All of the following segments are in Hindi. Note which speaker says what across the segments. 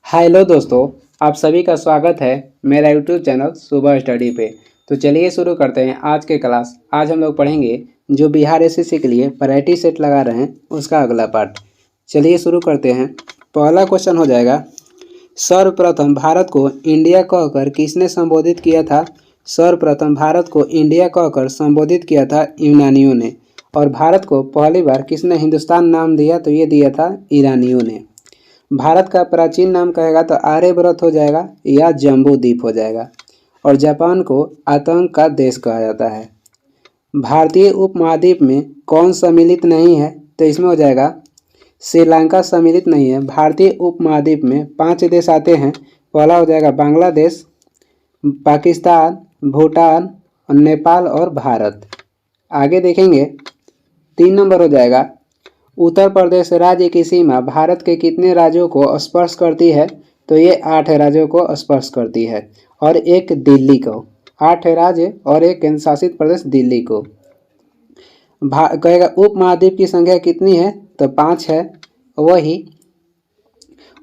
Speaker 1: हेलो दोस्तों, आप सभी का स्वागत है मेरा यूट्यूब चैनल सुबह स्टडी पे। तो चलिए शुरू करते हैं आज के क्लास। आज हम लोग पढ़ेंगे जो बिहार एसएससी के लिए प्रायोरिटी सेट लगा रहे हैं उसका अगला पार्ट। चलिए शुरू करते हैं। पहला क्वेश्चन हो जाएगा, सर्वप्रथम भारत को इंडिया कहकर किसने संबोधित किया था। सर्वप्रथम भारत को इंडिया कहकर संबोधित किया था यूनानियों ने। और भारत को पहली बार किसने हिंदुस्तान नाम दिया, तो ये दिया था ईरानियों ने। भारत का प्राचीन नाम कहेगा तो आर्यभट्ट हो जाएगा या जम्बू द्वीप हो जाएगा। और जापान को आतंक का देश कहा जाता है। भारतीय उपमहाद्वीप में कौन सम्मिलित नहीं है, तो इसमें हो जाएगा श्रीलंका सम्मिलित नहीं है। भारतीय उपमहाद्वीप में 5 देश आते हैं। पहला हो जाएगा बांग्लादेश, पाकिस्तान, भूटान, नेपाल और भारत। आगे देखेंगे 3 नंबर हो जाएगा, उत्तर प्रदेश राज्य की सीमा भारत के कितने राज्यों को स्पर्श करती है, तो ये 8 राज्यों को स्पर्श करती है और एक दिल्ली को। 8 राज्य और एक केंद्र शासित प्रदेश दिल्ली को। कहेगा उपमहाद्वीप की संख्या कितनी है, तो 5 है। वही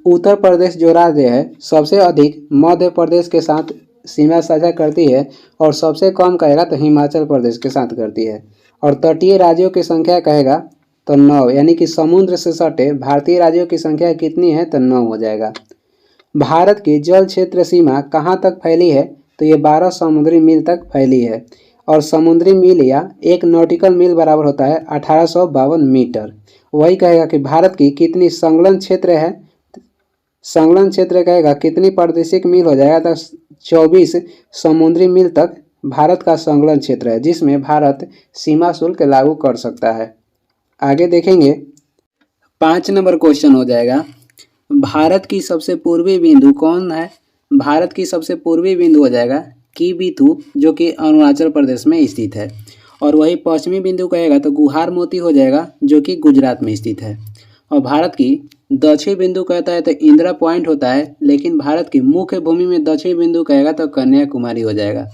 Speaker 1: उत्तर प्रदेश जो राज्य है सबसे अधिक मध्य प्रदेश के साथ सीमा साझा करती है और सबसे कम कहेगा तो हिमाचल प्रदेश के साथ करती है। और तटीय राज्यों की संख्या कहेगा तो 9, यानी कि समुद्र से सटे भारतीय राज्यों की संख्या कितनी है, तो 9 हो जाएगा। भारत की जल क्षेत्र सीमा कहाँ तक फैली है, तो ये 12 समुद्री मील तक फैली है। और समुद्री मील या 1 नॉटिकल मील बराबर होता है 1852 मीटर। वही कहेगा कि भारत की कितनी संलग्न क्षेत्र है। संलग्न क्षेत्र कहेगा कितनी प्रादेशिक मील हो जाएगा, तो 24 समुद्री मील तक भारत का संलग्न क्षेत्र है, जिसमें भारत सीमा शुल्क लागू कर सकता है। आगे देखेंगे 5 नंबर क्वेश्चन हो जाएगा, भारत की सबसे पूर्वी बिंदु कौन है। भारत की सबसे पूर्वी बिंदु हो जाएगा कीबिथु, जो कि अरुणाचल प्रदेश में स्थित है। और वही पश्चिमी बिंदु कहेगा तो गुहार मोती हो जाएगा, जो कि गुजरात में स्थित है। और भारत की दक्षिणी बिंदु कहता है तो इंदिरा पॉइंट होता है, लेकिन भारत की मुख्य भूमि में दक्षिणी बिंदु कहेगा तो कन्याकुमारी हो जाएगा।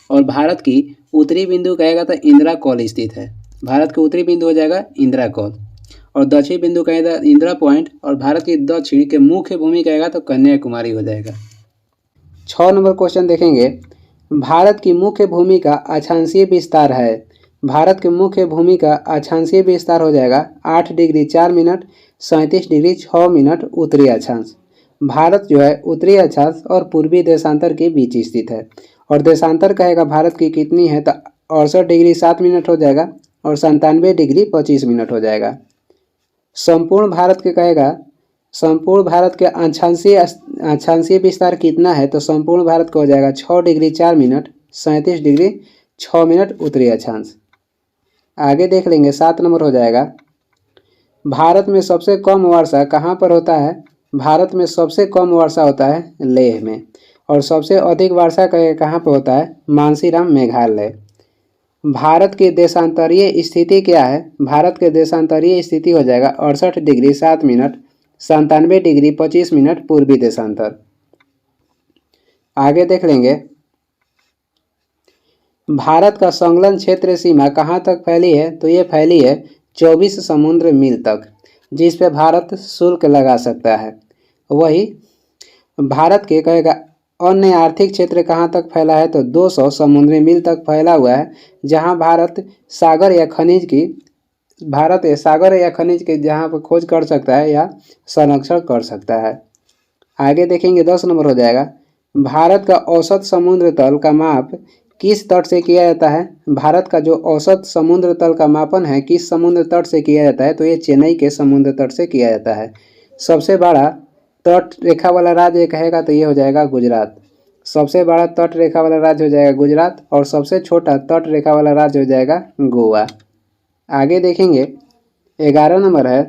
Speaker 1: और भारत की उत्तरी बिंदु कहेगा तो इंदिरा कॉल स्थित है। भारत के उत्तरी बिंदु हो जाएगा इंदिरा कॉल और दक्षिणी बिंदु कहेगा इंदिरा पॉइंट। और भारत की दक्षिण के मुख्य भूमि कहेगा तो कन्याकुमारी हो जाएगा। 6 नंबर क्वेश्चन देखेंगे, भारत की मुख्य भूमि का अक्षांशीय विस्तार है। भारत के मुख्य भूमि का अक्षांशीय विस्तार हो जाएगा 8 डिग्री 4 मिनट 37 डिग्री 6 मिनट उत्तरी अक्षांश। भारत जो है उत्तरी अक्षांश और पूर्वी देशांतर के बीच स्थित है। और देशांतर कहेगा भारत की कितनी है, तो 68 डिग्री 7 मिनट हो जाएगा और 97 डिग्री 25 मिनट हो जाएगा। संपूर्ण भारत के कहेगा संपूर्ण भारत के अक्षांशीय विस्तार कितना है, तो संपूर्ण भारत का हो जाएगा 6 डिग्री 4 मिनट 37 डिग्री 6 मिनट उत्तरी अक्षांश। आगे देख लेंगे 7 नंबर हो जाएगा, भारत में सबसे कम वर्षा कहाँ पर होता है। भारत में सबसे कम वर्षा होता है लेह में। और सबसे अधिक वर्षा कहाँ पर होता है, मानसीराम मेघालय। भारत की देशांतरीय स्थिति क्या है। भारत के देशांतरीय स्थिति हो जाएगा 68 डिग्री 7 मिनट 97 डिग्री 25 मिनट पूर्वी देशांतर। आगे देख लेंगे, भारत का संलग्न क्षेत्र सीमा कहाँ तक फैली है, तो ये फैली है 24 समुद्र मील तक, जिस पे भारत शुल्क लगा सकता है। वही भारत के कहेगा अन्य आर्थिक क्षेत्र कहाँ तक फैला है, तो 200 समुद्री मील तक फैला हुआ है, जहाँ भारत सागर या खनिज के जहाँ पर खोज कर सकता है या संरक्षण कर सकता है। आगे देखेंगे 10 नंबर हो जाएगा, भारत का औसत समुद्र तल का माप किस तट से किया जाता है। भारत का जो औसत समुद्र तल का मापन है किस समुद्र तट से किया जाता है, तो ये चेन्नई के समुद्र तट से किया जाता है। सबसे बड़ा तट रेखा वाला राज्य कहेगा तो ये हो जाएगा गुजरात। सबसे बड़ा तट रेखा वाला राज्य हो जाएगा गुजरात और सबसे छोटा तट रेखा वाला राज्य हो जाएगा गोवा। आगे देखेंगे 11 नंबर है,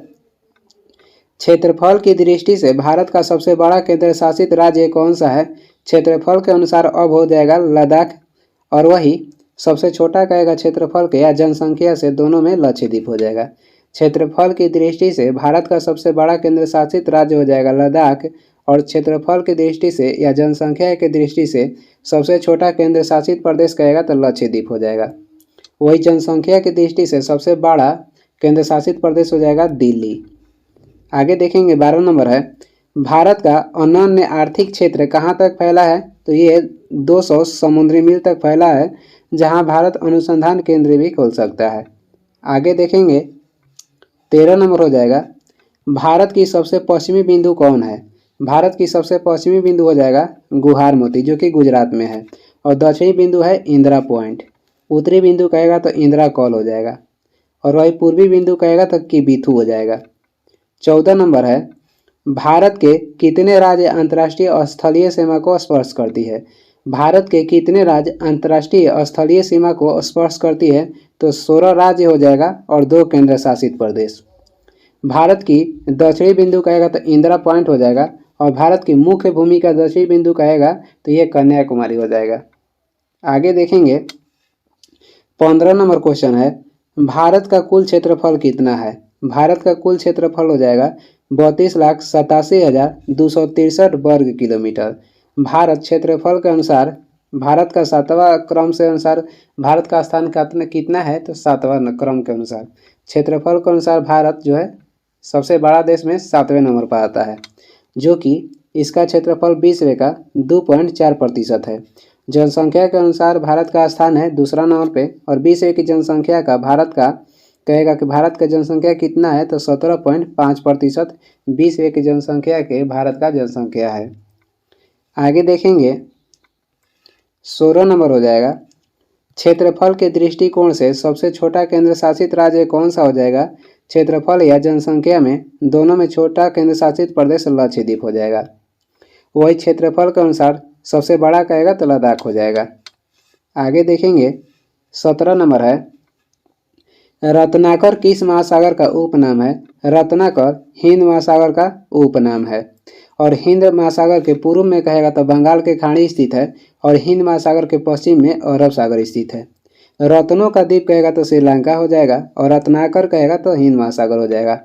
Speaker 1: क्षेत्रफल की दृष्टि से भारत का सबसे बड़ा केंद्र शासित राज्य कौन सा है। क्षेत्रफल के अनुसार अब हो जाएगा लद्दाख। और वही सबसे छोटा कहेगा क्षेत्रफल के या जनसंख्या से, दोनों में लक्षद्वीप हो जाएगा। क्षेत्रफल की दृष्टि से भारत का सबसे बड़ा केंद्र शासित राज्य हो जाएगा लद्दाख। और क्षेत्रफल की दृष्टि से या जनसंख्या की दृष्टि से सबसे छोटा केंद्र शासित प्रदेश कहेगा तो लक्षद्वीप हो जाएगा। वही जनसंख्या की दृष्टि से सबसे बड़ा केंद्र शासित प्रदेश हो जाएगा दिल्ली। आगे देखेंगे 12 नंबर है, भारत का अनन्य आर्थिक क्षेत्र कहाँ तक फैला है? तो ये 200 समुद्री मील तक फैला है, जहाँ भारत अनुसंधान केंद्र भी खोल सकता है। आगे देखेंगे 13 नंबर हो जाएगा, भारत की सबसे पश्चिमी बिंदु कौन है? भारत की सबसे पश्चिमी बिंदु हो जाएगा गुहार मोती, जो कि गुजरात में है, और दक्षिणी बिंदु है इंदिरा पॉइंट। उत्तरी बिंदु कहेगा तो इंदिरा कॉल हो जाएगा, और वही पूर्वी बिंदु कहेगा तो किबिथु हो जाएगा। 14 नंबर है, भारत के कितने राज्य अंतर्राष्ट्रीय स्थलीय सीमा को स्पर्श करती है? भारत के कितने राज्य अंतर्राष्ट्रीय स्थलीय सीमा को स्पर्श करती है? तो 16 राज्य हो जाएगा और 2 केंद्र शासित प्रदेश। भारत की दक्षिणी बिंदु कहेगा तो इंदिरा पॉइंट हो जाएगा, और भारत की मुख्य भूमि का दक्षिणी बिंदु कहेगा तो ये कन्याकुमारी हो जाएगा। आगे देखेंगे 15 नंबर क्वेश्चन है, भारत का कुल क्षेत्रफल कितना है? भारत का कुल क्षेत्रफल हो जाएगा 32,87,263 वर्ग किलोमीटर। भारत क्षेत्रफल के अनुसार भारत का 7वां क्रम से अनुसार भारत का स्थान कितना है? तो 7वां क्रम के अनुसार क्षेत्रफल के अनुसार भारत जो है सबसे बड़ा देश में 7वें नंबर पर आता है, जो कि इसका क्षेत्रफल विश्व का 2.4% है। जनसंख्या के अनुसार भारत का स्थान है दूसरा नंबर पे, और विश्व की जनसंख्या का भारत का कहेगा कि भारत का जनसंख्या कितना है? तो 17.5% विश्व की जनसंख्या के भारत का जनसंख्या है। आगे देखेंगे 16 नंबर हो जाएगा, क्षेत्रफल के दृष्टिकोण से सबसे छोटा केंद्र शासित राज्य कौन सा हो जाएगा? क्षेत्रफल या जनसंख्या में दोनों में छोटा केंद्र शासित प्रदेश लक्षद्वीप हो जाएगा। वही क्षेत्रफल के अनुसार सबसे बड़ा कहेगा तो लद्दाख हो जाएगा। आगे देखेंगे 17 नंबर है, रत्नाकर किस महासागर का उपनाम है? रत्नाकर हिंद महासागर का उपनाम है, और हिंद महासागर के पूर्व में कहेगा तो बंगाल के खाड़ी स्थित है, और हिंद महासागर के पश्चिम में अरब सागर स्थित है। रत्नों का द्वीप कहेगा तो श्रीलंका हो जाएगा, और रत्नाकर कहेगा तो हिंद महासागर हो जाएगा।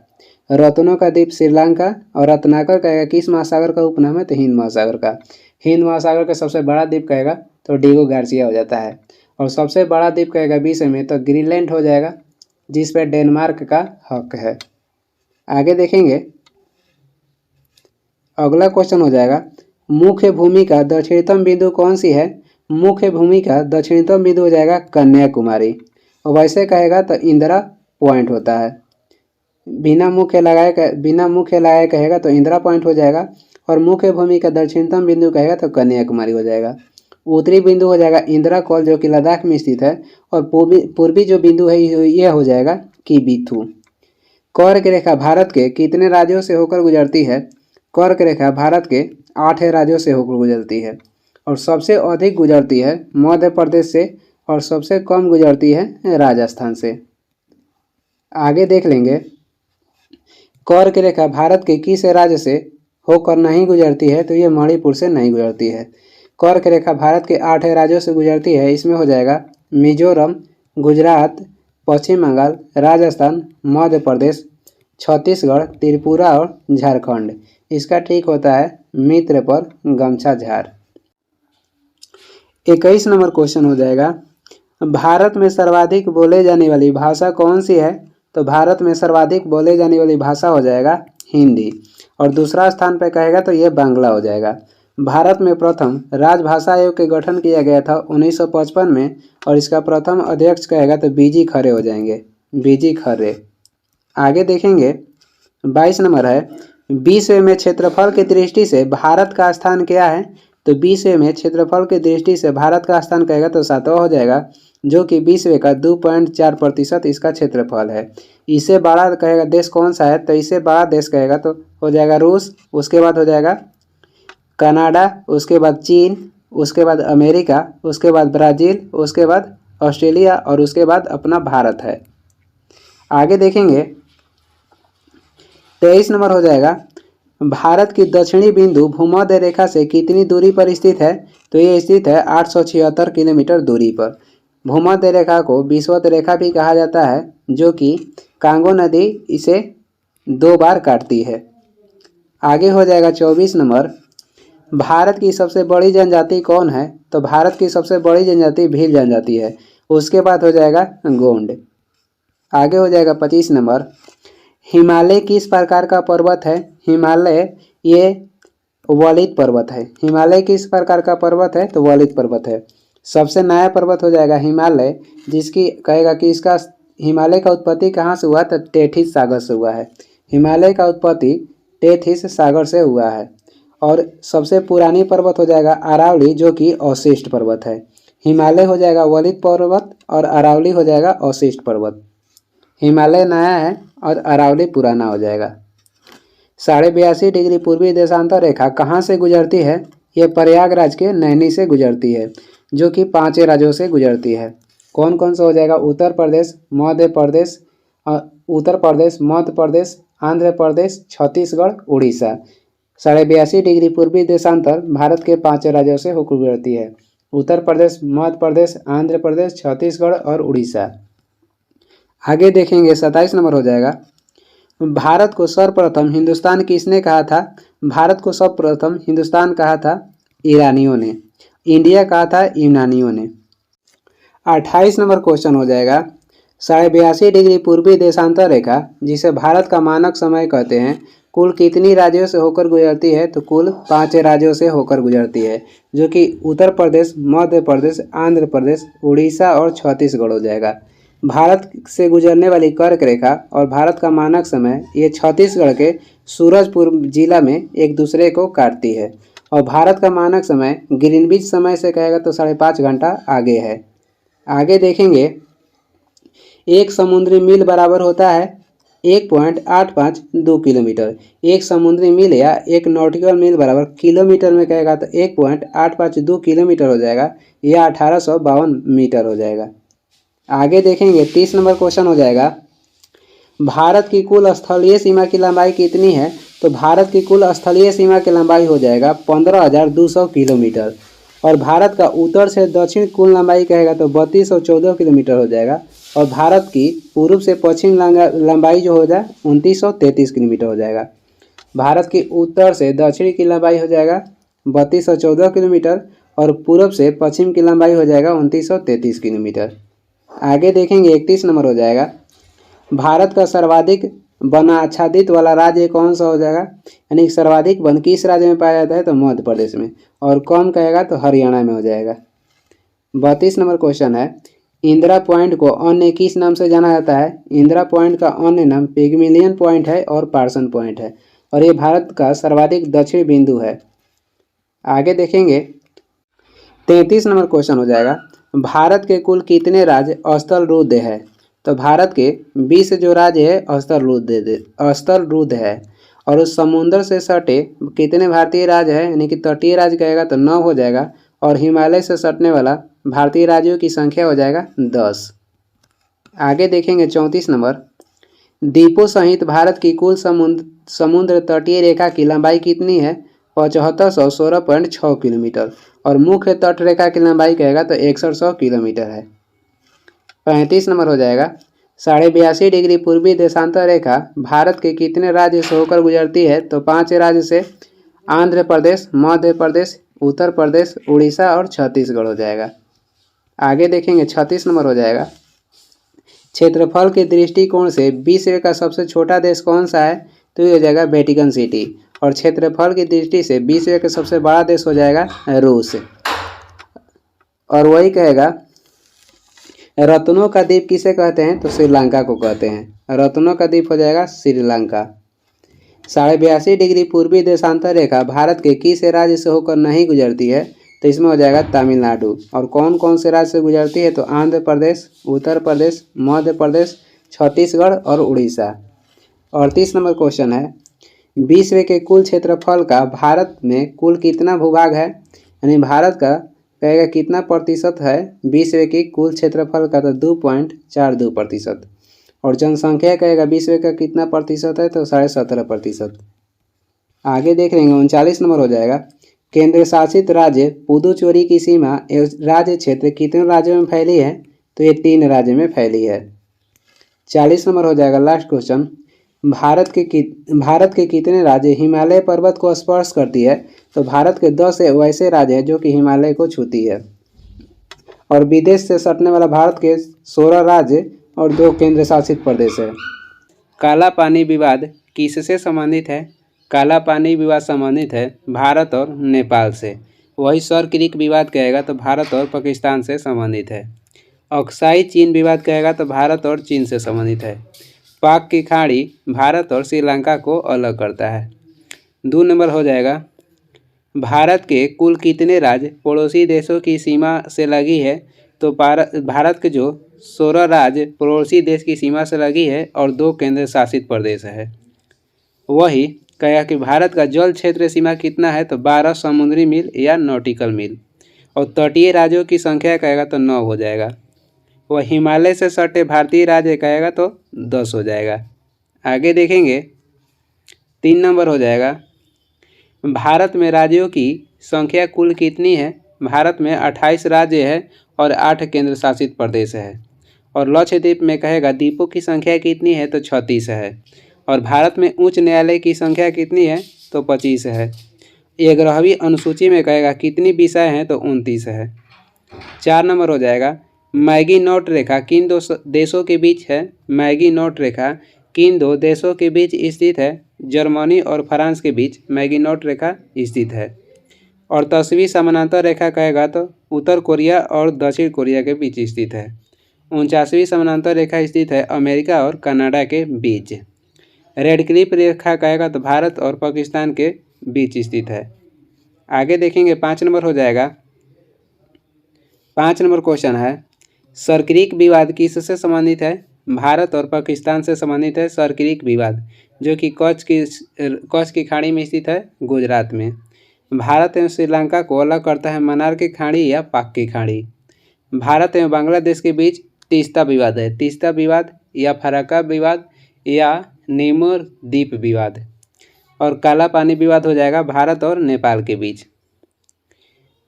Speaker 1: रत्नों का द्वीप श्रीलंका, और रत्नाकर कहेगा किस महासागर का उपनाम है? तो हिंद महासागर का। हिंद महासागर का सबसे बड़ा द्वीप कहेगा तो डिगो गार्सिया हो जाता है, और सबसे बड़ा द्वीप कहेगा विश्व में तो ग्रीनलैंड हो जाएगा, जिस पर डेनमार्क का हक है। आगे देखेंगे अगला क्वेश्चन हो जाएगा, मुख्य भूमि का दक्षिणतम बिंदु कौन सी है? मुख्य भूमि का दक्षिणतम बिंदु हो जाएगा कन्याकुमारी, और वैसे कहेगा तो इंदिरा पॉइंट होता है। बिना मुख्य लगाए कहेगा तो इंदिरा पॉइंट हो जाएगा, और मुख्य भूमि का दक्षिणतम बिंदु कहेगा तो कन्याकुमारी हो जाएगा। उत्तरी बिंदु हो जाएगा इंदिरा कॉल, जो कि लद्दाख में स्थित है, और पूर्वी जो बिंदु है यह हो जाएगा किबिथु। कर्क रेखा भारत के कितने राज्यों से होकर गुजरती है? कर्क रेखा भारत के 8 राज्यों से होकर गुजरती है, और सबसे अधिक गुजरती है मध्य प्रदेश से, और सबसे कम गुजरती है राजस्थान से। आगे देख लेंगे कर्क रेखा भारत के किस राज्य से होकर नहीं गुजरती है? तो ये मणिपुर से नहीं गुजरती है। कर्क रेखा भारत के 8 राज्यों से गुजरती है, इसमें हो जाएगा मिजोरम, गुजरात, पश्चिम बंगाल, राजस्थान, मध्य प्रदेश, छत्तीसगढ़, त्रिपुरा और झारखंड। इसका ठीक होता है मित्र पर गमछा झार। 21 नंबर क्वेश्चन हो जाएगा, भारत में सर्वाधिक बोले जाने वाली भाषा कौन सी है? तो भारत में सर्वाधिक बोले जाने वाली भाषा हो जाएगा हिंदी, और दूसरा स्थान पर कहेगा तो ये बांग्ला हो जाएगा। भारत में प्रथम राजभाषा आयोग के गठन किया गया था 1955 में, और इसका प्रथम अध्यक्ष कहेगा तो बीजी खरे हो जाएंगे, बीजी खरे। आगे देखेंगे 22 नंबर है, विश्व में क्षेत्रफल की दृष्टि से भारत का स्थान क्या है? तो विश्व में क्षेत्रफल की दृष्टि से भारत का स्थान कहेगा तो 7वां हो जाएगा, जो कि विश्व का 2.4% इसका क्षेत्रफल है। इससे बड़ा कहेगा देश कौन सा है? तो इससे बड़ा देश कहेगा तो हो जाएगा रूस, उसके बाद हो जाएगा कनाडा, उसके बाद चीन, उसके बाद अमेरिका, उसके बाद ब्राज़ील, उसके बाद ऑस्ट्रेलिया, और उसके बाद अपना भारत है। आगे देखेंगे 23 नंबर हो जाएगा, भारत की दक्षिणी बिंदु भूमध्य रेखा से कितनी दूरी पर स्थित है? तो ये स्थित है 876 किलोमीटर दूरी पर। भूमध्य रेखा को विषुवत रेखा भी कहा जाता है, जो कि कांगो नदी इसे 2 बार काटती है। आगे हो जाएगा 24 नंबर, भारत की सबसे बड़ी जनजाति कौन है? तो भारत की सबसे बड़ी जनजाति भील जनजाति है, उसके बाद हो जाएगा गोंड। आगे हो जाएगा 25 नंबर, हिमालय किस प्रकार का पर्वत है? हिमालय ये वलित पर्वत है। हिमालय किस प्रकार का पर्वत है? तो वलित पर्वत है। सबसे नया पर्वत हो जाएगा हिमालय, जिसकी कहेगा कि इसका हिमालय का उत्पत्ति कहाँ से हुआ? तो टेथिस सागर से हुआ है। हिमालय का उत्पत्ति टेथिस सागर से हुआ है। और सबसे पुरानी पर्वत हो जाएगा अरावली, जो कि अवशिष्ट पर्वत है। हिमालय हो जाएगा वलित पर्वत और अरावली हो जाएगा अवशिष्ट पर्वत। हिमालय नया है और अरावली पुराना हो जाएगा। 82.5 डिग्री पूर्वी देशांतर रेखा कहाँ से गुजरती है? यह प्रयागराज के नैनी से गुजरती है, जो कि 5 राज्यों से गुजरती है। कौन कौन सा हो जाएगा? उत्तर प्रदेश, मध्य प्रदेश, आंध्र प्रदेश, छत्तीसगढ़, उड़ीसा। 82.5 डिग्री पूर्वी देशांतर भारत के 5 राज्यों से होकर गुजरती है। उत्तर प्रदेश, मध्य प्रदेश, आंध्र प्रदेश, छत्तीसगढ़ और उड़ीसा। आगे देखेंगे 27 नंबर हो जाएगा। भारत को सर्वप्रथम हिंदुस्तान किसने कहा था? भारत को सर्वप्रथम हिंदुस्तान कहा था ईरानियों ने। इंडिया कहा था यूनानियों ने। 28 नंबर क्वेश्चन हो जाएगा। 82.5 डिग्री पूर्वी देशांतर रेखा, जिसे भारत का मानक समय कहते हैं, कुल कितनी राज्यों से होकर गुजरती है? तो कुल 5 राज्यों से होकर गुजरती है, जो कि उत्तर प्रदेश, मध्य प्रदेश, आंध्र प्रदेश, उड़ीसा और छत्तीसगढ़ हो जाएगा। भारत से गुजरने वाली कर्क रेखा और भारत का मानक समय ये छत्तीसगढ़ के सूरजपुर जिला में एक दूसरे को काटती है। और भारत का मानक समय ग्रीनविच समय से कहेगा तो 5.5 घंटा आगे है। आगे देखेंगे, एक समुद्री मील बराबर होता है 1.852 किलोमीटर। एक समुद्री मील या एक नॉटिकल मील बराबर किलोमीटर में कहेगा तो 1.852 किलोमीटर हो जाएगा, यह 1852 मीटर हो जाएगा। आगे देखेंगे 30 नंबर क्वेश्चन हो जाएगा। भारत की कुल स्थलीय सीमा की लंबाई कितनी है? तो भारत की कुल स्थलीय सीमा की लंबाई हो जाएगा 15,200 किलोमीटर। और भारत का उत्तर से दक्षिण कुल लंबाई कहेगा तो 3214 किलोमीटर हो जाएगा। और भारत की पूर्व से पश्चिम लंबाई जो हो जाए 2933 किलोमीटर हो जाएगा। भारत की उत्तर से दक्षिण की लंबाई हो जाएगा 3214 किलोमीटर और पूर्व से पश्चिम की लंबाई हो जाएगा 2933 किलोमीटर। आगे देखेंगे 31 नंबर हो जाएगा। भारत का सर्वाधिक वन आच्छादित वाला राज्य कौन सा हो जाएगा? यानी सर्वाधिक वन किस राज्य में पाया जाता है? तो मध्य प्रदेश में। और कम कहेगा तो हरियाणा में हो जाएगा। 32 नंबर क्वेश्चन है, इंदिरा पॉइंट को अन्य किस नाम से जाना जाता है? इंदिरा पॉइंट का अन्य नाम पिग्मिलियन पॉइंट है और पार्सन पॉइंट है, और ये भारत का सर्वाधिक दक्षिणी बिंदु है। आगे देखेंगे 33 नंबर क्वेश्चन हो जाएगा। भारत के कुल कितने राज्य स्थलरुद्ध है? तो भारत के 20 जो राज्य है स्थलरुद्ध है। और उस समुद्र से सटे कितने भारतीय राज्य है? यानी कि तटीय राज्य कहेगा तो 9 हो जाएगा। और हिमालय से सटने वाला भारतीय राज्यों की संख्या हो जाएगा 10। आगे देखेंगे 34 नंबर। द्वीपों सहित भारत की कुल समुद्र तटीय रेखा की लंबाई कितनी है? 7516.6 किलोमीटर। और मुख्य तट रेखा की लंबाई कहेगा तो 6100 किलोमीटर है। 35 नंबर हो जाएगा। 82.5 डिग्री पूर्वी देशांतर रेखा भारत के कितने राज्य से होकर गुजरती है? तो 5 राज्य से, आंध्र प्रदेश, मध्य प्रदेश, उत्तर प्रदेश, उड़ीसा और छत्तीसगढ़ हो जाएगा। आगे देखेंगे 36 नंबर हो जाएगा। क्षेत्रफल के दृष्टिकोण से विश्व का सबसे छोटा देश कौन सा है? तो ये हो जाएगा वेटिकन सिटी। और क्षेत्रफल की दृष्टि से विश्व का सबसे बड़ा देश हो जाएगा रूस। और वही कहेगा रत्नों का द्वीप किसे कहते हैं? तो श्रीलंका को कहते हैं। रत्नों का द्वीप हो जाएगा श्रीलंका। 82.5 डिग्री पूर्वी देशांतर रेखा भारत के किस राज्य से होकर नहीं गुजरती है? तो इसमें हो जाएगा तमिलनाडु। और कौन कौन से राज्य से गुजरती है? तो आंध्र प्रदेश, उत्तर प्रदेश, मध्य प्रदेश, छत्तीसगढ़ और उड़ीसा। 38 नंबर क्वेश्चन है, विश्व के कुल क्षेत्रफल का भारत में कुल कितना भूभाग है? यानी भारत का कहेगा कितना प्रतिशत है विश्व की कुल क्षेत्रफल का? तो 2.42%। और जनसंख्या कहेगा विश्व का कितना प्रतिशत है? तो 17.5%। आगे देख लेंगे 39 नंबर हो जाएगा। केंद्र शासित राज्य पुदुचेरी की सीमा एवं राज्य क्षेत्र कितने राज्यों में फैली है? तो ये 3 राज्य में फैली है। 40 नंबर हो जाएगा लास्ट क्वेश्चन। भारत के कितने राज्य हिमालय पर्वत को स्पर्श करती है? तो भारत के 10 वैसे राज्य हैं जो कि हिमालय को छूती है। और विदेश से सटने वाला भारत के 16 राज्य और 2 केंद्र शासित प्रदेश है। काला पानी विवाद किससे संबंधित है? काला पानी विवाद संबंधित है भारत और नेपाल से। वही सर क्रिक विवाद कहेगा तो भारत और पाकिस्तान से संबंधित है। अक्साई चीन विवाद कहेगा तो भारत और चीन से संबंधित है। पाक की खाड़ी भारत और श्रीलंका को अलग करता है। 2 नंबर हो जाएगा, भारत के कुल कितने राज्य पड़ोसी देशों की सीमा से लगी है? तो भारत के जो 16 राज्य पड़ोसी देश की सीमा से लगी है और 2 केंद्र शासित प्रदेश है। वही कहेगा कि भारत का जल क्षेत्र सीमा कितना है? तो 12 समुद्री मील या नॉटिकल मील। और तटीय राज्यों की संख्या कहेगा तो 9 हो जाएगा। वह हिमालय से सटे भारतीय राज्य कहेगा तो 10 हो जाएगा। आगे देखेंगे 3 नंबर हो जाएगा, भारत में राज्यों की संख्या कुल कितनी है? भारत में 28 राज्य है और 8 केंद्र शासित प्रदेश है। और लक्षद्वीप में कहेगा द्वीपों की संख्या कितनी है? तो 36 है। और भारत में उच्च न्यायालय की संख्या कितनी है? तो 25 है। 11वीं अनुसूची में कहेगा कितनी विषय हैं? तो 29 है। 4 नंबर हो जाएगा, मैगीनॉट रेखा किन 2 देशों के बीच है? मैगीनॉट रेखा किन 2 देशों के बीच स्थित है? जर्मनी और फ्रांस के बीच मैगीनॉट रेखा स्थित है। और 10वीं समानांतर रेखा कहेगा तो उत्तर कोरिया और दक्षिण कोरिया के बीच स्थित है। 49वीं समानांतर रेखा स्थित है अमेरिका और कनाडा के बीच। रेड क्लिफ रेखा कहेगा तो भारत और पाकिस्तान के बीच स्थित है। आगे देखेंगे 5 नंबर हो जाएगा, 5 नंबर क्वेश्चन है, सरक्रिक विवाद किससे संबंधित है? भारत और पाकिस्तान से संबंधित है सरक्रिक विवाद, जो कि कच्छ की खाड़ी में स्थित है गुजरात में। भारत एवं श्रीलंका को अलग करता है मन्नार की खाड़ी या पाक की खाड़ी। भारत एवं बांग्लादेश के बीच तीस्ता विवाद है, तीस्ता विवाद या फराक्का विवाद या नीमूर द्वीप विवाद। और काला पानी विवाद हो जाएगा भारत और नेपाल के बीच।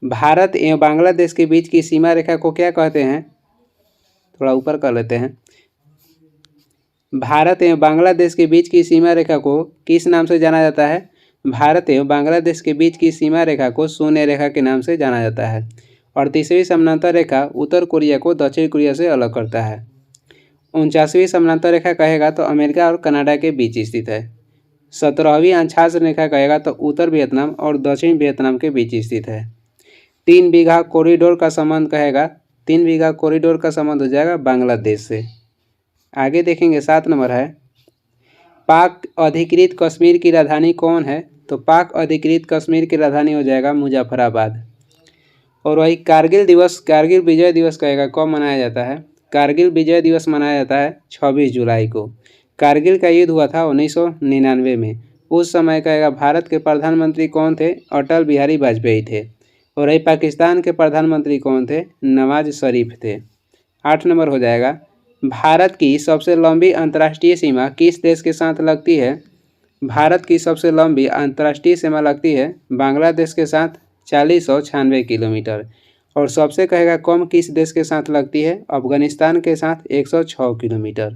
Speaker 1: भारत एवं बांग्लादेश के बीच की सीमा रेखा को क्या कहते हैं? थोड़ा ऊपर कर लेते हैं। भारत एवं बांग्लादेश के बीच की सीमा रेखा को किस नाम से जाना जाता है? भारत एवं बांग्लादेश के बीच की सीमा रेखा को शून्य रेखा के नाम से जाना जाता है। और 30वीं समानांतर रेखा उत्तर कोरिया को दक्षिण कोरिया से अलग करता है। 49वीं समानांतर रेखा कहेगा तो अमेरिका और कनाडा के बीच स्थित है। 17वीं अक्षांश रेखा कहेगा तो उत्तर वियतनाम और दक्षिण वियतनाम के बीच स्थित है। 3 बीघा कॉरिडोर का संबंध कहेगा, 3 बीघा कॉरिडोर का संबंध हो जाएगा बांग्लादेश से। आगे देखेंगे 7 नंबर है, पाक अधिकृत कश्मीर की राजधानी कौन है? तो पाक अधिकृत कश्मीर की राजधानी हो जाएगा मुजफ्फराबाद। और वही कारगिल दिवस, कारगिल विजय दिवस कहेगा कब मनाया जाता है? कारगिल विजय दिवस मनाया जाता है 26 जुलाई को। कारगिल का युद्ध हुआ था 1999 में। उस समय कहेगा भारत के प्रधानमंत्री कौन थे? अटल बिहारी वाजपेयी थे। और वही पाकिस्तान के प्रधानमंत्री कौन थे? नवाज शरीफ थे। 8 नंबर हो जाएगा, भारत की सबसे लंबी अंतर्राष्ट्रीय सीमा किस देश के साथ लगती है? भारत की सबसे लंबी अंतर्राष्ट्रीय सीमा लगती है बांग्लादेश के साथ 4096 किलोमीटर। और सबसे कहेगा कम किस देश के साथ लगती है? अफगानिस्तान के साथ 106 किलोमीटर।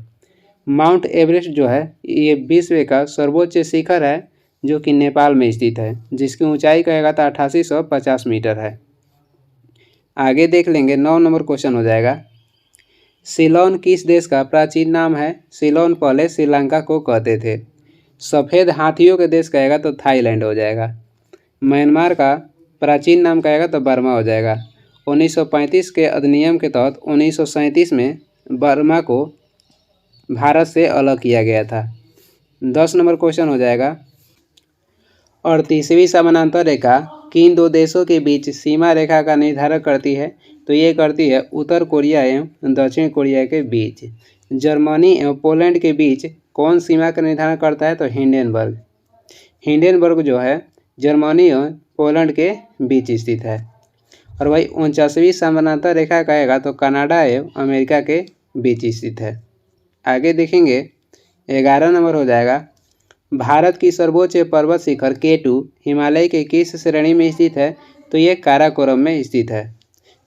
Speaker 1: माउंट एवरेस्ट जो है ये विश्व का सर्वोच्च शिखर है जो कि नेपाल में स्थित है, जिसकी ऊंचाई कहेगा तो 8850 मीटर है। आगे देख लेंगे 9 नंबर क्वेश्चन हो जाएगा, सीलोन किस देश का प्राचीन नाम है? सीलोन पहले श्रीलंका को कहते थे। सफ़ेद हाथियों के देश कहेगा तो थाईलैंड हो जाएगा। म्यांमार का प्राचीन नाम कहेगा तो बर्मा हो जाएगा। 1935 के अधिनियम के तहत 1937 में बर्मा को भारत से अलग किया गया था। 10 नंबर क्वेश्चन हो जाएगा, 38वीं समानांतर रेखा किन 2 देशों के बीच सीमा रेखा का निर्धारण करती है? तो ये करती है उत्तर कोरिया एवं दक्षिण कोरिया के बीच। जर्मनी एवं पोलैंड के बीच कौन सीमा का निर्धारण करता है? तो हिंडनबर्ग। हिंडनबर्ग जो है जर्मनी एवं पोलैंड के बीच स्थित है। और वही 49वीं समानांतर रेखा कहेगा तो कनाडा एवं अमेरिका के बीच स्थित है। आगे देखेंगे 11 नंबर हो जाएगा, भारत की सर्वोच्च पर्वत शिखर K2 हिमालय के किस श्रेणी में स्थित है? तो ये काराकोरम में स्थित है।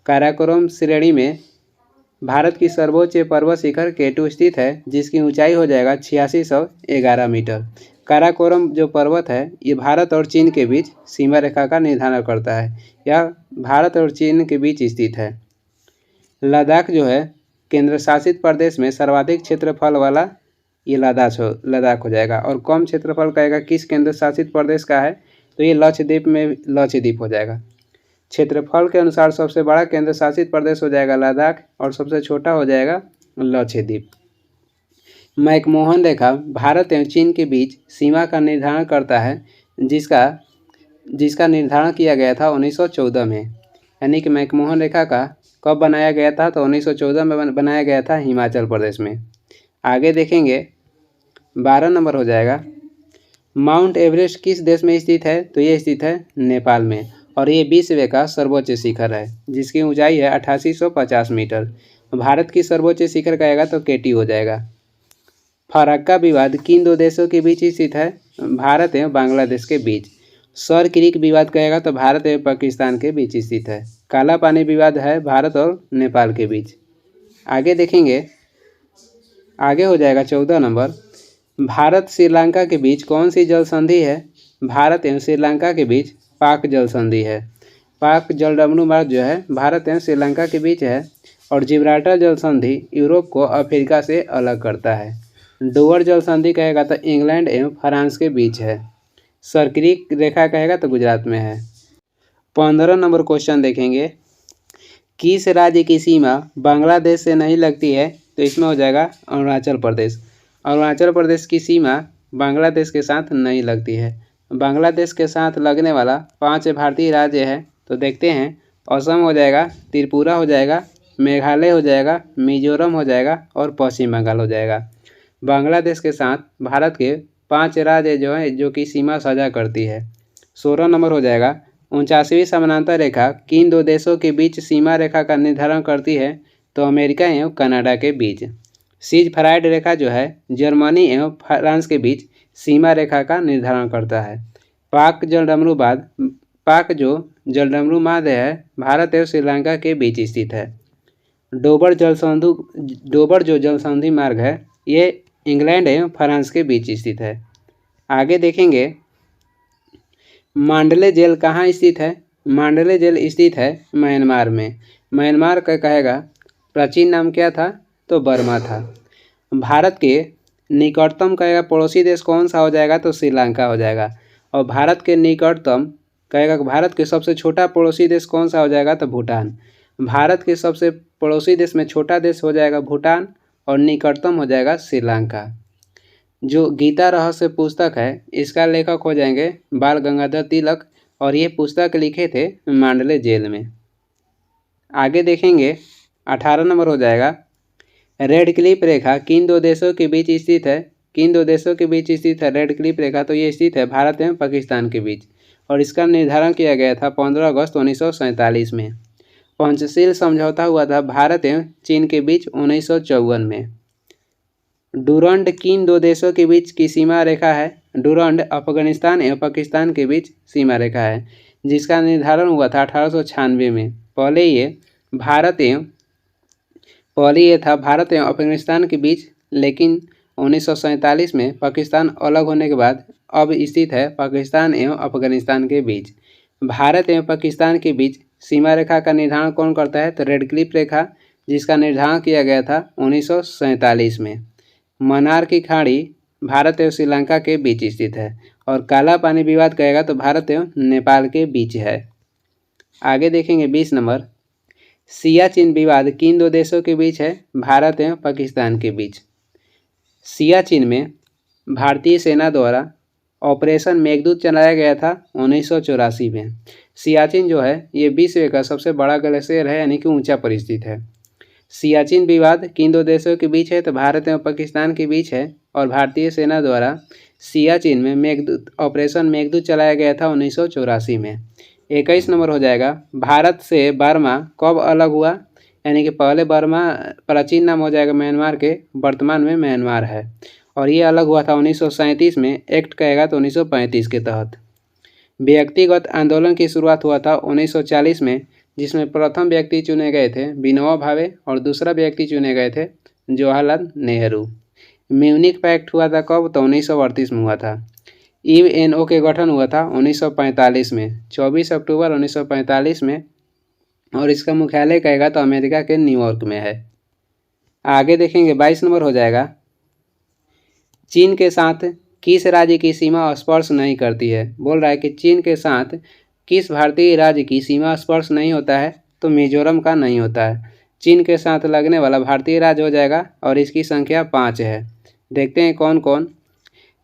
Speaker 1: काराकोरम श्रेणी में भारत की सर्वोच्च पर्वत शिखर K2 स्थित है, जिसकी ऊंचाई हो जाएगा 8611 मीटर। काराकोरम जो पर्वत है ये भारत और चीन के बीच सीमा रेखा का निर्धारण करता है। यह भारत और चीन के बीच स्थित है। लद्दाख जो है केंद्र शासित प्रदेश में सर्वाधिक क्षेत्रफल वाला ये लद्दाख हो जाएगा। और कम क्षेत्रफल कहेगा किस केंद्र शासित प्रदेश का है, तो ये लक्षद्वीप हो जाएगा। क्षेत्रफल के अनुसार सबसे बड़ा केंद्र शासित प्रदेश हो जाएगा लद्दाख और सबसे छोटा हो जाएगा लक्षद्वीप। मैकमोहन रेखा भारत एवं चीन के बीच सीमा का निर्धारण करता है, जिसका निर्धारण किया गया था 1914 में। यानी कि मैकमोहन रेखा का कब बनाया गया था, तो 1914 में बनाया गया था हिमाचल प्रदेश में। आगे देखेंगे 12 नंबर हो जाएगा, माउंट एवरेस्ट किस देश में स्थित है, तो ये स्थित है नेपाल में और ये विश्व का सर्वोच्च शिखर है जिसकी ऊंचाई है 8850 मीटर। भारत की सर्वोच्च शिखर कहेगा तो केटी हो जाएगा। फरक्का विवाद किन दो देशों के बीच स्थित है, भारत एवं बांग्लादेश के बीच। सर क्रीक विवाद कहेगा तो भारत एवं पाकिस्तान के बीच स्थित है। काला पानी विवाद है भारत और नेपाल के बीच। आगे देखेंगे, आगे हो जाएगा 14 नंबर, भारत श्रीलंका के बीच कौन सी जल संधि है, भारत एवं श्रीलंका के बीच पाक जल संधि है। पाक जलडमरू मार्ग जो है भारत एवं श्रीलंका के बीच है। और जिब्राल्टर जल संधि यूरोप को अफ्रीका से अलग करता है। डोवर जल संधि कहेगा तो इंग्लैंड एवं फ्रांस के बीच है। सरक्रीक रेखा कहेगा तो गुजरात में है। 15 नंबर क्वेश्चन देखेंगे, किस राज्य की सीमा बांग्लादेश से नहीं लगती है, तो इसमें हो जाएगा अरुणाचल प्रदेश। अरुणाचल प्रदेश की सीमा बांग्लादेश के साथ नहीं लगती है। बांग्लादेश के साथ लगने वाला 5 भारतीय राज्य है, तो देखते हैं, असम हो जाएगा, त्रिपुरा हो जाएगा, मेघालय हो जाएगा, मिजोरम हो जाएगा और पश्चिम बंगाल हो जाएगा। बांग्लादेश के साथ भारत के 5 राज्य जो है जो कि सीमा साझा करती है। 16 नंबर हो जाएगा, 49वीं समानांतर रेखा किन दो देशों के बीच सीमा रेखा का निर्धारण करती है, तो अमेरिका एवं कनाडा के बीच। सीज फ्राइड रेखा जो है जर्मनी एवं फ्रांस के बीच सीमा रेखा का निर्धारण करता है। पाक जो जलडमरू मार्ग है भारत एवं श्रीलंका के बीच स्थित है। डोबर जो जल संधि मार्ग है ये इंग्लैंड एवं फ्रांस के बीच स्थित है। आगे देखेंगे, मांडले जेल कहाँ स्थित है, मांडले जेल स्थित है म्यांमार में। म्यांमार का कहेगा प्राचीन नाम क्या था, तो बर्मा था। भारत के निकटतम कहेगा पड़ोसी देश कौन सा हो जाएगा, तो श्रीलंका हो जाएगा। और भारत के निकटतम कहेगा भारत के सबसे छोटा पड़ोसी देश कौन सा हो जाएगा, तो भूटान। भारत के सबसे पड़ोसी देश में छोटा देश हो जाएगा भूटान और निकटतम हो जाएगा श्रीलंका। जो गीता रहस्य पुस्तक है इसका लेखक हो जाएंगे बाल गंगाधर तिलक और ये पुस्तक लिखे थे मांडले जेल में। आगे देखेंगे 18 नंबर हो जाएगा, रेड क्लिफ रेखा किन दो देशों के बीच स्थित है, किन दो देशों के बीच स्थित है रेड क्लिफ रेखा, तो ये स्थित है भारत एवं पाकिस्तान के बीच और इसका निर्धारण किया गया था 15 अगस्त 1947 में। पंचशील समझौता हुआ था भारत एवं चीन के बीच 1954 में। डुरंड किन दो देशों के बीच की सीमा रेखा है, डुरंड अफगानिस्तान एवं पाकिस्तान के बीच सीमा रेखा है जिसका निर्धारण हुआ था 1896 में। पहले ये था भारत एवं अफगानिस्तान के बीच, लेकिन 1947 में पाकिस्तान अलग होने के बाद अब स्थित है पाकिस्तान एवं अफगानिस्तान के बीच। भारत एवं पाकिस्तान के बीच सीमा रेखा का निर्धारण कौन करता है, तो रेड क्लिफ रेखा जिसका निर्धारण किया गया था 1947 में। मन्नार की खाड़ी भारत एवं श्रीलंका के बीच स्थित है और काला पानी विवाद कहेगा तो भारत एवं नेपाल के बीच है। आगे देखेंगे 20 नंबर, सियाचिन विवाद किन दो देशों के बीच है, भारत एवं पाकिस्तान के बीच। सियाचिन में भारतीय सेना द्वारा ऑपरेशन मेघदूत चलाया गया था 1984 में। सियाचिन जो है ये विश्व का सबसे बड़ा ग्लेशियर है यानी कि ऊंचा पर स्थित है। सियाचिन विवाद किन दो देशों के बीच है, तो भारत एवं पाकिस्तान के बीच है और भारतीय सेना द्वारा सियाचिन में ऑपरेशन मेघदूत चलाया गया था 1984 में। 21 नंबर हो जाएगा, भारत से बर्मा कब अलग हुआ, यानी कि पहले बर्मा प्राचीन नाम हो जाएगा म्यांमार के, वर्तमान में म्यांमार है और ये अलग हुआ था 1937 में। एक्ट कहेगा तो 1935 के तहत। व्यक्तिगत आंदोलन की शुरुआत हुआ था 1940 में जिसमें प्रथम व्यक्ति चुने गए थे विनोबा भावे और दूसरा व्यक्ति चुने गए थे जवाहरलाल नेहरू। म्यूनिक पैक्ट हुआ था कब, तो 1938 में हुआ था। यूएनओ के गठन हुआ था 1945 में, 24 अक्टूबर 1945 में और इसका मुख्यालय कहेगा तो अमेरिका के न्यूयॉर्क में है। आगे देखेंगे 22 नंबर हो जाएगा, चीन के साथ किस राज्य की सीमा स्पर्श नहीं करती है? बोल रहा है कि चीन के साथ किस भारतीय राज्य की सीमा स्पर्श नहीं होता है? तो मिजोरम का नहीं होता है। चीन के साथ लगने वाला भारतीय राज्य हो जाएगा और इसकी संख्या 5 है। देखते हैं कौन कौन।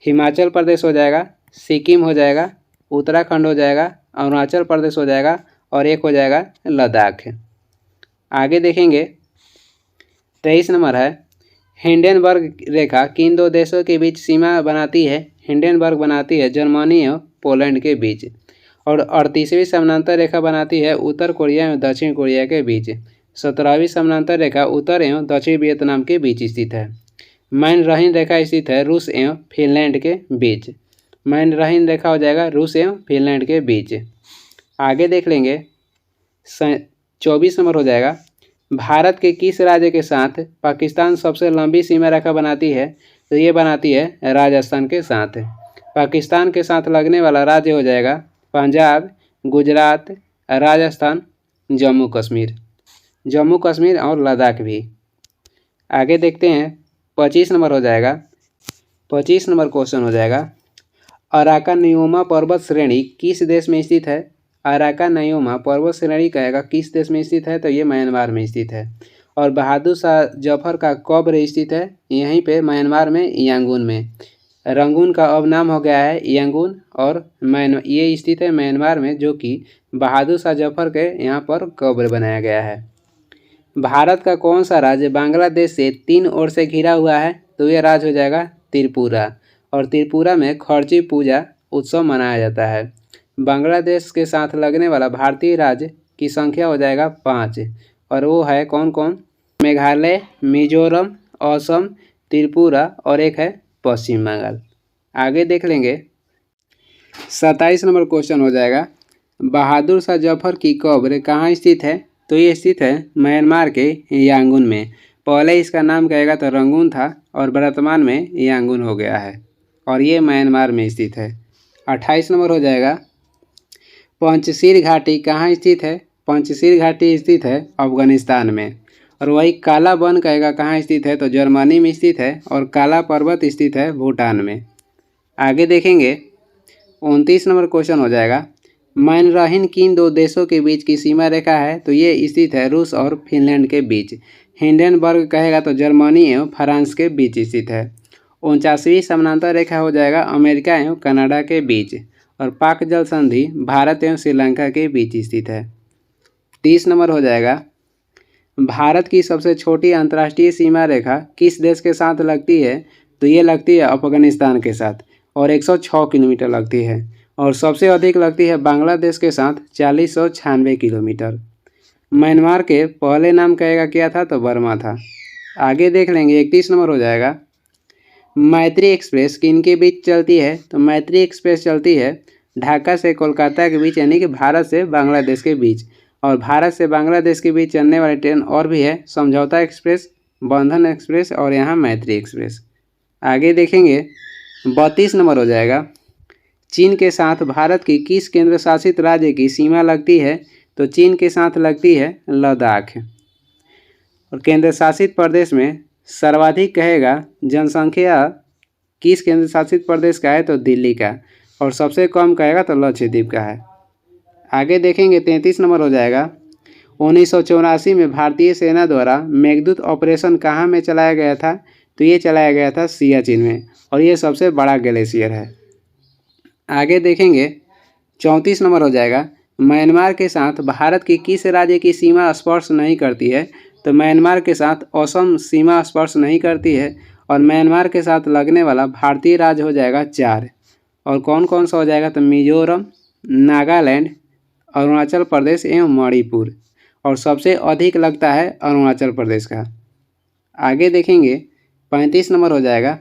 Speaker 1: हिमाचल प्रदेश हो जाएगा, सिक्किम हो जाएगा, उत्तराखंड हो जाएगा, अरुणाचल प्रदेश हो जाएगा और एक हो जाएगा लद्दाख। आगे देखेंगे 23 नंबर है, हिंडनबर्ग रेखा किन दो देशों के बीच सीमा बनाती है? हिंडनबर्ग बनाती है जर्मनी और पोलैंड के बीच। और 38वीं समानांतर रेखा बनाती है उत्तर कोरिया एवं दक्षिण कोरिया के बीच। 17वीं समानांतर रेखा उत्तर एवं दक्षिण वियतनाम के बीच स्थित है। मैनरहीन रेखा स्थित है रूस एवं फिनलैंड के बीच। मैनरहीन रेखा हो जाएगा रूस एवं फिनलैंड के बीच। आगे देख लेंगे 24 नंबर हो जाएगा, भारत के किस राज्य के साथ पाकिस्तान सबसे लंबी सीमा रेखा बनाती है? तो ये बनाती है राजस्थान के साथ। पाकिस्तान के साथ लगने वाला राज्य हो जाएगा पंजाब, गुजरात, राजस्थान, जम्मू कश्मीर और लद्दाख भी। आगे देखते हैं 25 नंबर हो जाएगा। 25 नंबर क्वेश्चन हो जाएगा, अराकानियोमा पर्वत श्रेणी किस देश में स्थित है? अराकानियोमा पर्वत श्रेणी कहेगा किस देश में स्थित है? तो ये म्यांमार में स्थित है। और बहादुर शाह जफर का कब्र स्थित है यहीं पे म्यांमार में, यांगून में। रंगून का अब नाम हो गया है यांगून और ये स्थित है म्यांमार में, जो कि बहादुर शाह जफर के यहाँ पर कब्र बनाया गया है। भारत का कौन सा राज्य बांग्लादेश से 3 ओर से घिरा हुआ है? तो ये राज्य हो जाएगा त्रिपुरा। और त्रिपुरा में खर्ची पूजा उत्सव मनाया जाता है। बांग्लादेश के साथ लगने वाला भारतीय राज्य की संख्या हो जाएगा 5 और वो है कौन कौन? मेघालय, मिजोरम, असम, त्रिपुरा और एक है पश्चिम बंगाल। आगे देख लेंगे 27 नंबर क्वेश्चन हो जाएगा, बहादुर शाह जफर की कब्र कहाँ स्थित है? तो ये स्थित है म्यांमार के यांगून में। पहले इसका नाम कहेगा तो रंगून था और वर्तमान में यांगून हो गया है और ये म्यांमार में स्थित है। 28 नंबर हो जाएगा, पंचशील घाटी कहाँ स्थित है? पंचशील घाटी स्थित है अफगानिस्तान में। और वही काला वन कहेगा कहाँ स्थित है? तो जर्मनी में स्थित है। और काला पर्वत स्थित है भूटान में। आगे देखेंगे 29 नंबर क्वेश्चन हो जाएगा, मैनरहीन किन दो देशों के बीच की सीमा रेखा है? तो ये स्थित है रूस और फिनलैंड के बीच। हिंडनबर्ग कहेगा तो जर्मनी एवं फ्रांस के बीच स्थित है। 49वीं समानांतर रेखा हो जाएगा अमेरिका एवं कनाडा के बीच। और पाक जल संधि भारत एवं श्रीलंका के बीच स्थित है। 30 नंबर हो जाएगा, भारत की सबसे छोटी अंतर्राष्ट्रीय सीमा रेखा किस देश के साथ लगती है? तो ये लगती है अफगानिस्तान के साथ और 106 किलोमीटर लगती है। और सबसे अधिक लगती है बांग्लादेश के साथ 4096 किलोमीटर। म्यांमार के पहले नाम कहेगा क्या था? तो बर्मा था। आगे देख लेंगे 31 नंबर हो जाएगा, मैत्री एक्सप्रेस किन के बीच चलती है? तो मैत्री एक्सप्रेस चलती है ढाका से कोलकाता के बीच, यानी कि भारत से बांग्लादेश के बीच। और भारत से बांग्लादेश के बीच चलने वाली ट्रेन और भी है, समझौता एक्सप्रेस, बंधन एक्सप्रेस और यहाँ मैत्री एक्सप्रेस। आगे देखेंगे 32 नंबर हो जाएगा, चीन के साथ भारत की किस केंद्र शासित राज्य की सीमा लगती है? तो चीन के साथ लगती है लद्दाख। और केंद्र शासित प्रदेश में सर्वाधिक कहेगा जनसंख्या किस केंद्र शासित प्रदेश का है? तो दिल्ली का। और सबसे कम कहेगा तो लक्षद्वीप का है। आगे देखेंगे 33 नंबर हो जाएगा, 1984 में भारतीय सेना द्वारा मेघदूत ऑपरेशन कहाँ में चलाया गया था? तो ये चलाया गया था सियाचिन में और ये सबसे बड़ा ग्लेशियर है। आगे देखेंगे 34 नंबर हो जाएगा, म्यांमार के साथ भारत की किस राज्य की सीमा स्पर्श नहीं करती है? तो म्यांमार के साथ असम सीमा स्पर्श नहीं करती है। और म्यांमार के साथ लगने वाला भारतीय राज्य हो जाएगा 4। और कौन कौन सा हो जाएगा? तो मिजोरम, नागालैंड, अरुणाचल प्रदेश एवं मणिपुर। और सबसे अधिक लगता है अरुणाचल प्रदेश का। आगे देखेंगे 35 नंबर हो जाएगा,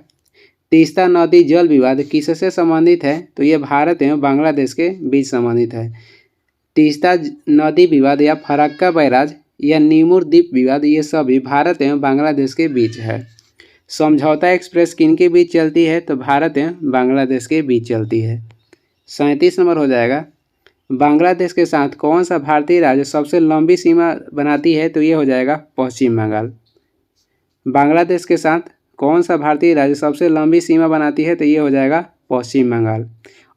Speaker 1: तीस्ता नदी जल विवाद किससे संबंधित है? तो ये भारत एवं बांग्लादेश के बीच संबंधित है। तीस्ता नदी विवाद या फरक्का बैराज या नीमुर द्वीप विवाद ये सभी भारत एवं बांग्लादेश के बीच है। समझौता एक्सप्रेस किन के बीच चलती है? तो भारत एवं बांग्लादेश के बीच चलती है। 37 नंबर हो जाएगा, बांग्लादेश के साथ कौन सा भारतीय राज्य सबसे लंबी सीमा बनाती है? तो ये हो जाएगा पश्चिम बंगाल। बांग्लादेश के साथ कौन सा भारतीय राज्य सबसे लंबी सीमा बनाती है? तो ये हो जाएगा पश्चिम बंगाल।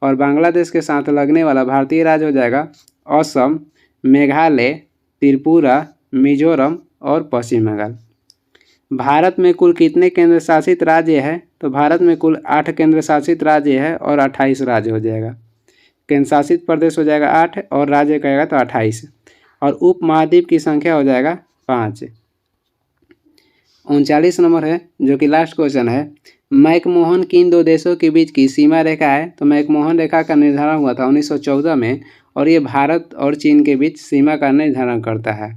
Speaker 1: और बांग्लादेश के साथ लगने वाला भारतीय राज्य हो जाएगा असम, मेघालय, त्रिपुरा, मिजोरम और पश्चिम बंगाल। भारत में कुल कितने केंद्र शासित राज्य है? तो भारत में कुल 8 केंद्र शासित राज्य है और 28 राज्य हो जाएगा। केंद्र शासित प्रदेश हो जाएगा 8 और राज्य कहेगा तो 28। और उप महाद्वीप की संख्या हो जाएगा 5। 39 नंबर है जो कि लास्ट क्वेश्चन है। मैकमोहन किन दो देशों के बीच की सीमा रेखा है? तो मैकमोहन रेखा का निर्धारण हुआ था 1914 में और ये भारत और चीन के बीच सीमा का निर्धारण करता है।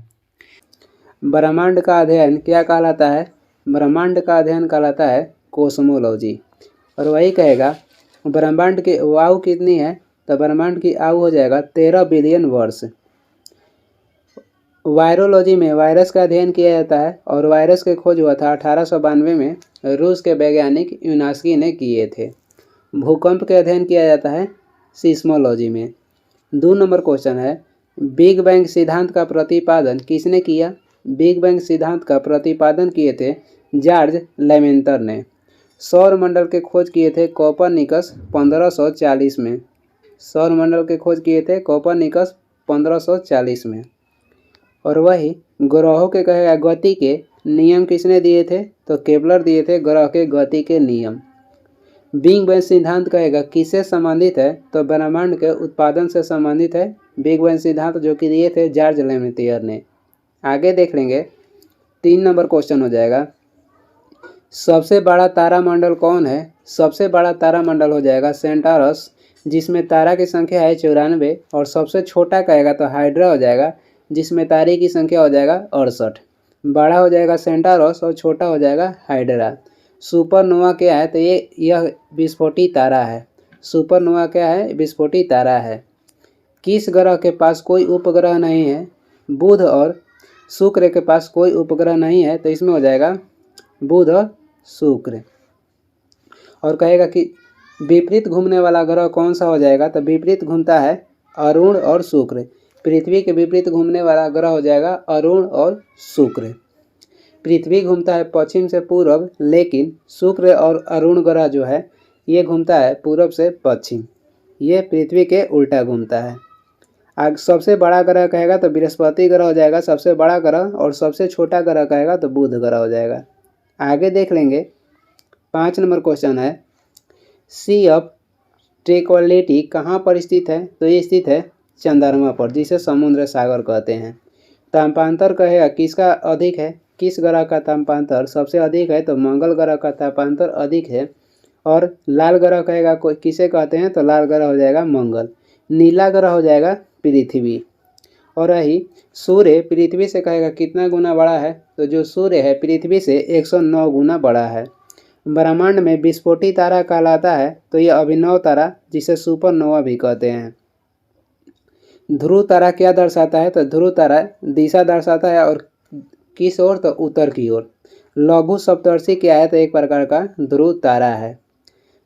Speaker 1: ब्रह्मांड का अध्ययन क्या कहलाता है? ब्रह्मांड का अध्ययन कहलाता है कोस्मोलॉजी। और वही कहेगा ब्रह्मांड की आयु कितनी है? तो ब्रह्मांड की आयु हो जाएगा 13 बिलियन वर्ष। वायरोलॉजी में वायरस का अध्ययन किया जाता है और वायरस की खोज हुआ था 1892 में रूस के वैज्ञानिक यूनास्की ने किए थे। भूकंप का अध्ययन किया जाता है सीस्मोलॉजी में। 2 नंबर क्वेश्चन है बिग बैंग सिद्धांत का प्रतिपादन किसने किया? बिग बैंग सिद्धांत का प्रतिपादन किए थे जॉर्ज लेमेंटर ने। सौर मंडल के खोज किए थे कोपरनिकस 1540 में। सौर मंडल के खोज किए थे कोपरनिकस 1540 में। और वही ग्रहों के कहेगा गति के नियम किसने दिए थे? तो केपलर दिए थे ग्रह के गति के नियम। बिग बैंग सिद्धांत कहेगा किससे संबंधित है? तो ब्रह्मांड के उत्पादन से संबंधित है बिग बैंग सिद्धांत, जो कि दिए थे जॉर्ज लेमेंटियर ने। आगे देख लेंगे। 3 नंबर क्वेश्चन हो जाएगा सबसे बड़ा तारामंडल कौन है? सबसे बड़ा तारामंडल हो जाएगा सेंटारस, जिसमें तारा की संख्या है 94। और सबसे छोटा कहेगा तो हाइड्रा हो जाएगा, जिसमें तारे की संख्या हो जाएगा 68। बड़ा हो जाएगा सेंटारस और छोटा हो जाएगा हाइड्रा। सुपरनोवा क्या है? तो यह विस्फोटी तारा है। सुपरनोवा क्या है? विस्फोटी तारा है। किस ग्रह के पास कोई उपग्रह नहीं है? बुध और शुक्र के पास कोई उपग्रह नहीं है, तो इसमें हो जाएगा बुध और शुक्र। और कहेगा कि विपरीत घूमने वाला ग्रह कौन सा हो जाएगा? तो विपरीत घूमता है अरुण और शुक्र। पृथ्वी के विपरीत घूमने वाला ग्रह हो जाएगा अरुण और शुक्र। पृथ्वी घूमता है पश्चिम से पूर्व, लेकिन शुक्र और अरुण ग्रह जो है ये घूमता है पूर्व से पश्चिम। ये पृथ्वी के उल्टा घूमता है। आगे सबसे बड़ा ग्रह कहेगा तो बृहस्पति ग्रह हो जाएगा सबसे बड़ा ग्रह, और सबसे छोटा ग्रह कहेगा तो बुध ग्रह हो जाएगा। आगे देख लेंगे। 5 नंबर क्वेश्चन है सी ऑफ ट्रैंक्विलिटी कहाँ पर स्थित है? तो ये स्थित है चंद्रमा पर, जिसे समुद्र सागर कहते हैं। तापांतर कहेगा किसका अधिक है? किस ग्रह का तापांतर सबसे अधिक है? तो मंगल ग्रह का तापांतर अधिक है। और लाल ग्रह कहेगा किसे कहते हैं? तो लाल ग्रह हो जाएगा मंगल। नीला ग्रह हो जाएगा पृथ्वी। और रही सूर्य पृथ्वी से कहेगा कितना गुना बड़ा है? तो जो सूर्य है पृथ्वी से 109 गुना बड़ा है। ब्रह्मांड में विस्फोटी तारा कहलाता है तो यह अभिनव तारा, जिसे सुपरनोवा भी कहते हैं। ध्रुव तारा क्या दर्शाता है? तो ध्रुव तारा दिशा दर्शाता है, और किस ओर? तो उत्तर की ओर। लघु सप्तर्षि क्या है? तो एक प्रकार का ध्रुव तारा है।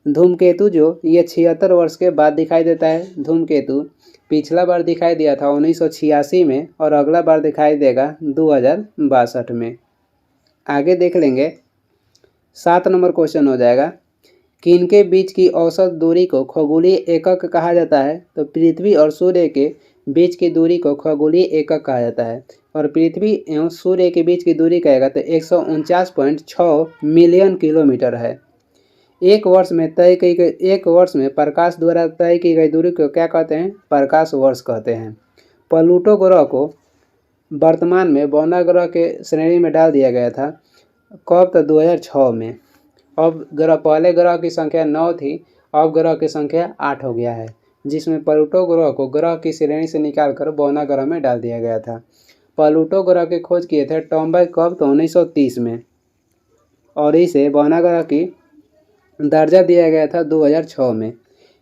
Speaker 1: धूमकेतु जो ये 76 वर्ष के बाद दिखाई देता है। धूमकेतु पिछला बार दिखाई दिया था 1986 में, और अगला बार दिखाई देगा 2062 में। आगे देख लेंगे। 7 नंबर क्वेश्चन हो जाएगा किनके बीच की औसत दूरी को खगोलीय एकक कहा जाता है? तो पृथ्वी और सूर्य के बीच की दूरी को खगोलीय एकक कहा जाता है। और पृथ्वी एवं सूर्य के बीच की दूरी कहेगा तो 149.6 मिलियन किलोमीटर है। एक वर्ष में प्रकाश द्वारा तय की गई दूरी को क्या कहते हैं? प्रकाश वर्ष कहते हैं। प्लूटो ग्रह को वर्तमान में बौना ग्रह के श्रेणी में डाल दिया गया था। कब? तो 2006 में। अब पहले ग्रह की संख्या 9 थी, अब ग्रह की संख्या 8 हो गया है, जिसमें प्लूटो ग्रह को ग्रह की श्रेणी से निकालकर बौना ग्रह में डाल दिया गया था। प्लूटो ग्रह की खोज किए थे टॉम्बाई कब? तो 1930 में, और इसे बौना ग्रह की दर्जा दिया गया था 2006 में।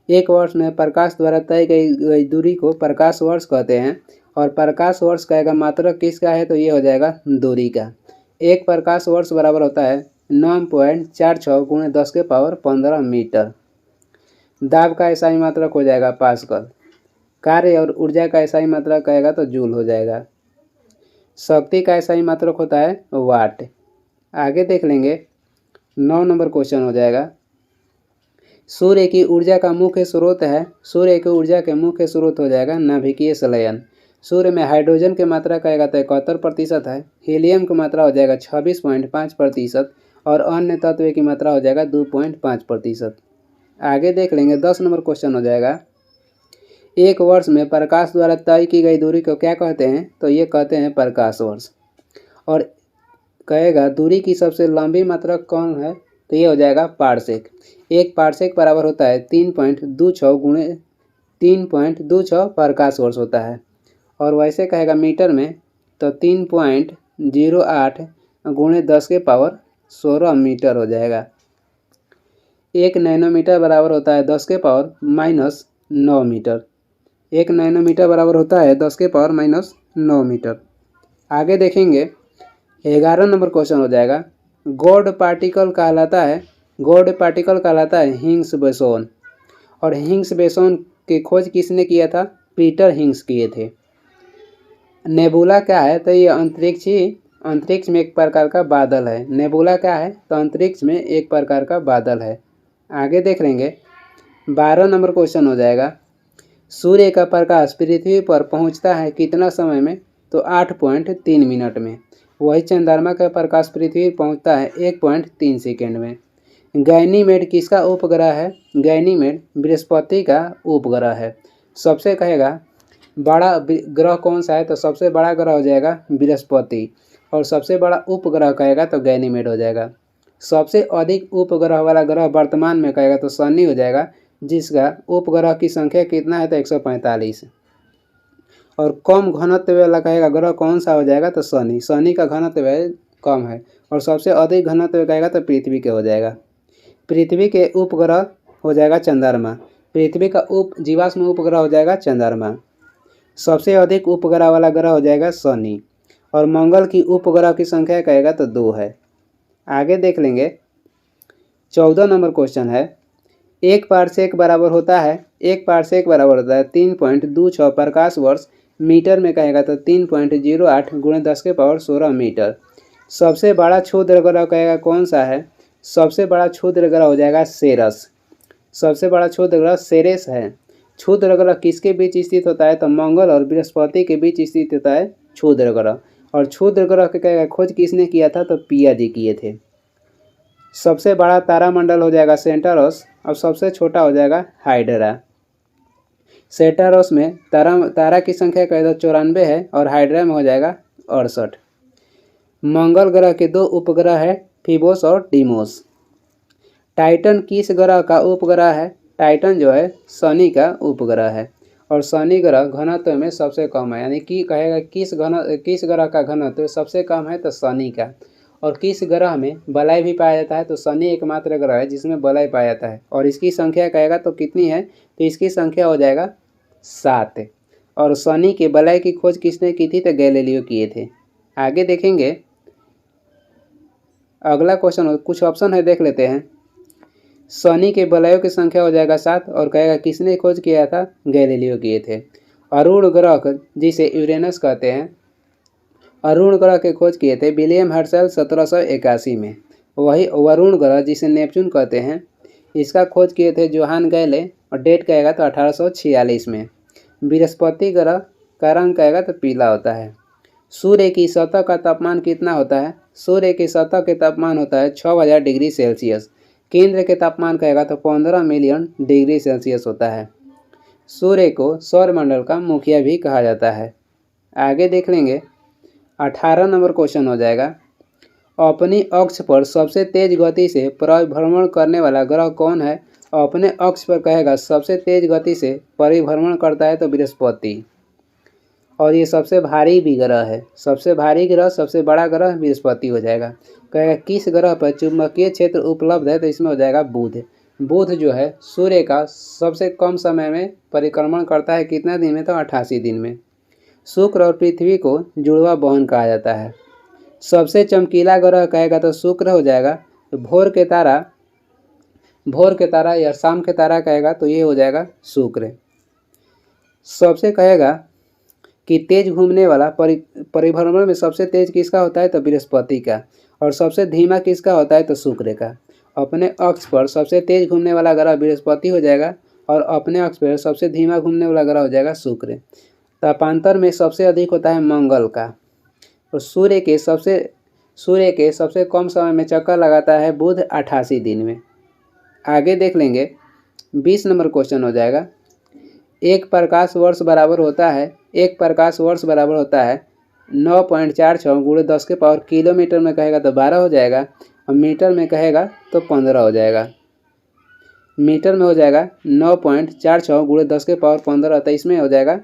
Speaker 1: एक वर्ष में प्रकाश द्वारा तय की गई दूरी को प्रकाश वर्ष कहते हैं। और प्रकाश वर्ष कहेगा मात्रक किसका है? तो ये हो जाएगा दूरी का। एक प्रकाश वर्ष बराबर होता है 9.46 × 10⁻15 मीटर। दाब का एसआई मात्रक हो जाएगा पास्कल। कार्य और ऊर्जा का एसआई मात्रक कहेगा तो जूल हो जाएगा। शक्ति का एसआई मात्रक होता है वाट। आगे देख लेंगे। 9 नंबर क्वेश्चन हो जाएगा, सूर्य की ऊर्जा का मुख्य स्रोत है, सूर्य की ऊर्जा के मुख्य स्रोत हो जाएगा नाभिकीय संलयन। सूर्य में हाइड्रोजन की मात्रा कहेगा तो 71% है, हीलियम की मात्रा हो जाएगा 26.5% और अन्य तत्व की मात्रा हो जाएगा 2.5%। आगे देख लेंगे 10 नंबर क्वेश्चन हो जाएगा, एक वर्ष में प्रकाश द्वारा तय की गई दूरी को क्या कहते हैं, तो ये कहते हैं प्रकाश वर्ष। और कहेगा दूरी की सबसे लंबी मात्रा कौन है, तो ये हो जाएगा पारसेक। एक पारसेक बराबर होता है 3.26 प्रकाश वर्ष होता है। और वैसे कहेगा मीटर में तो 3.08 गुणे 10⁻16 मीटर हो जाएगा। 1 नैनोमीटर बराबर होता है 10⁻⁻9 मीटर। 1 नैनोमीटर बराबर होता है 10⁻⁻9 मीटर। आगे देखेंगे 11 नंबर क्वेश्चन हो जाएगा, गॉड पार्टिकल कहलाता है हिग्स बोसोन। और हिग्स बोसोन की खोज किसने किया था, पीटर हिग्स किए थे। नेबुला क्या है, तो ये अंतरिक्ष में एक प्रकार का बादल है। नेबुला क्या है, तो अंतरिक्ष में एक प्रकार का बादल है। आगे देख लेंगे 12 नंबर क्वेश्चन हो जाएगा, सूर्य का प्रकाश पृथ्वी पर पहुंचता है कितना समय में, तो 8.3 मिनट में। वही चंद्रमा का प्रकाश पृथ्वी पहुंचता है 1.3 सेकेंड में। गैनीमेड किसका उपग्रह है, गैनीमेड बृहस्पति का उपग्रह है। सबसे कहेगा बड़ा ग्रह कौन सा है, तो सबसे बड़ा ग्रह हो जाएगा बृहस्पति और सबसे बड़ा उपग्रह कहेगा तो गैनीमेड हो जाएगा। सबसे अधिक उपग्रह वाला ग्रह वर्तमान में कहेगा तो शनि हो जाएगा, जिसका उपग्रह की संख्या कितना है, तो 145। और कम घनत्व वाला कहेगा ग्रह कौन सा हो जाएगा, तो शनि। शनि का घनत्व कम है। और सबसे अधिक घनत्व कहेगा तो पृथ्वी के हो जाएगा। पृथ्वी के उपग्रह हो जाएगा चंद्रमा। पृथ्वी का जीवाश्म उपग्रह हो जाएगा चंद्रमा। सबसे अधिक उपग्रह वाला ग्रह हो जाएगा शनि। और मंगल की उपग्रह की संख्या कहेगा तो 2 है। आगे देख लेंगे 14 नंबर क्वेश्चन है, एक पारसेक बराबर होता है 3.26 प्रकाश वर्ष। मीटर में कहेगा तो 3.08 गुणे 10⁻16 मीटर। सबसे बड़ा क्षुद्र ग्रह कहेगा कौन सा है, सबसे बड़ा क्षुद्र ग्रह हो जाएगा सेरस। सबसे बड़ा क्षुद्र ग्रह सेरेस है। क्षुद्र ग्रह किसके बीच स्थित होता है, तो मंगल और बृहस्पति के बीच स्थित होता है क्षुद्र ग्रह। और क्षुद्र ग्रह के कहेगा खोज किसने किया था, तो पियाजी किए थे। सबसे बड़ा तारामंडल हो जाएगा सेंटारोस और सबसे छोटा हो जाएगा हाइड्रा। सेंटारोस में तारा की संख्या कहे तो 94 है और हाइड्रा में हो जाएगा 68। मंगल ग्रह के 2 उपग्रह है, फिबोस और डीमोस। टाइटन किस ग्रह का उपग्रह है, टाइटन जो है शनि का उपग्रह है। और शनि ग्रह घनत्व में सबसे कम है, यानी कि कहेगा किस ग्रह का घनत्व सबसे कम है, तो शनि का। और किस ग्रह में बलय भी पाया जाता है, तो शनि एकमात्र ग्रह है जिसमें बलय पाया जाता है। और इसकी संख्या कहेगा तो कितनी है, तो इसकी संख्या हो जाएगा 7। और शनि के बलय की खोज किसने की थी, तो गैलीलियो किए थे। आगे देखेंगे अगला क्वेश्चन, कुछ ऑप्शन है देख लेते हैं। शनि के बलयों की संख्या हो जाएगा 7 और कहेगा किसने खोज किया था, गैलीलियो किए थे। अरुण ग्रह जिसे यूरेनस कहते हैं, अरुण ग्रह के खोज किए थे विलियम हर्शल 1781 में। वही वरुण ग्रह जिसे नेपच्यून कहते हैं, इसका खोज किए थे जोहान गैले और डेट कहेगा तो 1846 में। बृहस्पति ग्रह का रंग कहेगा तो पीला होता है। सूर्य की सतह का तापमान कितना होता है, सूर्य की सतह के तापमान होता है 6000 डिग्री सेल्सियस। केंद्र के तापमान कहेगा तो 15 मिलियन डिग्री सेल्सियस होता है। सूर्य को सौरमंडल का मुखिया भी कहा जाता है। आगे देख लेंगे 18 नंबर क्वेश्चन हो जाएगा, अपनी अक्ष पर सबसे तेज गति से परिभ्रमण करने वाला ग्रह कौन है। अपने अक्ष पर कहेगा सबसे तेज गति से परिभ्रमण करता है तो बृहस्पति। और ये सबसे भारी भी ग्रह है, सबसे भारी ग्रह सबसे बड़ा ग्रह बृहस्पति हो जाएगा। कहेगा किस ग्रह पर चुंबकीय क्षेत्र उपलब्ध है, तो इसमें हो जाएगा बुध। बुध जो है सूर्य का सबसे कम समय में परिक्रमण करता है, कितना दिन में, तो 88 दिन में। शुक्र और पृथ्वी को जुड़वा बहन कहा जाता है। सबसे चमकीला ग्रह कहेगा तो शुक्र हो जाएगा। तो भोर के तारा या शाम के तारा कहेगा तो ये हो जाएगा शुक्र। सबसे कहेगा कि तेज घूमने वाला परिभ्रमण में सबसे तेज किसका होता है, तो बृहस्पति का। और सबसे धीमा किसका होता है, तो शुक्र का। अपने अक्ष पर सबसे तेज घूमने वाला ग्रह बृहस्पति हो जाएगा और अपने अक्ष पर सबसे धीमा घूमने वाला ग्रह हो जाएगा शुक्र। तापांतर में सबसे अधिक होता है मंगल का। और सूर्य के सबसे कम समय में चक्कर लगाता है बुध 88 दिन में। आगे देख लेंगे 20 नंबर क्वेश्चन हो जाएगा। एक प्रकाश वर्ष बराबर होता है 9.46 गुणे 10 के पावर किलोमीटर में कहेगा तो 12 हो जाएगा और मीटर में कहेगा तो 15 हो जाएगा। मीटर में हो जाएगा 9.46 गुणे 10 के पावर 15, तो इसमें हो जाएगा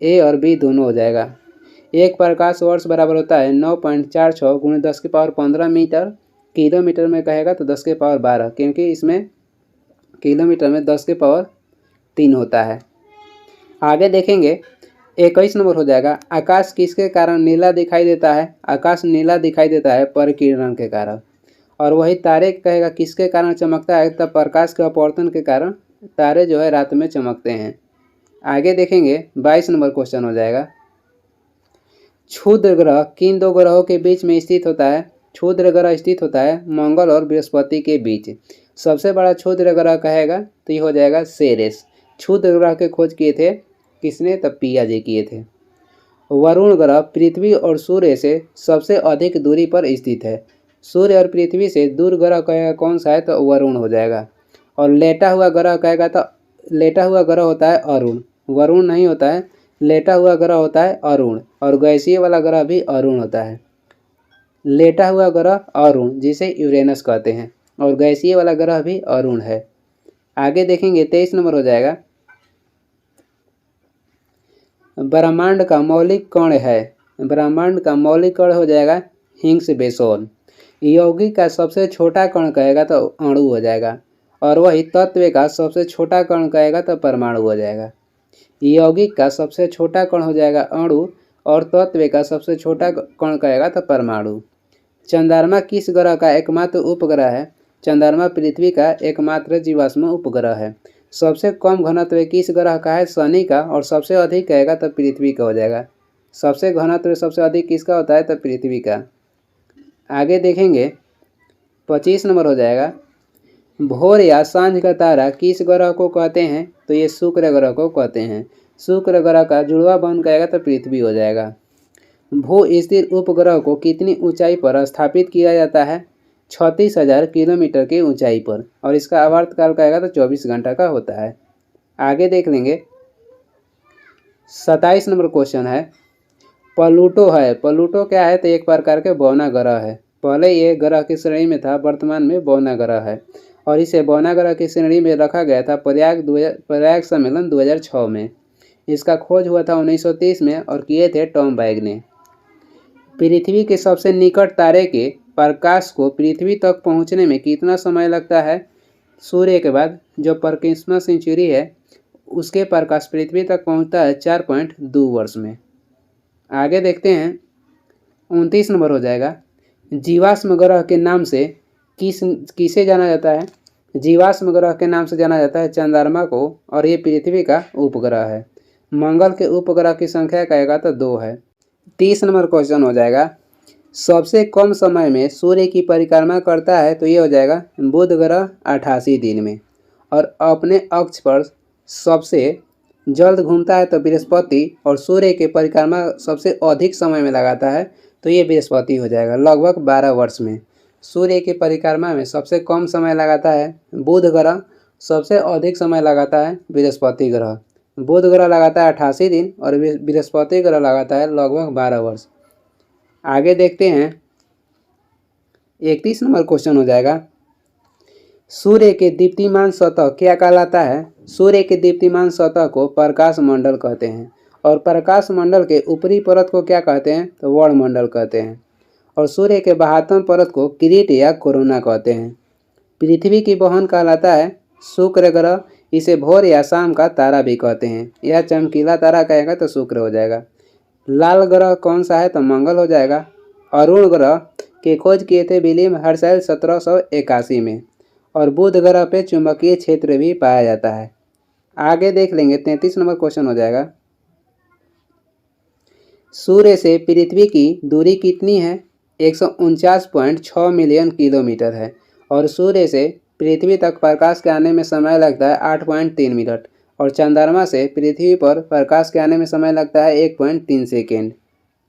Speaker 1: ए और बी दोनों हो जाएगा। एक प्रकाश वर्ष बराबर होता है 9.46 गुणे 10 के पावर 15 मीटर, किलोमीटर में कहेगा तो 10 के पावर 12, क्योंकि इसमें किलोमीटर में 10 के पावर 3 होता है। आगे देखेंगे 21 नंबर हो जाएगा। आकाश किसके कारण नीला दिखाई देता है? आकाश नीला दिखाई देता है परिकिरण के कारण। और वही तारे कहेगा किसके कारण चमकता है? तब प्रकाश के अपवर्तन के कारण तारे जो है रात में चमकते हैं। आगे देखेंगे 22 नंबर क्वेश्चन हो जाएगा। क्षुद्र ग्रह किन दो ग्रहों के बीच में स्थित होता है? क्षुद्र ग्रह स्थित होता है मंगल और बृहस्पति के बीच। सबसे बड़ा क्षुद्र ग्रह कहेगा तो ये हो जाएगा सेरेस। क्षुद्र ग्रह के खोज किए थे किसने? तब पियाजे किए थे। वरुण ग्रह पृथ्वी और सूर्य से सबसे अधिक दूरी पर स्थित है। सूर्य और पृथ्वी से दूर ग्रह कहेगा कौन सा है? तो वरुण हो जाएगा। और लेटा हुआ ग्रह कहेगा तो लेटा हुआ ग्रह होता है अरुण, वरुण नहीं होता है। लेटा हुआ ग्रह होता है अरुण और गैसीय वाला ग्रह भी अरुण होता है। लेटा हुआ ग्रह अरुण जिसे यूरेनस कहते हैं और गैसीय वाला ग्रह भी अरुण है। आगे देखेंगे 23 नंबर हो जाएगा। ब्रह्मांड का मौलिक कण है। ब्रह्मांड का मौलिक कण हो जाएगा हिग्स बोसोन। यौगिक का सबसे छोटा कण कहेगा तो अणु हो जाएगा और वही तत्व का सबसे छोटा कण कहेगा तो परमाणु हो जाएगा। यौगिक का सबसे छोटा कण हो जाएगा अणु और तत्व का सबसे छोटा कण कहेगा तो परमाणु। चंद्रमा किस ग्रह का एकमात्र उपग्रह है? चंद्रमा पृथ्वी का एकमात्र जीवाश्म उपग्रह है। सबसे कम घनत्व किस ग्रह का है? शनि का। और सबसे अधिक कहेगा तो पृथ्वी का हो जाएगा। सबसे घनत्व सबसे अधिक किसका होता है? तो पृथ्वी का। आगे देखेंगे 25 नंबर हो जाएगा। भोर या सांझ का तारा किस ग्रह को कहते हैं? तो ये शुक्र ग्रह को कहते हैं। शुक्र ग्रह का जुड़वा बन कहेगा तो पृथ्वी हो जाएगा। भू स्थिर उपग्रह को कितनी ऊंचाई पर स्थापित किया जाता है? 36,000 किलोमीटर की ऊंचाई पर और इसका आवर्तकाल कहेगा तो 24 घंटा का होता है। आगे देख लेंगे 27 नंबर क्वेश्चन है। प्लूटो है। प्लूटो क्या है? तो एक प्रकार के बौना ग्रह है। पहले ये ग्रह की श्रेणी में था, वर्तमान में बौना ग्रह है और इसे बौना ग्रह की श्रेणी में रखा गया था प्रयाग सम्मेलन 2006 में। इसका खोज हुआ था 1930 में और किए थे टॉम बैग ने। पृथ्वी के सबसे निकट तारे के प्रकाश को पृथ्वी तक पहुंचने में कितना समय लगता है? सूर्य के बाद जो परकिंसमस सेंचुरी है उसके प्रकाश पृथ्वी तक पहुंचता है 4.2 वर्ष में। आगे देखते हैं 29 नंबर हो जाएगा। जीवाश्म ग्रह के नाम से किसे जाना जाता है? जीवाश्म ग्रह के नाम से जाना जाता है चंद्रमा को और ये पृथ्वी का उपग्रह है। मंगल के उपग्रह की संख्या कहेगा तो 2 है। 30 नंबर क्वेश्चन हो जाएगा। सबसे कम समय में सूर्य की परिक्रमा करता है तो ये हो जाएगा बुध ग्रह 88 दिन में। और अपने अक्ष पर सबसे जल्द घूमता है तो बृहस्पति और सूर्य के परिक्रमा सबसे अधिक समय में लगाता है तो ये बृहस्पति हो जाएगा, लगभग 12 वर्ष में। सूर्य की परिक्रमा में सबसे कम समय लगाता है बुध ग्रह, सबसे अधिक समय लगाता है बृहस्पति ग्रह। बुध ग्रह लगाता है 88 दिन और बृहस्पति ग्रह लगाता है लगभग 12 वर्ष। आगे देखते हैं 31 नंबर क्वेश्चन हो जाएगा। सूर्य के दीप्तिमान सतह क्या कहलाता है? सूर्य के दीप्तिमान सतह को प्रकाश मंडल कहते हैं और प्रकाश मंडल के ऊपरी परत को क्या कहते हैं? तो वर्णमंडल कहते हैं। और सूर्य के बाहरतम परत को किरीट या कोरोना कहते हैं। पृथ्वी की बहन कहलाता है शुक्र ग्रह, इसे भोर या शाम का तारा भी कहते हैं। यह चमकीला तारा कहेगा तो शुक्र हो जाएगा। लाल ग्रह कौन सा है? तो मंगल हो जाएगा। अरुण ग्रह के खोज किए थे विलियम हर्शेल 1781 में और बुध ग्रह पे चुंबकीय क्षेत्र भी पाया जाता है। आगे देख लेंगे 33 नंबर क्वेश्चन हो जाएगा। सूर्य से पृथ्वी की दूरी कितनी है? 149.6 मिलियन किलोमीटर है और सूर्य से पृथ्वी तक प्रकाश के आने में समय लगता है 8.3 मिनट और चंद्रमा से पृथ्वी पर प्रकाश के आने में समय लगता है 1.3 सेकेंड।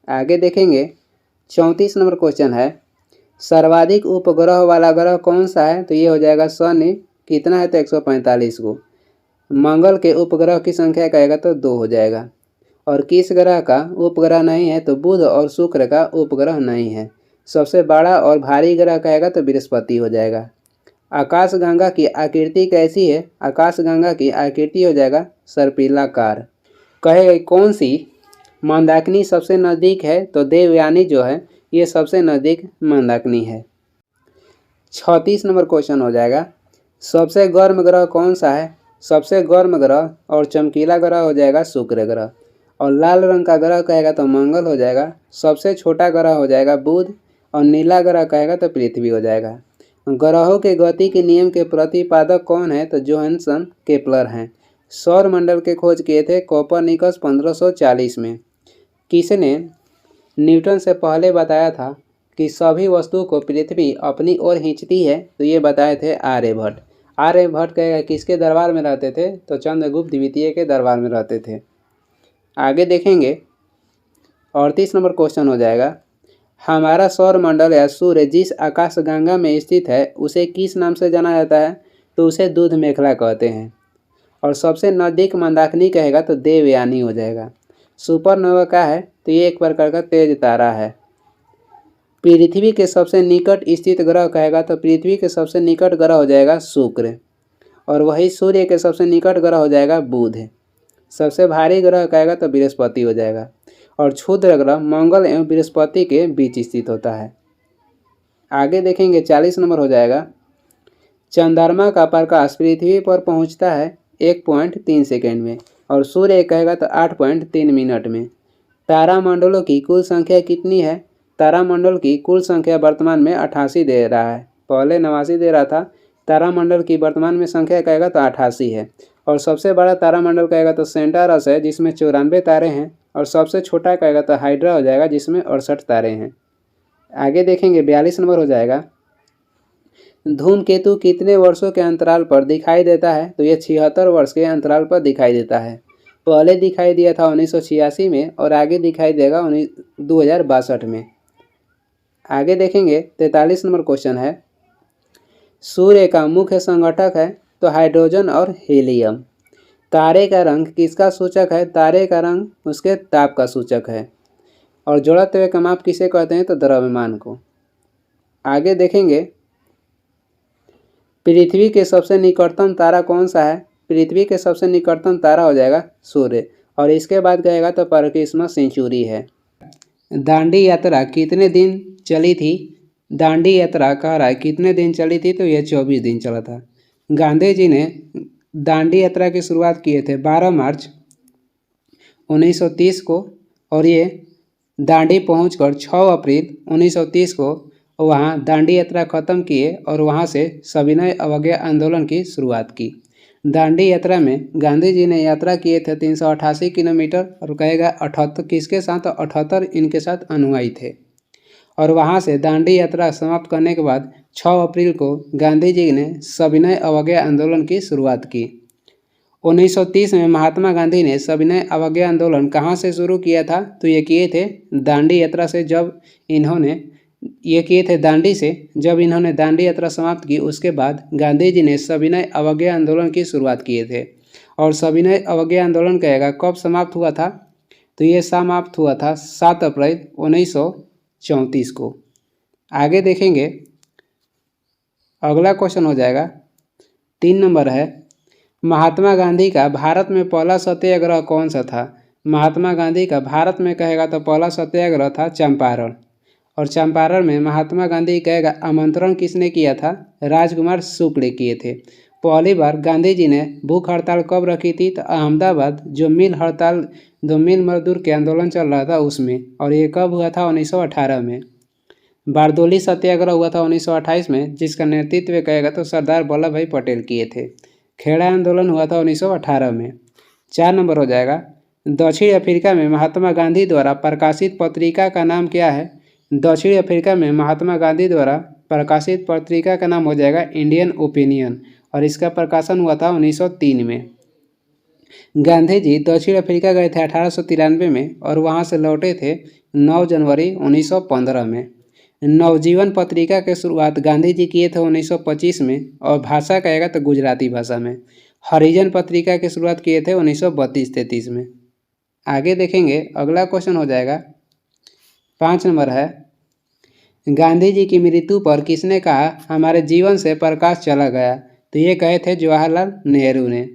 Speaker 1: आगे देखेंगे 34 नंबर क्वेश्चन है, सर्वाधिक उपग्रह वाला ग्रह कौन सा है? तो ये हो जाएगा शनि। कितना है? तो 145 को। मंगल के उपग्रह की संख्या कहेगा तो 2 हो जाएगा। और किस ग्रह का उपग्रह नहीं है? तो बुध और शुक्र का उपग्रह नहीं है। सबसे बड़ा और भारी ग्रह कहेगा तो बृहस्पति हो जाएगा। आकाशगंगा की आकृति कैसी है? आकाशगंगा की आकृति हो जाएगा सर्पिलाकार। कहेगा कौन सी मंदाकिनी सबसे नज़दीक है? तो देवयानी जो है ये सबसे नज़दीक मंदाकिनी है। 36 नंबर क्वेश्चन हो जाएगा, सबसे गर्म ग्रह कौन सा है? सबसे गर्म ग्रह और चमकीला ग्रह हो जाएगा शुक्र ग्रह। और लाल रंग का ग्रह कहेगा तो मंगल हो जाएगा। सबसे छोटा ग्रह हो जाएगा बुध और नीला ग्रह कहेगा तो पृथ्वी हो जाएगा। ग्रहों के गति के नियम के प्रतिपादक कौन है? तो जोहानसन केपलर हैं। सौर मंडल के खोज किए थे कोपरनिकस 1540 में। किसने न्यूटन से पहले बताया था कि सभी वस्तुओं को पृथ्वी अपनी ओर खींचती है? तो ये बताए थे आर्यभट्ट। आर्यभट्ट कहेगा किसके दरबार में रहते थे? तो चंद्रगुप्त द्वितीय के दरबार में रहते थे। आगे देखेंगे 38 नंबर क्वेश्चन हो जाएगा, हमारा सौर मंडल या सूर्य जिस आकाशगंगा में स्थित है उसे किस नाम से जाना जाता है? तो उसे दूध मेखला कहते हैं। और सबसे नज़दीक मंदाकिनी कहेगा तो देवयानी हो जाएगा। सुपरनोवा क्या है? तो ये एक प्रकार का तेज तारा है। पृथ्वी के सबसे निकट स्थित ग्रह कहेगा तो पृथ्वी के सबसे निकट ग्रह हो जाएगा शुक्र और वही सूर्य के सबसे निकट ग्रह हो जाएगा बुध। सबसे भारी ग्रह कहेगा तो बृहस्पति हो जाएगा और क्षुद्र ग्रह मंगल एवं बृहस्पति के बीच स्थित होता है। आगे देखेंगे 40 नंबर हो जाएगा, चंद्रमा का प्रकाश पृथ्वी पर पहुंचता है 1.3 सेकेंड में और सूर्य कहेगा तो 8.3 मिनट में। तारामंडलों की कुल संख्या कितनी है? तारामंडल की कुल संख्या वर्तमान में 88 दे रहा है, पहले 89 दे रहा था। तारामंडल की वर्तमान में संख्या कहेगा तो 88 है। और सबसे बड़ा तारामंडल कहेगा तो सेंटारस है जिसमें 94 तारे हैं और सबसे छोटा कहेगा तो हाइड्रा हो जाएगा जिसमें 68 तारे हैं। आगे देखेंगे 42 नंबर हो जाएगा, धूमकेतु कितने वर्षों के अंतराल पर दिखाई देता है? तो ये 76 वर्ष के अंतराल पर दिखाई देता है। पहले दिखाई दिया था 1986 में और आगे दिखाई देगा 2062 में। आगे देखेंगे 43 नंबर क्वेश्चन है, सूर्य का मुख्य संगठक है? तो हाइड्रोजन और हीलियम। तारे का रंग किसका सूचक है? तारे का रंग उसके ताप का सूचक है। और जड़त्व का माप किसे कहते हैं? तो द्रव्यमान को। आगे देखेंगे पृथ्वी के सबसे निकटतम तारा कौन सा है? पृथ्वी के सबसे निकटतम तारा हो जाएगा सूर्य और इसके बाद कहेगा तो प्रक्रिमा सेंचुरी है। दांडी यात्रा कितने दिन चली थी? दांडी यात्रा कह रहा है कितने दिन चली थी? तो यह 24 दिन चला था। गांधी जी ने दांडी यात्रा की शुरुआत किए थे 12 मार्च 1930 को और ये दांडी पहुंचकर 6 अप्रैल 1930 को वहां दांडी यात्रा खत्म किए और वहां से सविनय अवज्ञा आंदोलन की शुरुआत की। दांडी यात्रा में गांधी जी ने यात्रा किए थे 388 किलोमीटर और कहेगा 78 किसके साथ? 78 इनके साथ अनुयायी थे। और वहां से दांडी यात्रा समाप्त करने के बाद 6 अप्रैल को गांधी जी ने सविनय अवज्ञा आंदोलन की शुरुआत की। 1930 में महात्मा गांधी ने सविनय अवज्ञा आंदोलन कहाँ से शुरू किया था? तो ये किए थे दांडी यात्रा से। जब इन्होंने दांडी यात्रा समाप्त की उसके बाद गांधी जी ने सविनय अवज्ञा आंदोलन की शुरुआत किए थे। और सविनय अवज्ञा आंदोलन कहेगा कब समाप्त हुआ था? तो ये समाप्त हुआ था 7 अप्रैल 1934 को। आगे देखेंगे अगला क्वेश्चन हो जाएगा 3 नंबर है, महात्मा गांधी का भारत में पहला सत्याग्रह कौन सा था? महात्मा गांधी का भारत में कहेगा तो पहला सत्याग्रह था चंपारण। और चंपारण में महात्मा गांधी कहेगा आमंत्रण किसने किया था? राजकुमार शुक्ल किए थे। पहली बार गांधी जी ने भूख हड़ताल कब रखी थी? तो अहमदाबाद जो मिल हड़ताल, जो मिल मजदूर के आंदोलन चल रहा था उसमें। और ये कब हुआ था? 1918 में। बारदोली सत्याग्रह हुआ था 1928 में जिसका नेतृत्व कहेगा तो सरदार वल्लभ भाई पटेल किए थे। खेड़ा आंदोलन हुआ था 1918 में। 4 नंबर हो जाएगा, दक्षिण अफ्रीका में महात्मा गांधी द्वारा प्रकाशित पत्रिका का नाम क्या है? दक्षिण अफ्रीका में महात्मा गांधी द्वारा प्रकाशित पत्रिका का नाम हो जाएगा इंडियन ओपिनियन और इसका प्रकाशन हुआ था 1903 में। गांधी जी दक्षिण अफ्रीका गए थे 1893 में और वहां से लौटे थे 9 जनवरी 1915 में। नवजीवन पत्रिका की शुरुआत गांधी जी किए थे 1925 में और भाषा कहेगा तो गुजराती भाषा में। हरिजन पत्रिका की शुरुआत किए थे 1932-33 में। आगे देखेंगे, अगला क्वेश्चन हो जाएगा 5 नंबर है, गांधी जी की मृत्यु पर किसने कहा हमारे जीवन से प्रकाश चला गया? तो ये कहे थे जवाहरलाल नेहरू ने।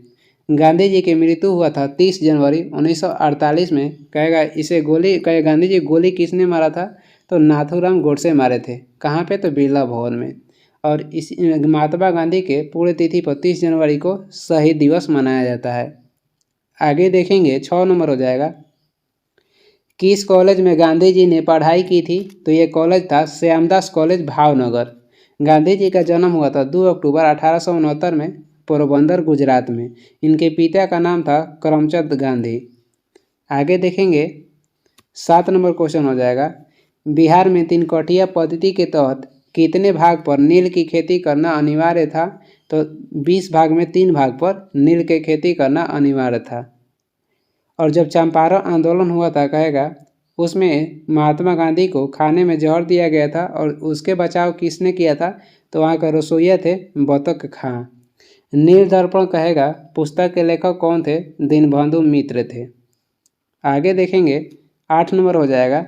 Speaker 1: गांधी जी की मृत्यु हुआ था 30 जनवरी 1948 में। कहेगा इसे गांधी जी गोली किसने मारा था? तो नाथूराम गोडसे मारे थे। कहाँ पे? तो बिरला भवन में। और इस महात्मा गांधी के पुण्यतिथि पर 30 जनवरी को शहीद दिवस मनाया जाता है। आगे देखेंगे 6 नंबर हो जाएगा, किस कॉलेज में गांधी जी ने पढ़ाई की थी? तो ये कॉलेज था श्यामदास कॉलेज भावनगर। गांधी जी का जन्म हुआ था 2 अक्टूबर 1869 में पोरबंदर गुजरात में। इनके पिता का नाम था करमचंद गांधी। आगे देखेंगे 7 नंबर क्वेश्चन हो जाएगा, बिहार में 3 कठिया पद्धति के तहत कितने भाग पर नील की खेती करना अनिवार्य था? तो 20 भाग में 3 भाग पर नील की खेती करना अनिवार्य था। और जब चंपारण आंदोलन हुआ था कहेगा उसमें महात्मा गांधी को खाने में जहर दिया गया था और उसके बचाव किसने किया था? तो वहाँ का रसोइया थे बतक खां। नील दर्पण कहेगा पुस्तक के लेखक कौन थे? दीनबंधु मित्र थे। आगे देखेंगे 8 नंबर हो जाएगा,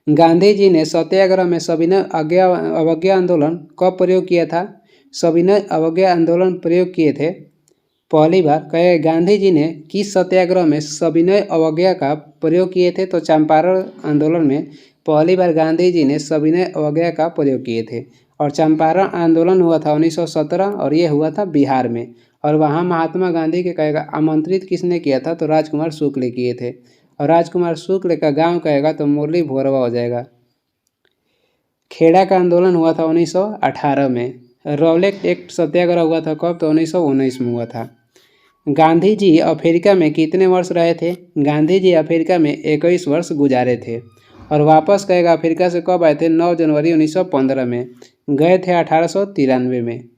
Speaker 1: गांधी जी ने सत्याग्रह में सविनय अवज्ञा आंदोलन कब प्रयोग किया था? सविनय अवज्ञा आंदोलन प्रयोग किए थे पहली बार। कहे गांधी जी ने किस सत्याग्रह में सविनय अवज्ञा का प्रयोग किए थे? तो चंपारण आंदोलन में पहली बार गांधी जी ने सविनय अवज्ञा का प्रयोग किए थे। और चंपारण आंदोलन हुआ था 1917 और ये हुआ था बिहार में। और वहाँ महात्मा गांधी के कहेगा आमंत्रित किसने किया था? तो राजकुमार शुक्ल किए थे। और राजकुमार शुक्ल का गांव कहेगा तो मुरली भोरवा हो जाएगा। खेड़ा का आंदोलन हुआ था 1918 में। रॉलेट एक्ट सत्याग्रह हुआ था कब? तो 1919 में हुआ था। गांधी जी अफ्रीका में कितने वर्ष रहे थे? गांधी जी अफ्रीका में 21 वर्ष गुजारे थे। और वापस कहेगा अफ्रीका से कब आए थे? 9 जनवरी 1915 में। गए थे 1893 में।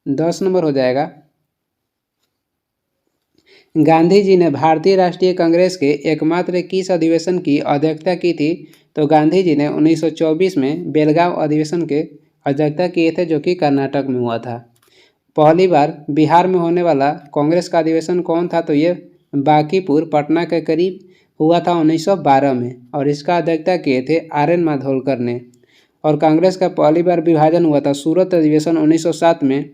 Speaker 1: 10 नंबर हो जाएगा, गांधी जी ने भारतीय राष्ट्रीय कांग्रेस के एकमात्र किस अधिवेशन की अध्यक्षता की थी? तो गांधी जी ने 1924 में बेलगांव अधिवेशन के अध्यक्षता किए थे जो कि कर्नाटक में हुआ था। पहली बार बिहार में होने वाला कांग्रेस का अधिवेशन कौन था? तो ये बांकीपुर पटना के करीब हुआ था 1912 में और इसका अध्यक्षता किए थे RN माधोलकर ने। और कांग्रेस का पहली बार विभाजन हुआ था सूरत अधिवेशन 1907 में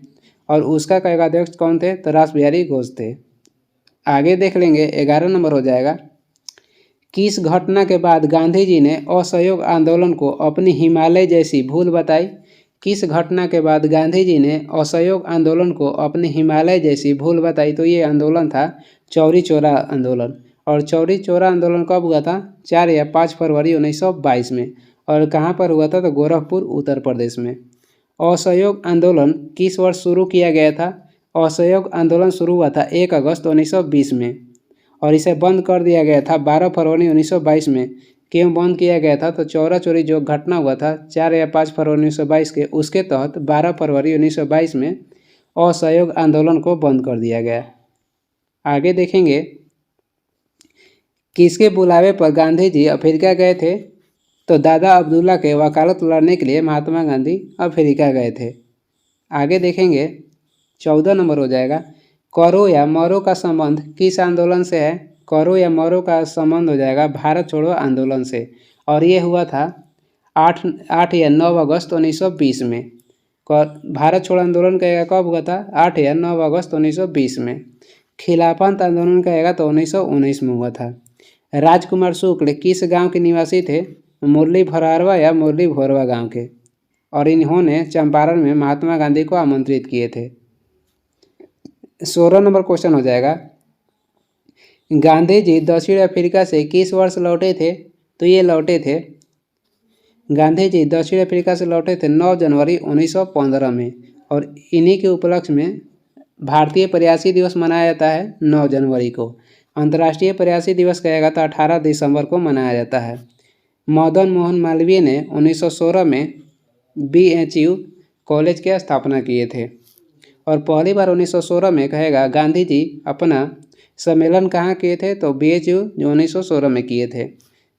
Speaker 1: और उसका कई अध्यक्ष कौन थे? तो रास बिहारी घोष थे। आगे देख लेंगे 11 नंबर हो जाएगा, किस घटना के बाद गांधी जी ने असहयोग आंदोलन को अपनी हिमालय जैसी भूल बताई? किस घटना के बाद गांधी जी ने असहयोग आंदोलन को अपनी हिमालय जैसी भूल बताई? तो ये आंदोलन था चौरी चौरा आंदोलन। और चौरी चौरा आंदोलन कब हुआ था? 4 या 5 फरवरी 1922 में। और कहाँ पर हुआ था? तो गोरखपुर उत्तर प्रदेश में। असहयोग आंदोलन किस वर्ष शुरू किया गया था? असहयोग आंदोलन शुरू हुआ था 1 अगस्त 1920 में और इसे बंद कर दिया गया था 12 फरवरी 1922 में। क्यों बंद किया गया था? तो चौरा चौरी जो घटना हुआ था 4 या 5 फरवरी 1922 के, उसके तहत 12 फरवरी 1922 में असहयोग आंदोलन को बंद कर दिया गया। आगे देखेंगे, किसके बुलावे पर गांधी जी अफ्रीका गए थे? तो दादा अब्दुल्ला के वकालत लड़ने के लिए महात्मा गांधी अफ्रीका गए थे। आगे देखेंगे 14 नंबर हो जाएगा, करो या मरो का संबंध किस आंदोलन से है? करो या मरो का संबंध हो जाएगा भारत छोड़ो आंदोलन से और ये हुआ था 8 या 9 अगस्त 1920 में। भारत छोड़ो आंदोलन कहेगा कब हुआ था? 8 या 9 अगस्त 1920 में। खिलाफत आंदोलन कहेगा तो 1919 में हुआ था। राजकुमार शुक्ल किस गांव के निवासी थे? मुरली भरारवा या मुरली भोरवा गांव के। और इन्होंने चंपारण में महात्मा गांधी को आमंत्रित किए थे। 16 नंबर क्वेश्चन हो जाएगा, गांधी जी दक्षिण अफ्रीका से किस वर्ष लौटे थे? तो ये लौटे थे, गांधी जी दक्षिण अफ्रीका से लौटे थे 9 जनवरी 1915 में। और इन्हीं के उपलक्ष्य में भारतीय प्रवासी दिवस मनाया जाता है 9 जनवरी को। अंतर्राष्ट्रीय प्रवासी दिवस कहेगा तो 18 दिसंबर को मनाया जाता है। मदन मोहन मालवीय ने 1916 में BHU कॉलेज की स्थापना किए थे। और पहली बार 1916 में कहेगा गांधी जी अपना सम्मेलन कहाँ किए थे, तो BHU जो 1916 में किए थे।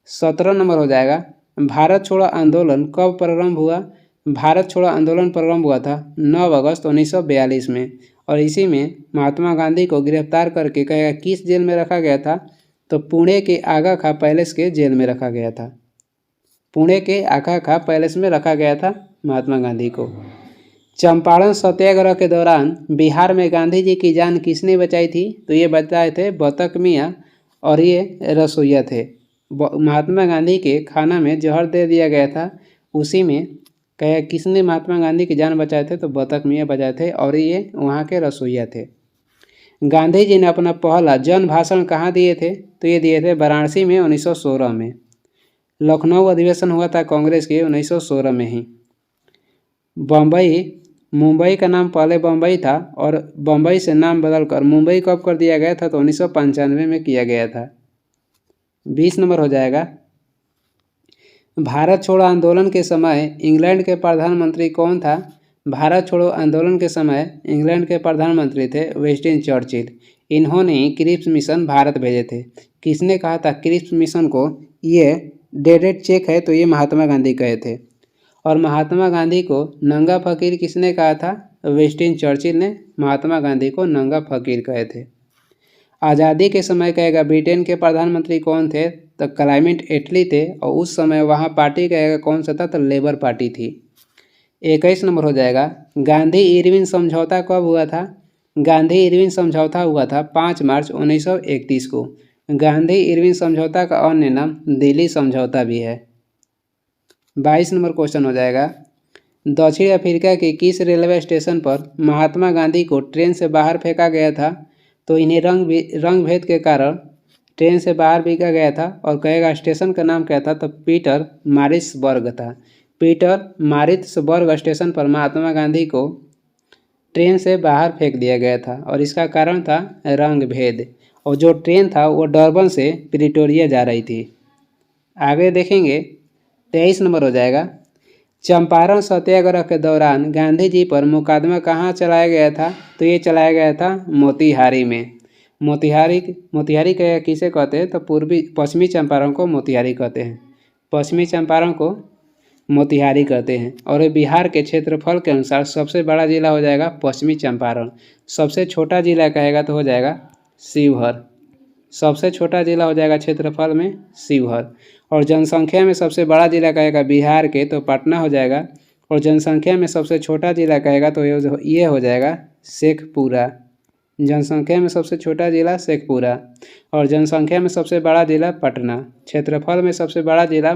Speaker 1: 17 नंबर हो जाएगा, भारत छोड़ो आंदोलन कब प्रारंभ हुआ। भारत छोड़ो आंदोलन प्रारंभ हुआ था 9 अगस्त 1942 में, और इसी में महात्मा गांधी को गिरफ्तार करके कहेगा किस जेल में रखा गया था, तो पुणे के आगा खां पैलेस के जेल में रखा गया था। पुणे के आगा खां पैलेस में रखा गया था महात्मा गांधी को। चंपारण सत्याग्रह के दौरान बिहार में गांधी जी की जान किसने बचाई थी, तो ये बचाए थे बतख मियाँ, और ये रसोइया थे। महात्मा गांधी के खाना में जहर दे दिया गया था, उसी में कहे किसने महात्मा गांधी की जान बचाए थे, तो बतख मियाँ बचाए थे, और ये वहाँ के रसोइया थे। गांधी जी ने अपना पहला जन भाषण कहाँ दिए थे, तो ये दिए थे वाराणसी में 1916 में। लखनऊ अधिवेशन हुआ था कांग्रेस के 1916 में ही। मुंबई का नाम पहले बम्बई था, और बम्बई से नाम बदलकर मुंबई कब कर दिया गया था, तो 1995 में किया गया था। 20 नंबर हो जाएगा, भारत छोड़ो आंदोलन के समय इंग्लैंड के प्रधानमंत्री कौन था। भारत छोड़ो आंदोलन के समय इंग्लैंड के प्रधानमंत्री थे विंस्टन चर्चिल। इन्होंने क्रिप्स मिशन भारत भेजे थे। किसने कहा था क्रिप्स मिशन को ये डेडेड चेक है, तो ये महात्मा गांधी कहे थे। और महात्मा गांधी को नंगा फकीर किसने कहा था, विंस्टन चर्चिल ने महात्मा गांधी को नंगा फकीर कहे थे। आज़ादी के समय कहेगा ब्रिटेन के प्रधानमंत्री कौन थे, तो क्लेमेंट एटली थे, और उस समय वहाँ पार्टी कहेगा कौन सा था, तो लेबर पार्टी थी। 21 नंबर हो जाएगा, गांधी इरविन समझौता कब हुआ था। गांधी इरविन समझौता हुआ था 5 मार्च 1931 को। गांधी इरविन समझौता का अन्य नाम दिल्ली समझौता भी है। 22 नंबर क्वेश्चन हो जाएगा, दक्षिण अफ्रीका के किस रेलवे स्टेशन पर महात्मा गांधी को ट्रेन से बाहर फेंका गया था, तो इन्हें रंग भेद के कारण ट्रेन से बाहर फेंका गया था, और कहेगा स्टेशन का नाम क्या था, तो पीटर मारिट्सबर्ग था। पीटर मारिट्सबर्ग स्टेशन पर महात्मा गांधी को ट्रेन से बाहर फेंक दिया गया था, और इसका कारण था रंग भेद, और जो ट्रेन था वो डरबन से प्रिटोरिया जा रही थी। आगे देखेंगे 23 नंबर हो जाएगा, चंपारण सत्याग्रह के दौरान गांधी जी पर मुकदमा कहाँ चलाया गया था, तो ये चलाया गया था मोतिहारी में। मोतिहारी किसे कहते हैं, तो पश्चिमी चंपारण को मोतिहारी कहते हैं। पश्चिमी चंपारण को मोतिहारी कहते हैं। और बिहार के क्षेत्रफल के अनुसार सबसे बड़ा जिला हो जाएगा पश्चिमी चंपारण। सबसे छोटा जिला कहेगा तो हो जाएगा शिवहर। सबसे छोटा जिला हो जाएगा क्षेत्रफल में शिवहर। और जनसंख्या में सबसे बड़ा जिला कहेगा बिहार के तो पटना हो जाएगा। और जनसंख्या में सबसे छोटा जिला कहेगा तो ये हो जाएगा शेखपुरा। जनसंख्या में सबसे छोटा जिला शेखपुरा और जनसंख्या में सबसे बड़ा जिला पटना। क्षेत्रफल में सबसे बड़ा जिला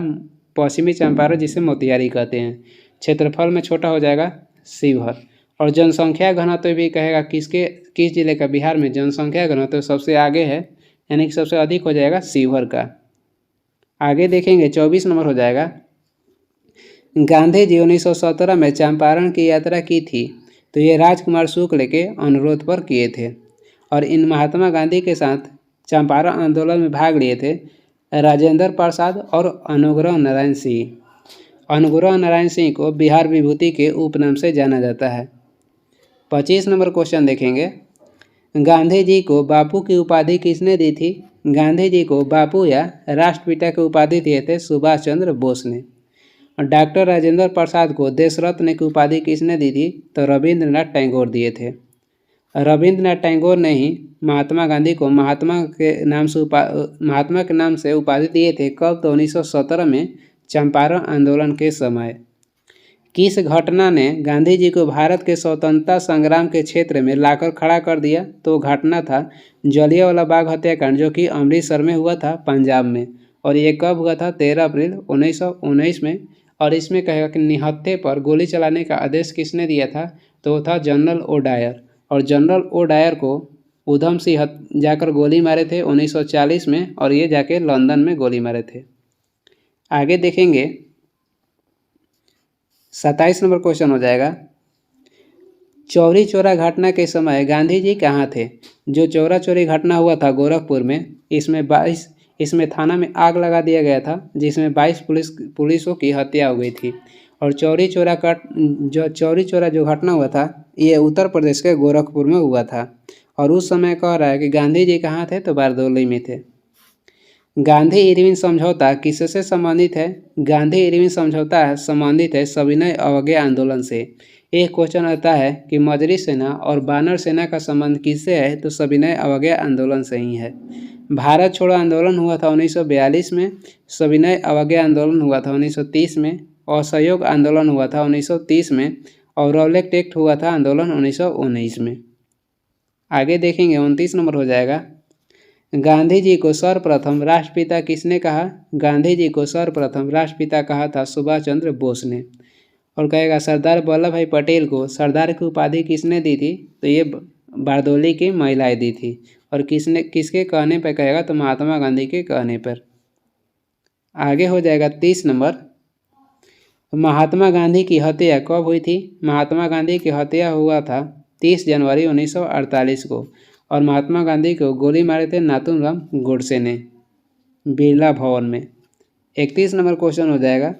Speaker 1: पश्चिमी चंपारण जिसे मोतिहारी कहते हैं। क्षेत्रफल में छोटा हो जाएगा शिवहर। और जनसंख्या घनत्व भी कहेगा किस जिले का, बिहार में जनसंख्या घनत्व सबसे आगे है, यानी कि सबसे अधिक हो जाएगा शिवहर का। आगे देखेंगे 24 नंबर हो जाएगा, गांधी जी 1917 में चंपारण की यात्रा की थी तो ये राजकुमार शुक्ल के अनुरोध पर किए थे। और इन महात्मा गांधी के साथ चंपारण आंदोलन में भाग लिए थे राजेंद्र प्रसाद और अनुग्रह नारायण सिंह। अनुग्रह नारायण सिंह को बिहार विभूति के उपनाम से जाना जाता है। 25 नंबर क्वेश्चन देखेंगे, गांधी जी को बापू की उपाधि किसने दी थी। गांधी जी को बापू या राष्ट्रपिता की उपाधि दिए थे सुभाष चंद्र बोस ने। और डॉक्टर राजेंद्र प्रसाद को देश रत्न की उपाधि किसने दी थी, तो रविंद्रनाथ टैगोर दिए थे। रविंद्रनाथ टैगोर ने ही महात्मा गांधी को महात्मा के नाम से उपाधि दिए थे। कब, तो 1917 में चंपारण आंदोलन के समय। किस घटना ने गांधी जी को भारत के स्वतंत्रता संग्राम के क्षेत्र में लाकर खड़ा कर दिया, तो घटना था जलियांवाला बाग हत्याकांड, जो कि अमृतसर में हुआ था पंजाब में। और ये कब हुआ था, 13 अप्रैल 1919 में। और इसमें कहेगा कि निहत्थे पर गोली चलाने का आदेश किसने दिया था, तो वो था जनरल ओडायर। और जनरल ओडायर को उधम सिंह जाकर गोली मारे थे 1940 में, और ये जाके लंदन में गोली मारे थे। आगे देखेंगे 27 नंबर क्वेश्चन हो जाएगा, चौरी चौरा घटना के समय गांधी जी कहाँ थे। जो चौरा चौरी घटना हुआ था गोरखपुर में, इसमें थाना में आग लगा दिया गया था, जिसमें 22 पुलिसों की हत्या हो गई थी। और चौरी चौरा जो घटना हुआ था ये उत्तर प्रदेश के गोरखपुर में हुआ था। और उस समय कह रहा है कि गांधी जी कहाँ थे, तो बारदोली में थे। गांधी इरविन समझौता किससे संबंधित है? गांधी इरविन समझौता संबंधित है सविनय अवज्ञा आंदोलन से। एक क्वेश्चन आता है कि मजरी सेना और बानर सेना का संबंध किससे है, तो सविनय अवज्ञा आंदोलन से ही है। भारत छोड़ो आंदोलन हुआ था 1942 में, सविनय अवज्ञा आंदोलन हुआ था 1930 में, असहयोग आंदोलन हुआ था 1930 में, और रौलेट एक्ट हुआ था आंदोलन 1919 में। आगे देखेंगे 29 नंबर हो जाएगा। गांधी जी को सर्वप्रथम राष्ट्रपिता किसने कहा? गांधी जी को सर्वप्रथम राष्ट्रपिता कहा था सुभाष चंद्र बोस ने। और कहेगा सरदार वल्लभ भाई पटेल को सरदार की उपाधि किसने दी थी? तो ये बारदोली की महिलाएं दी थी। और किसके कहने पर कहेगा? तो महात्मा गांधी के कहने पर। आगे हो जाएगा 30 नंबर। महात्मा गांधी की हत्या कब हुई थी? महात्मा गांधी की हत्या हुआ था 30 जनवरी 1948 को। और महात्मा गांधी को गोली मारे थे नाथूराम गोडसे ने बिरला भवन में। 31 नंबर क्वेश्चन हो जाएगा।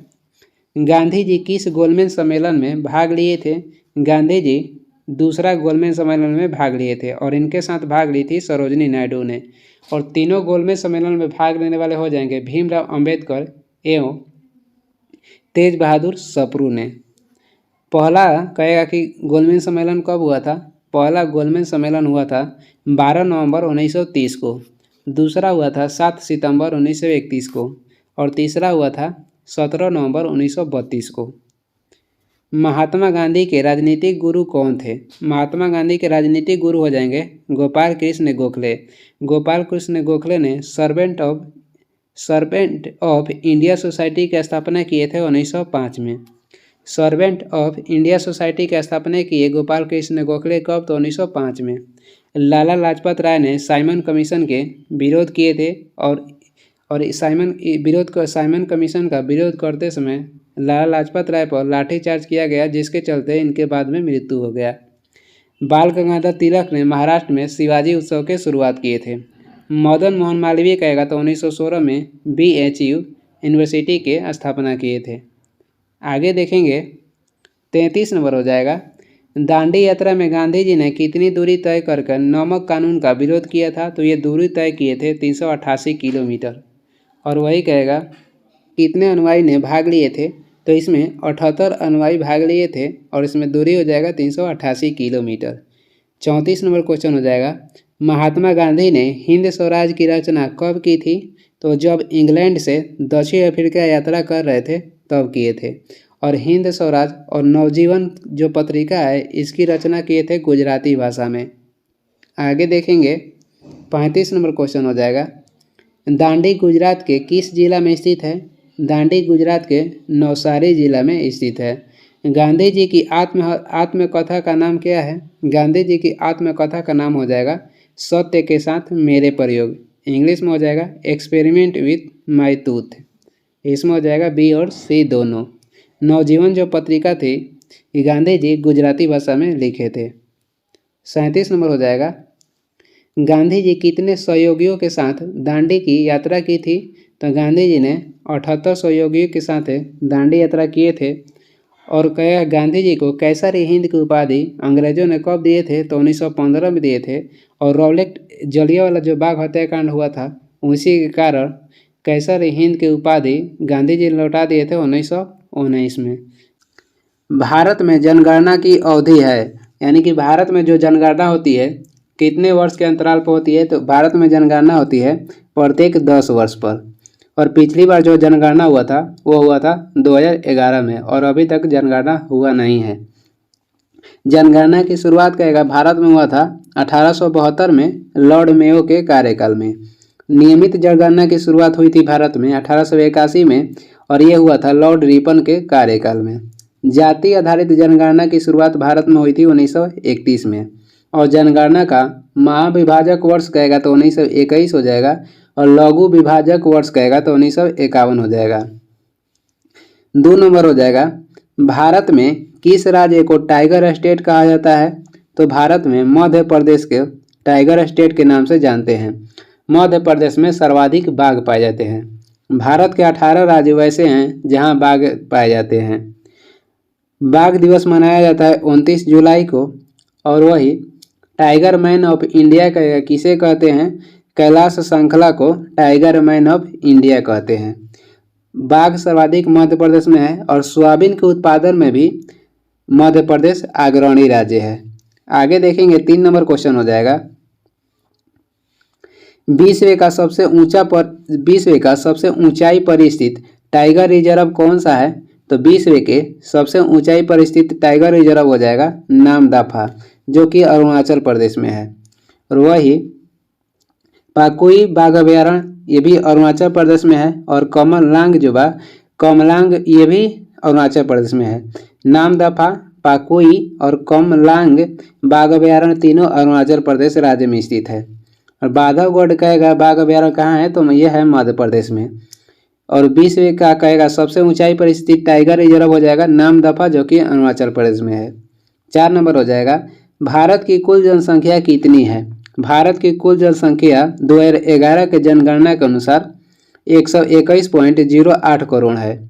Speaker 1: गांधी जी किस गोलमेज सम्मेलन में भाग लिए थे? गांधी जी दूसरा गोलमेज सम्मेलन में भाग लिए थे और इनके साथ भाग ली थी सरोजनी नायडू ने। और तीनों गोलमेज सम्मेलन में भाग लेने वाले हो जाएंगे भीमराव अंबेडकर एवं तेज बहादुर सप्रू ने। पहला कहेगा कि गोलमेज सम्मेलन कब हुआ था? पहला गोलमेज सम्मेलन हुआ था 12 नवंबर 1930 को, दूसरा हुआ था 7 सितंबर 1931 को, और तीसरा हुआ था 17 नवंबर 1932 को। महात्मा गांधी के राजनीतिक गुरु कौन थे? महात्मा गांधी के राजनीतिक गुरु हो जाएंगे गोपाल कृष्ण गोखले। गोपाल कृष्ण गोखले ने सर्वेंट ऑफ इंडिया सोसाइटी की स्थापना किए थे 1905 में। सर्वेंट ऑफ इंडिया सोसाइटी की स्थापना किए गोपाल कृष्ण गोखले कब? तो 1905 में। लाला लाजपत राय ने साइमन कमीशन के विरोध किए थे और साइमन कमीशन का विरोध करते समय लाला लाजपत राय पर लाठीचार्ज किया गया, जिसके चलते इनके बाद में मृत्यु हो गया। बाल गंगाधर तिलक ने महाराष्ट्र में शिवाजी उत्सव के शुरुआत किए थे। मदन मोहन मालवीय कहेगा तो 1916 में BHU यूनिवर्सिटी के स्थापना किए थे। आगे देखेंगे 33 नंबर हो जाएगा। दांडी यात्रा में गांधी जी ने कितनी दूरी तय कर नमक कानून का विरोध किया था? तो ये दूरी तय किए थे 388 किलोमीटर। और वही कहेगा कितने अनुयायी ने भाग लिए थे? तो इसमें 78 अनुयायी भाग लिए थे और इसमें दूरी हो जाएगा 388 किलोमीटर। 34 नंबर क्वेश्चन हो जाएगा। महात्मा गांधी ने हिंद स्वराज की रचना कब की थी? तो जब इंग्लैंड से दक्षिण अफ्रीका यात्रा कर रहे थे तब किए थे। और हिंद स्वराज और नवजीवन जो पत्रिका है इसकी रचना किए थे गुजराती भाषा में। आगे देखेंगे 35 नंबर क्वेश्चन हो जाएगा। दांडी गुजरात के किस जिला में स्थित है? दांडी गुजरात के नवसारी जिला में स्थित है। गांधी जी की आत्मकथा का नाम क्या है? गांधी जी की आत्मकथा का नाम हो जाएगा सत्य के साथ मेरे प्रयोग। इंग्लिश में हो जाएगा एक्सपेरिमेंट विथ माई टूथ। इसमें हो जाएगा B और C दोनों। नवजीवन जो पत्रिका थी ये गांधी जी गुजराती भाषा में लिखे थे। 37 नंबर हो जाएगा। गांधी जी कितने सहयोगियों के साथ दांडी की यात्रा की थी? तो गांधी जी ने 78 सहयोगियों के साथ दांडी यात्रा किए थे। और कहा गांधी जी को कैसर हिंद की उपाधि अंग्रेजों ने कब दिए थे? तो 1915 में दिए थे। और रौलेट जलियांवाला जो बाग हत्याकांड हुआ था उसी के कारण कैसर हिंद की उपाधि गांधी जी लौटा दिए थे 1919 में। भारत में जनगणना की अवधि है, यानी कि भारत में जो जनगणना होती है कितने वर्ष के अंतराल पर होती है? तो भारत में जनगणना होती है प्रत्येक 10 वर्ष पर। और पिछली बार जो जनगणना हुआ था वो हुआ था 2011 में और अभी तक जनगणना हुआ नहीं है। जनगणना की शुरुआत कहेगा भारत में हुआ था 1872 में लॉर्ड मेयो के कार्यकाल में। नियमित जनगणना की शुरुआत हुई थी भारत में 1881 में और ये हुआ था लॉर्ड रिपन के कार्यकाल में। जाति आधारित जनगणना की शुरुआत भारत में हुई थी 1931 में। और जनगणना का महाविभाजक वर्ष कहेगा तो 1921 हो जाएगा और लघु विभाजक वर्ष कहेगा तो 1951 हो जाएगा। 2 नंबर हो जाएगा। भारत में किस राज्य को टाइगर स्टेट कहा जाता है? तो भारत में मध्य प्रदेश के टाइगर स्टेट के नाम से जानते हैं। मध्य प्रदेश में सर्वाधिक बाघ पाए जाते हैं। भारत के 18 राज्य वैसे हैं जहां बाघ पाए जाते हैं। बाघ दिवस मनाया जाता है 29 जुलाई को। और वही टाइगर मैन ऑफ इंडिया कहेगा किसे कहते हैं? कैलाश श्रृंखला को टाइगर मैन ऑफ इंडिया कहते हैं। बाघ सर्वाधिक मध्य प्रदेश में है और सोयाबीन के उत्पादन में भी मध्य प्रदेश अग्रणी राज्य है। आगे देखेंगे 3 नंबर क्वेश्चन हो जाएगा। विश्व का सबसे ऊंचाई पर स्थित टाइगर रिजर्व कौन सा है? तो विश्व के सबसे ऊंचाई पर स्थित टाइगर रिजर्व हो जाएगा नामदफा, जो कि अरुणाचल प्रदेश में है। और वही पाकुई बाघ अभयारण्य ये भी अरुणाचल प्रदेश में है। और कमलांग ये भी अरुणाचल प्रदेश में है। नामदफा, पाकुई और कमलांग बाघ अभयारण्य तीनों अरुणाचल प्रदेश राज्य में स्थित है। और बांधवगढ़ कहेगा बाघ अभयारण्य कहाँ है? तो यह है मध्य प्रदेश में। और विश्व का कहेगा सबसे ऊंचाई पर स्थित टाइगर रिजर्व हो जाएगा नामदफा, जो कि अरुणाचल प्रदेश में है। 4 नंबर हो जाएगा। भारत की कुल जनसंख्या कितनी है? भारत की कुल जनसंख्या 2011 के जनगणना के अनुसार 121.08 करोड़ है।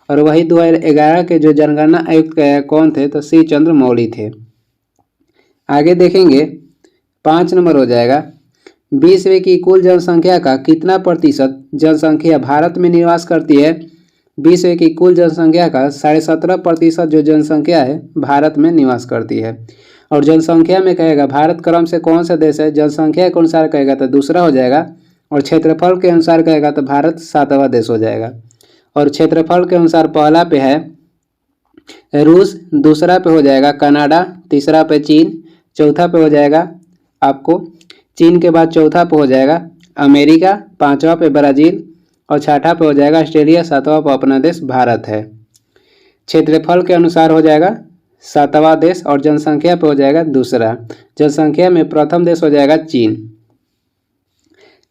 Speaker 1: और वही 2011 के जो जनगणना आयुक्त कौन थे? तो सी चंद्रमौली थे। आगे देखेंगे 5 नंबर हो जाएगा। विश्व की कुल जनसंख्या का कितना प्रतिशत जनसंख्या भारत में निवास करती है? विश्व की कुल जनसंख्या का 17.5% जो जनसंख्या है भारत में निवास करती है। और जनसंख्या में कहेगा भारत क्रम से कौन सा देश है? जनसंख्या के अनुसार कहेगा तो दूसरा हो जाएगा। और क्षेत्रफल के अनुसार कहेगा तो भारत 7वां देश हो जाएगा। और क्षेत्रफल के अनुसार पहला पे है रूस, दूसरा पे हो जाएगा कनाडा, तीसरा पे चीन, चौथा पे हो जाएगा आपको चीन के बाद चौथा पे हो जाएगा अमेरिका, 5वां पे ब्राज़ील और 6ठा पे हो जाएगा ऑस्ट्रेलिया, 7वां पे अपना देश भारत है। क्षेत्रफल के अनुसार हो जाएगा 7वां देश और जनसंख्या पे हो जाएगा दूसरा। जनसंख्या में प्रथम देश हो जाएगा चीन।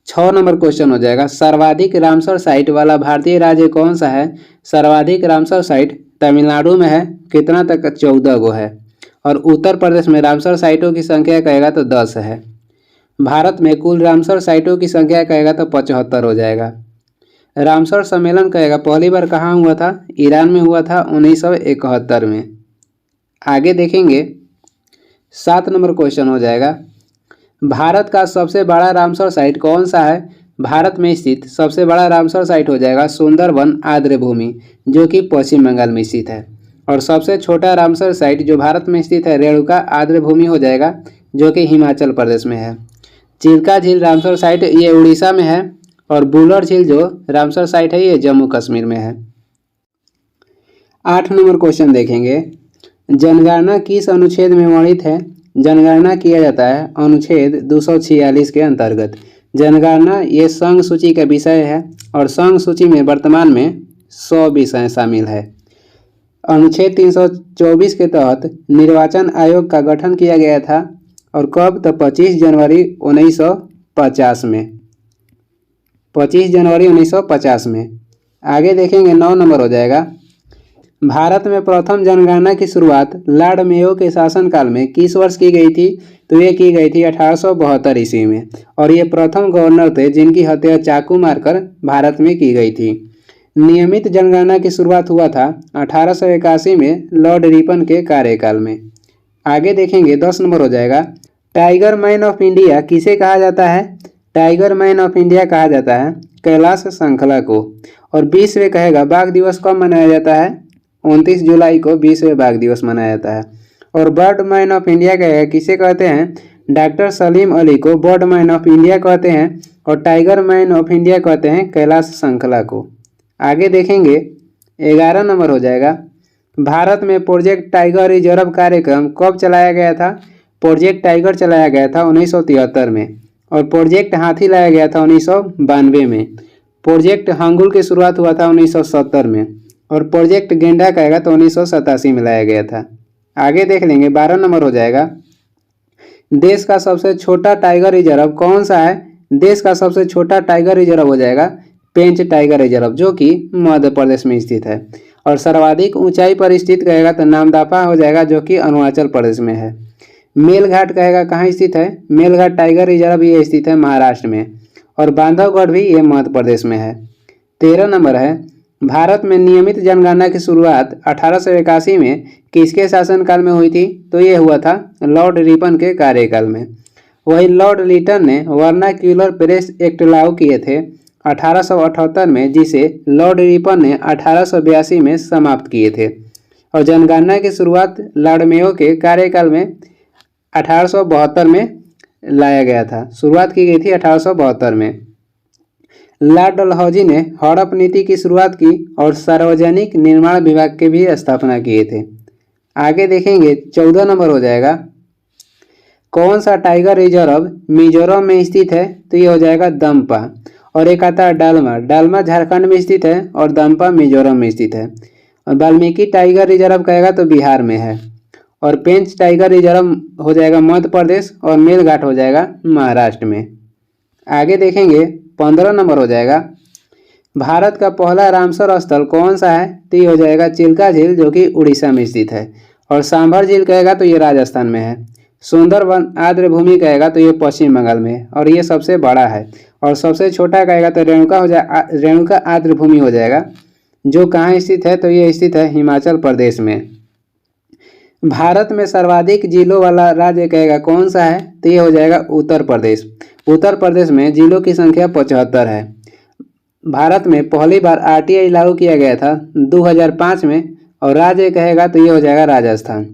Speaker 1: 6 नंबर क्वेश्चन हो जाएगा। सर्वाधिक रामसर साइट वाला भारतीय राज्य कौन सा है? सर्वाधिक रामसर साइट तमिलनाडु में है। कितना तक? 14 गो है। और उत्तर प्रदेश में रामसर साइटों की संख्या कहेगा तो 10 है। भारत में कुल रामसर साइटों की संख्या कहेगा तो 75 हो जाएगा। रामसर सम्मेलन कहेगा पहली बार कहाँ हुआ था? ईरान में हुआ था 1971 में। आगे देखेंगे 7 नंबर क्वेश्चन हो जाएगा। भारत का सबसे बड़ा रामसर साइट कौन सा है? भारत में स्थित सबसे बड़ा रामसर साइट हो जाएगा सुंदरवन आर्द्र भूमि, जो कि पश्चिम बंगाल में स्थित है। और सबसे छोटा रामसर साइट जो भारत में स्थित है रेणुका आर्द्र भूमि हो जाएगा, जो कि हिमाचल प्रदेश में है। चिल्का झील रामसर साइट ये उड़ीसा में है। और बुलर झील जो रामसर साइट है ये जम्मू कश्मीर में है। 8 नंबर क्वेश्चन देखेंगे। जनगणना किस अनुच्छेद में वर्णित है? जनगणना किया जाता है अनुच्छेद 246 के अंतर्गत। जनगणना ये संघ सूची का विषय है और संघ सूची में वर्तमान में 100 विषय शामिल है। अनुच्छेद 324 के तहत निर्वाचन आयोग का गठन किया गया था और कब? तो 25 जनवरी 1950 में। 25 जनवरी 1950 में। आगे देखेंगे 9 नंबर हो जाएगा। भारत में प्रथम जनगणना की शुरुआत लॉर्ड मेयो के शासनकाल में किस वर्ष की गई थी? तो ये की गई थी 1872 ईस्वी में। और ये प्रथम गवर्नर थे जिनकी हत्या चाकू मारकर भारत में की गई थी। नियमित जनगणना की शुरुआत हुआ था 1881 में लॉर्ड रिपन के कार्यकाल में। आगे देखेंगे 10 नंबर हो जाएगा। टाइगर मैन ऑफ इंडिया किसे कहा जाता है? टाइगर मैन ऑफ इंडिया कहा जाता है कैलाश श्रृंखला को। और विश्व कहेगा बाघ दिवस कब मनाया जाता है? 29 जुलाई को विश्व बाघ दिवस मनाया जाता है। और बर्ड मैन ऑफ इंडिया कहेगा किसे कहते हैं? डॉक्टर सलीम अली को बर्ड मैन ऑफ इंडिया कहते हैं। और टाइगर मैन ऑफ इंडिया कहते हैं कैलाश श्रृंखला को। आगे देखेंगे 11 नंबर हो जाएगा। भारत में प्रोजेक्ट टाइगर रिजर्व कार्यक्रम कब चलाया गया था? प्रोजेक्ट टाइगर चलाया गया था 1973 में। और प्रोजेक्ट हाथी लाया गया था 1992 में। प्रोजेक्ट हंगुल की शुरुआत हुआ था 1970 में। और प्रोजेक्ट गेंडा कहेगा तो 1987 में लाया गया था। आगे देख लेंगे 12 नंबर हो जाएगा। देश का सबसे छोटा टाइगर रिजर्व कौन सा है? देश का सबसे छोटा टाइगर रिजर्व हो जाएगा पेंच टाइगर रिजर्व, जो कि मध्य प्रदेश में स्थित है। और सर्वाधिक ऊंचाई पर स्थित कहेगा तो नामदफा हो जाएगा, जो कि अरुणाचल प्रदेश में है। मेलघाट कहेगा कहाँ स्थित है? मेलघाट टाइगर रिजर्व ये स्थित है महाराष्ट्र में। और बांधवगढ़ भी ये मध्य प्रदेश में है। 13 नंबर है। भारत में नियमित जनगणना की शुरुआत 1881 में किसके शासनकाल में हुई थी? तो ये हुआ था लॉर्ड रिपन के कार्यकाल में। वही लॉर्ड लिटन ने वर्नाक्यूलर प्रेस एक्ट लागू किए थे 1878 में, जिसे लॉर्ड रिपन ने 1882 में समाप्त किए थे। और जनगणना की शुरुआत लॉर्ड मेयो के कार्यकाल में 1872 में लाया गया था। शुरुआत की गई थी 1872 में। लॉर्ड डलहौजी ने हड़प नीति की शुरुआत की और सार्वजनिक निर्माण विभाग की भी स्थापना किए थे। आगे देखेंगे 14 नंबर हो जाएगा, कौन सा टाइगर रिजर्व मिजोरम में स्थित है? तो ये हो जाएगा दम्पा। और एक आता है डालमा, डालमा झारखंड में स्थित है और दम्पा मिजोरम में स्थित है। और वाल्मीकि टाइगर रिजर्व कहेगा तो बिहार में है। और पेंच टाइगर रिजर्व हो जाएगा मध्य प्रदेश और मेलघाट हो जाएगा महाराष्ट्र में। आगे देखेंगे 15 नंबर हो जाएगा, भारत का पहला रामसर स्थल कौन सा है? तो ये हो जाएगा चिल्का झील, जो कि उड़ीसा में स्थित है। और सांभर झील कहेगा तो ये राजस्थान में है। सुंदरवन आर्द्र भूमि कहेगा तो ये पश्चिम बंगाल में है और ये सबसे बड़ा है। और सबसे छोटा कहेगा तो रेणुका आर्द्र भूमि हो जाएगा, जो कहाँ स्थित है? तो ये स्थित है हिमाचल प्रदेश में। भारत में सर्वाधिक जिलों वाला राज्य कहेगा कौन सा है? तो ये हो जाएगा उत्तर प्रदेश। उत्तर प्रदेश में जिलों की संख्या 75 है। भारत में पहली बार आरटीआई लागू किया गया था 2005 में और राज्य कहेगा तो ये हो जाएगा राजस्थान।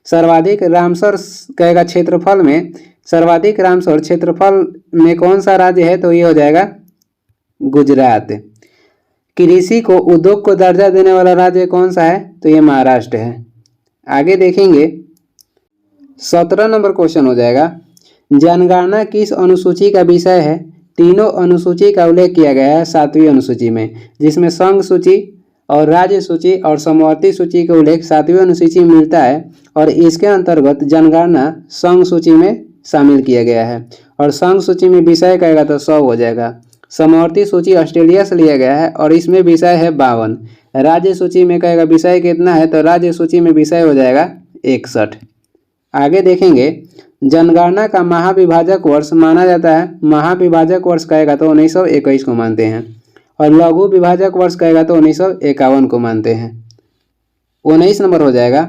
Speaker 1: सर्वाधिक रामसर कहेगा क्षेत्रफल में, सर्वाधिक रामसर क्षेत्रफल में कौन सा राज्य है? तो ये हो जाएगा गुजरात। कृषि को उद्योग को दर्जा देने वाला राज्य कौन सा है? तो ये महाराष्ट्र है। आगे देखेंगे 17 नंबर क्वेश्चन हो जाएगा, जनगणना किस अनुसूची का विषय है? तीनों अनुसूची का उल्लेख किया गया है 7वीं अनुसूची में, जिसमें संघ सूची और राज्य सूची और समवर्ती सूची का उल्लेख 7वीं अनुसूची में मिलता है। और इसके अंतर्गत जनगणना संघ सूची में शामिल किया गया है। और संघ सूची में विषय कहेगा तो 100 हो जाएगा। समवर्ती सूची ऑस्ट्रेलिया से लिया गया है और इसमें विषय है 52। राज्य सूची में कहेगा विषय कितना है? तो राज्य सूची में विषय हो जाएगा 61। आगे देखेंगे जनगणना का महाविभाजक वर्ष माना जाता है, महाविभाजक वर्ष कहेगा तो 1921 को मानते हैं। और लघु विभाजक वर्ष कहेगा तो 1951 को मानते हैं। 19 नंबर हो जाएगा,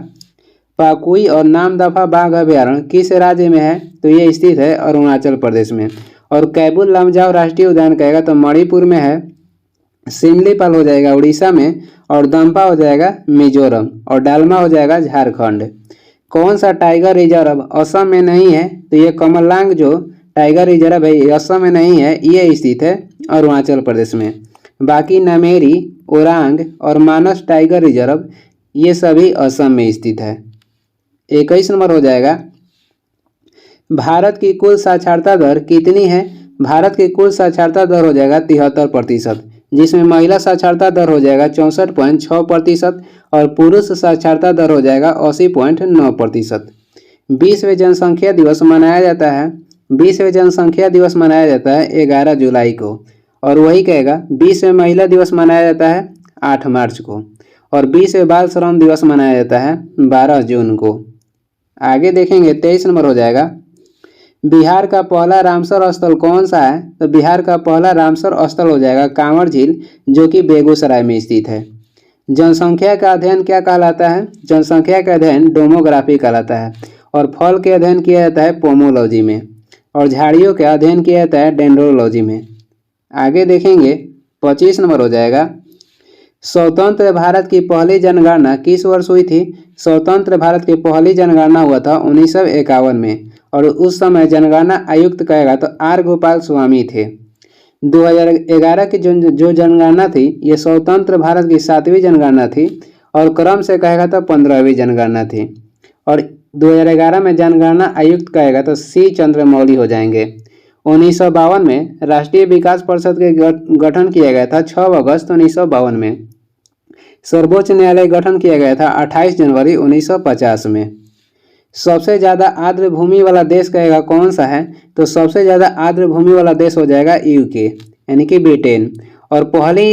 Speaker 1: पाकुई और नामदफा बाघ अभ्यारण्य किस राज्य में है? तो ये स्थित है अरुणाचल प्रदेश में। और कैबुल लमजाओ राष्ट्रीय उद्यान कहेगा तो मणिपुर में है। सिमलीपाल हो जाएगा उड़ीसा में। और दम्पा हो जाएगा मिजोरम। और डालमा हो जाएगा झारखंड। कौन सा टाइगर रिजर्व असम में नहीं है? तो ये कमलांग जो टाइगर रिजर्व है ये असम में नहीं है, ये स्थित है अरुणाचल प्रदेश में। बाकी नामेरी, ओरांग और मानस टाइगर रिजर्व ये सभी असम में स्थित है। 21 नंबर हो जाएगा, भारत की कुल साक्षरता दर कितनी है? भारत की कुल साक्षरता दर हो जाएगा 73%, जिसमें महिला साक्षरता दर हो जाएगा 64.6% और पुरुष साक्षरता दर हो जाएगा 80.9%। विश्व जनसंख्या दिवस मनाया जाता है, विश्व जनसंख्या दिवस मनाया जाता है 11 जुलाई को। और वही कहेगा विश्व महिला दिवस मनाया जाता है 8 मार्च को। और विश्व बाल श्रम दिवस मनाया जाता है 12 जून को। आगे देखेंगे 23 नंबर हो जाएगा, बिहार का पहला रामसर स्थल कौन सा है? तो बिहार का पहला रामसर स्थल हो जाएगा कांवर झील, जो कि बेगूसराय में स्थित है। जनसंख्या का अध्ययन क्या कहलाता है? जनसंख्या का अध्ययन डेमोग्राफी कहलाता है। और फल के अध्ययन किया जाता है पोमोलॉजी में। और झाड़ियों का अध्ययन किया जाता है डेंड्रोलॉजी में। आगे देखेंगे 25 नंबर हो जाएगा, स्वतंत्र भारत की पहली जनगणना किस वर्ष हुई थी? स्वतंत्र भारत की पहली जनगणना हुआ था 1951 में। और उस समय जनगणना आयुक्त कहेगा तो आर गोपाल स्वामी थे। 2011 की जो जनगणना थी ये स्वतंत्र भारत की 7वीं जनगणना थी और क्रम से कहेगा तो 15वीं जनगणना थी। और 2011 में जनगणना आयुक्त कहेगा तो सी चंद्रमौली हो जाएंगे। 1952 में राष्ट्रीय विकास परिषद के गठन किया गया था 6 अगस्त 1952 में। सर्वोच्च न्यायालय गठन किया गया था 28 जनवरी 1950 में। सबसे ज़्यादा आर्द्र भूमि वाला देश कहेगा कौन सा है? तो सबसे ज़्यादा आर्द्र भूमि वाला देश हो जाएगा यूके यानी कि ब्रिटेन। और पहली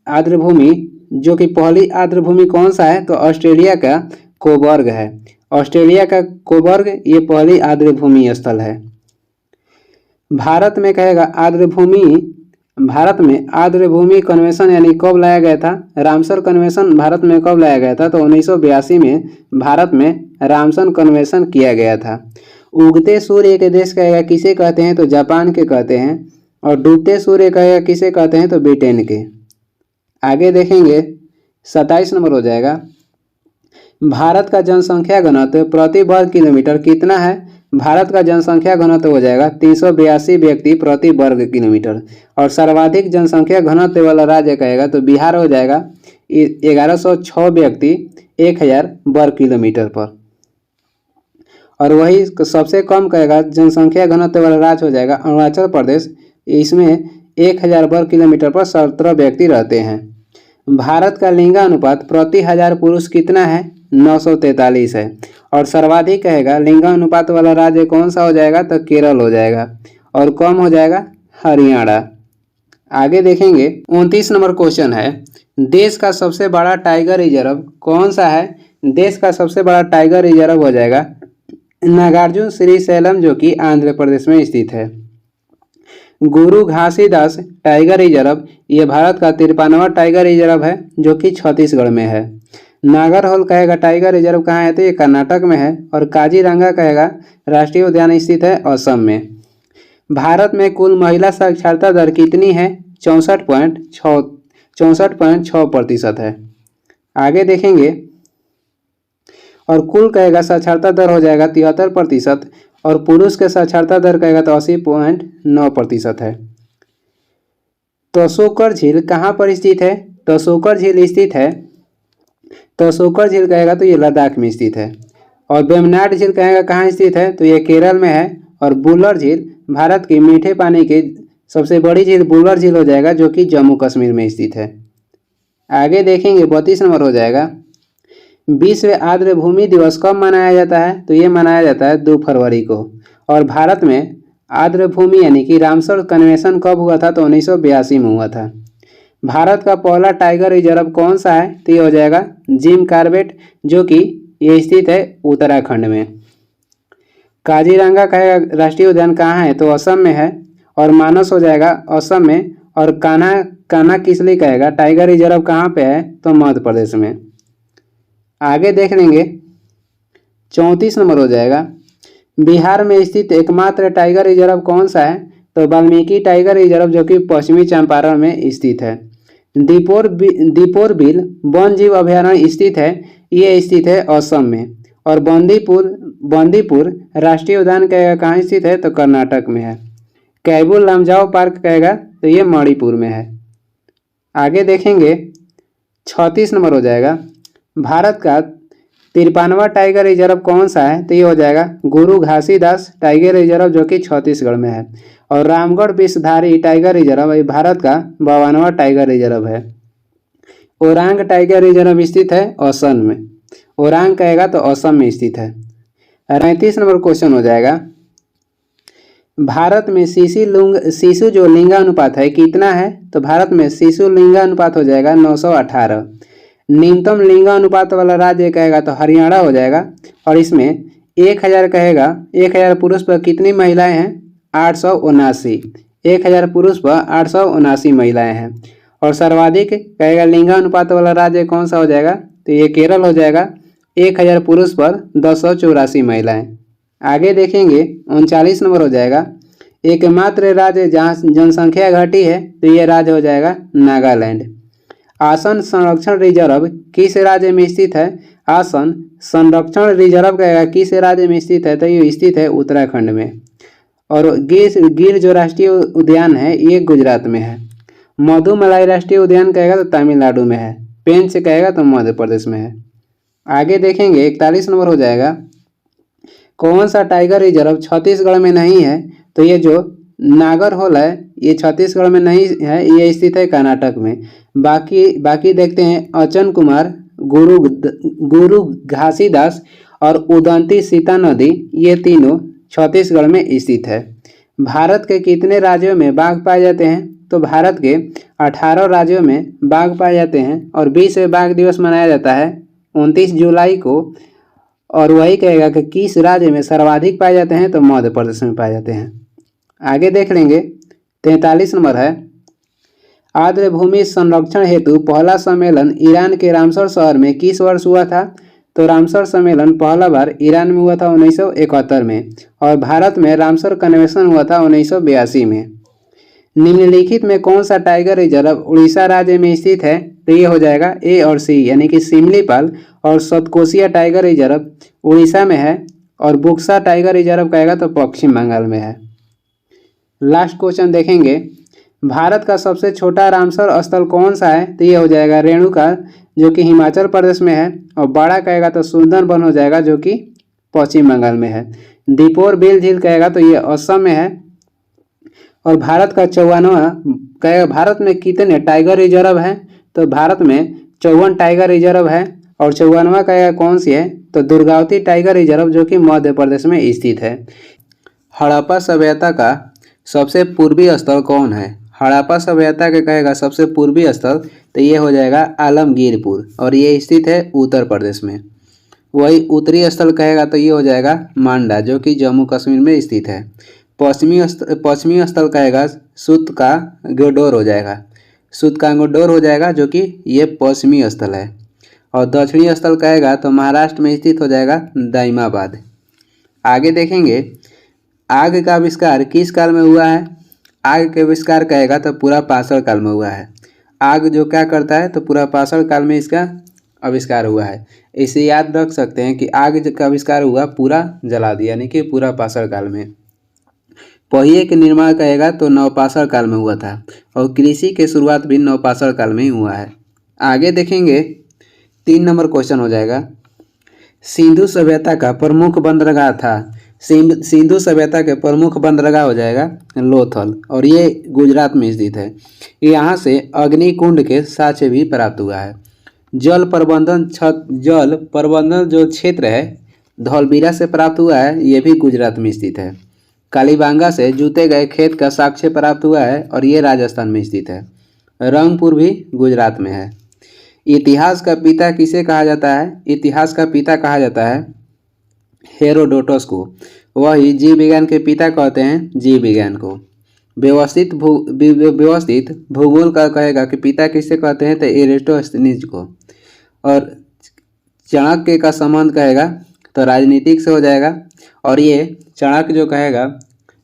Speaker 1: आर्द्र भूमि जो कि पहली आर्द्र भूमि कौन सा है? तो ऑस्ट्रेलिया का कोबर्ग है। ऑस्ट्रेलिया का कोबर्ग ये पहली आर्द्र भूमि स्थल है। भारत में कहेगा आर्द्र भूमि भारत में आर्द्रभूमि कन्वेंशन यानी कब लाया गया था? रामसर कन्वेंशन भारत में कब लाया गया था? तो 1982 में भारत में रामसर कन्वेंशन किया गया था। उगते सूर्य के देश कहेगा किसे कहते हैं? तो जापान के कहते हैं। और डूबते सूर्य कहेगा किसे कहते हैं? तो ब्रिटेन के। आगे देखेंगे 27 नंबर हो जाएगा, भारत का जनसंख्या घनत्व प्रति वर्ग किलोमीटर कितना है? भारत का जनसंख्या घनत्व हो जाएगा 382 व्यक्ति प्रति वर्ग किलोमीटर। और सर्वाधिक जनसंख्या घनत्व वाला राज्य कहेगा तो बिहार हो जाएगा 1106 व्यक्ति 1000 वर्ग किलोमीटर पर। और वही सबसे कम कहेगा जनसंख्या घनत्व वाला राज्य हो जाएगा अरुणाचल प्रदेश, इसमें 1000 वर्ग किलोमीटर पर 17 व्यक्ति रहते हैं। भारत का लिंगानुपात प्रति 1000 पुरुष कितना है? 943 है। और सर्वाधिक कहेगा लिंगानुपात वाला राज्य कौन सा हो जाएगा? तो केरल हो जाएगा। और कम हो जाएगा हरियाणा। आगे देखेंगे 29 नंबर क्वेश्चन है, देश का सबसे बड़ा टाइगर रिजर्व कौन सा है? देश का सबसे बड़ा टाइगर रिजर्व हो जाएगा नागार्जुन श्रीशैलम, जो कि आंध्र प्रदेश में स्थित है। गुरु घासीदास टाइगर रिजर्व ये भारत का 53वां टाइगर रिजर्व है, जो कि छत्तीसगढ़ में है। नागरहोल कहेगा टाइगर रिजर्व कहाँ है? तो ये कर्नाटक में है। और काजीरंगा कहेगा राष्ट्रीय उद्यान स्थित है असम में। भारत में कुल महिला साक्षरता दर कितनी है? 64.6% है। आगे देखेंगे, और कुल कहेगा साक्षरता दर हो जाएगा 73%। और पुरुष के साक्षरता दर कहेगा तो 80.9% है। तसोकर झील कहाँ पर स्थित है? तसोकर झील स्थित है, तसोकर झील कहेगा तो ये लद्दाख में स्थित है। और वेम्बनाड झील कहेगा कहाँ स्थित है? तो ये केरल में है। और बुल्लर झील भारत की मीठे पानी की सबसे बड़ी झील बुल्लर झील हो जाएगा, जो कि जम्मू कश्मीर में स्थित है। आगे देखेंगे 32 नंबर हो जाएगा, विश्व आर्द्रभूमि दिवस कब मनाया जाता है? तो ये मनाया जाता है 2 फरवरी को। और भारत में आर्द्रभूमि यानी कि रामसर कन्वेंशन कब हुआ था? तो 1982 में हुआ था। भारत का पहला टाइगर रिजर्व कौन सा है? तो ये हो जाएगा जिम कॉर्बेट, जो कि ये स्थित है उत्तराखंड में। काजीरंगा कहेगा राष्ट्रीय उद्यान कहाँ है? तो असम में है। और मानस हो जाएगा असम में। और कान्हा-किसली कहेगा टाइगर रिजर्व कहाँ पे है? तो मध्य प्रदेश में। आगे देख लेंगे 34 नंबर हो जाएगा, बिहार में स्थित एकमात्र टाइगर रिजर्व कौन सा है? तो वाल्मीकि टाइगर रिजर्व, जो कि पश्चिमी चंपारण में स्थित है। दीपोर बिल वन जीव अभयारण्य स्थित है, ये स्थित है असम में। और बंदीपुर राष्ट्रीय उद्यान कहेगा कहाँ स्थित है? तो कर्नाटक में है। कैबुल लामजाओ पार्क कहेगा तो ये मणिपुर में है। आगे देखेंगे 36 नंबर हो जाएगा, भारत का 53वां टाइगर रिजर्व कौन सा है? तो ये हो जाएगा गुरु घासीदास टाइगर रिजर्व, जो कि छत्तीसगढ़ में है। और रामगढ़ विषधारी टाइगर रिजर्व ये भारत का 52वां टाइगर रिजर्व है। ओरांग टाइगर रिजर्व स्थित है असम में। ओरांग कहेगा तो असम में स्थित है। 35 नंबर क्वेश्चन हो जाएगा, भारत में शिशु जो लिंगानुपात है कितना है? तो भारत में शिशु लिंगानुपात हो जाएगा 918। न्यूनतम लिंगानुपात वाला राज्य कहेगा तो हरियाणा हो जाएगा। और इसमें 1000 कहेगा 1000 पुरुष पर कितनी महिलाएं हैं? 879। 1000 पुरुष पर 879 महिलाएं हैं। और सर्वाधिक कहेगा लिंगानुपात वाला राज्य कौन सा हो जाएगा? तो ये केरल हो जाएगा। 1000 पुरुष पर 1084 महिलाएं। आगे देखेंगे 39 नंबर हो जाएगा, एकमात्र राज्य जहाँ जनसंख्या घटी है तो ये राज्य हो जाएगा नागालैंड। आसन संरक्षण रिजर्व किस राज्य में स्थित है? आसन संरक्षण रिजर्व कहेगा किस राज्य में स्थित है? तो ये स्थित है उत्तराखंड में। और गिर जो राष्ट्रीय उद्यान है ये गुजरात में है। मधुमलाई राष्ट्रीय उद्यान कहेगा तो तमिलनाडु में है। पेंच कहेगा तो मध्य प्रदेश में है। आगे देखेंगे 41 नंबर हो जाएगा, कौन सा टाइगर रिजर्व छत्तीसगढ़ में नहीं है? तो ये जो नागरहोल है ये छत्तीसगढ़ में नहीं है, ये स्थित है कर्नाटक में। बाकी देखते हैं अचन कुमार, गुरु घासीदास और उदंती सीता नदी, ये तीनों छत्तीसगढ़ में स्थित है। भारत के कितने राज्यों में बाघ पाए जाते हैं? तो भारत के 18 राज्यों में बाघ पाए जाते हैं। और विश्व बाघ दिवस मनाया जाता है 29 जुलाई को। और वही कहेगा कि किस राज्य में सर्वाधिक पाए जाते हैं? तो मध्य प्रदेश में पाए जाते हैं। आगे देख लेंगे 43 नंबर है, आर्द्र भूमि संरक्षण हेतु पहला सम्मेलन ईरान के रामसर शहर में किस वर्ष हुआ था? तो रामसर सम्मेलन पहला बार ईरान में हुआ था 1971 में, और भारत में रामसर कन्वेंशन हुआ था 1982 में। निम्नलिखित में कौन सा टाइगर रिजर्व उड़ीसा राज्य में स्थित है? तो ये हो जाएगा ए और सी, यानी कि सिमलीपाल और सतकोशिया टाइगर रिजर्व उड़ीसा में है, और बुक्सा टाइगर रिजर्व कहेगा तो पश्चिम बंगाल में है। लास्ट क्वेश्चन देखेंगे, भारत का सबसे छोटा रामसर स्थल कौन सा है? तो ये हो जाएगा रेणुका, जो कि हिमाचल प्रदेश में है, और बड़ा कहेगा तो सुंदरबन हो जाएगा, जो कि पश्चिम बंगाल में है। दीपोर बिल झील कहेगा तो ये असम में है। और भारत का 54वां कहेगा, भारत में कितने टाइगर रिजर्व हैं? तो भारत में 54 टाइगर रिजर्व है, और 54वां कहेगा कौन सी है? तो दुर्गावती टाइगर रिजर्व, जो कि मध्य प्रदेश में स्थित है। हड़प्पा सभ्यता का सबसे पूर्वी स्थल कौन है? हड़प्पा सभ्यता के कहेगा सबसे पूर्वी स्थल, तो ये हो जाएगा आलमगीरपुर, और ये स्थित है उत्तर प्रदेश में। वही उत्तरी स्थल कहेगा तो ये हो जाएगा मांडा, जो कि जम्मू कश्मीर में स्थित है। पश्चिमी स्थल कहेगा सूतकांगोडोर हो जाएगा, सूतकांगोडोर हो जाएगा, जो कि ये पश्चिमी स्थल है। और दक्षिणी स्थल कहेगा तो महाराष्ट्र में स्थित हो जाएगा दाइमाबाद। आगे देखेंगे, आग का आविष्कार किस काल में हुआ है? आग का आविष्कार कहेगा तो पूरा पाषाण काल में हुआ है। आग जो क्या करता है, तो पूरा पाषाण काल में इसका आविष्कार हुआ है। इसे याद रख सकते हैं कि आग का आविष्कार हुआ पूरा जला दिया, यानी कि पूरा पाषाण काल में। पहिए के निर्माण कहेगा तो नवपाषाण काल में हुआ था, और कृषि के शुरुआत भी नवपाषाण काल में ही हुआ है। आगे देखेंगे, 3 नंबर क्वेश्चन हो जाएगा, सिंधु सभ्यता का प्रमुख बंदरगाह था। सिंधु सभ्यता के प्रमुख बंदरगाह हो जाएगा लोथल, और ये गुजरात में स्थित है। यहाँ से अग्निकुंड के साक्ष्य भी प्राप्त हुआ है। जल प्रबंधन जो क्षेत्र है धौलवीरा से प्राप्त हुआ है, ये भी गुजरात में स्थित है। कालीबांगा से जूते गए खेत का साक्ष्य प्राप्त हुआ है, और ये राजस्थान में स्थित है। रंगपुर भी गुजरात में है। इतिहास का पिता किसे कहा जाता है? इतिहास का पिता कहा जाता है हेरोडोटस को। वही जीव विज्ञान के पिता कहते हैं जीव विज्ञान को। व्यवस्थित भूगोल का कहेगा कि पिता किसे कहते हैं? तो एरिस्टोस्थनीज को। और चाणक्य का संबंध कहेगा तो राजनीतिक से हो जाएगा, और ये चाणक्य जो कहेगा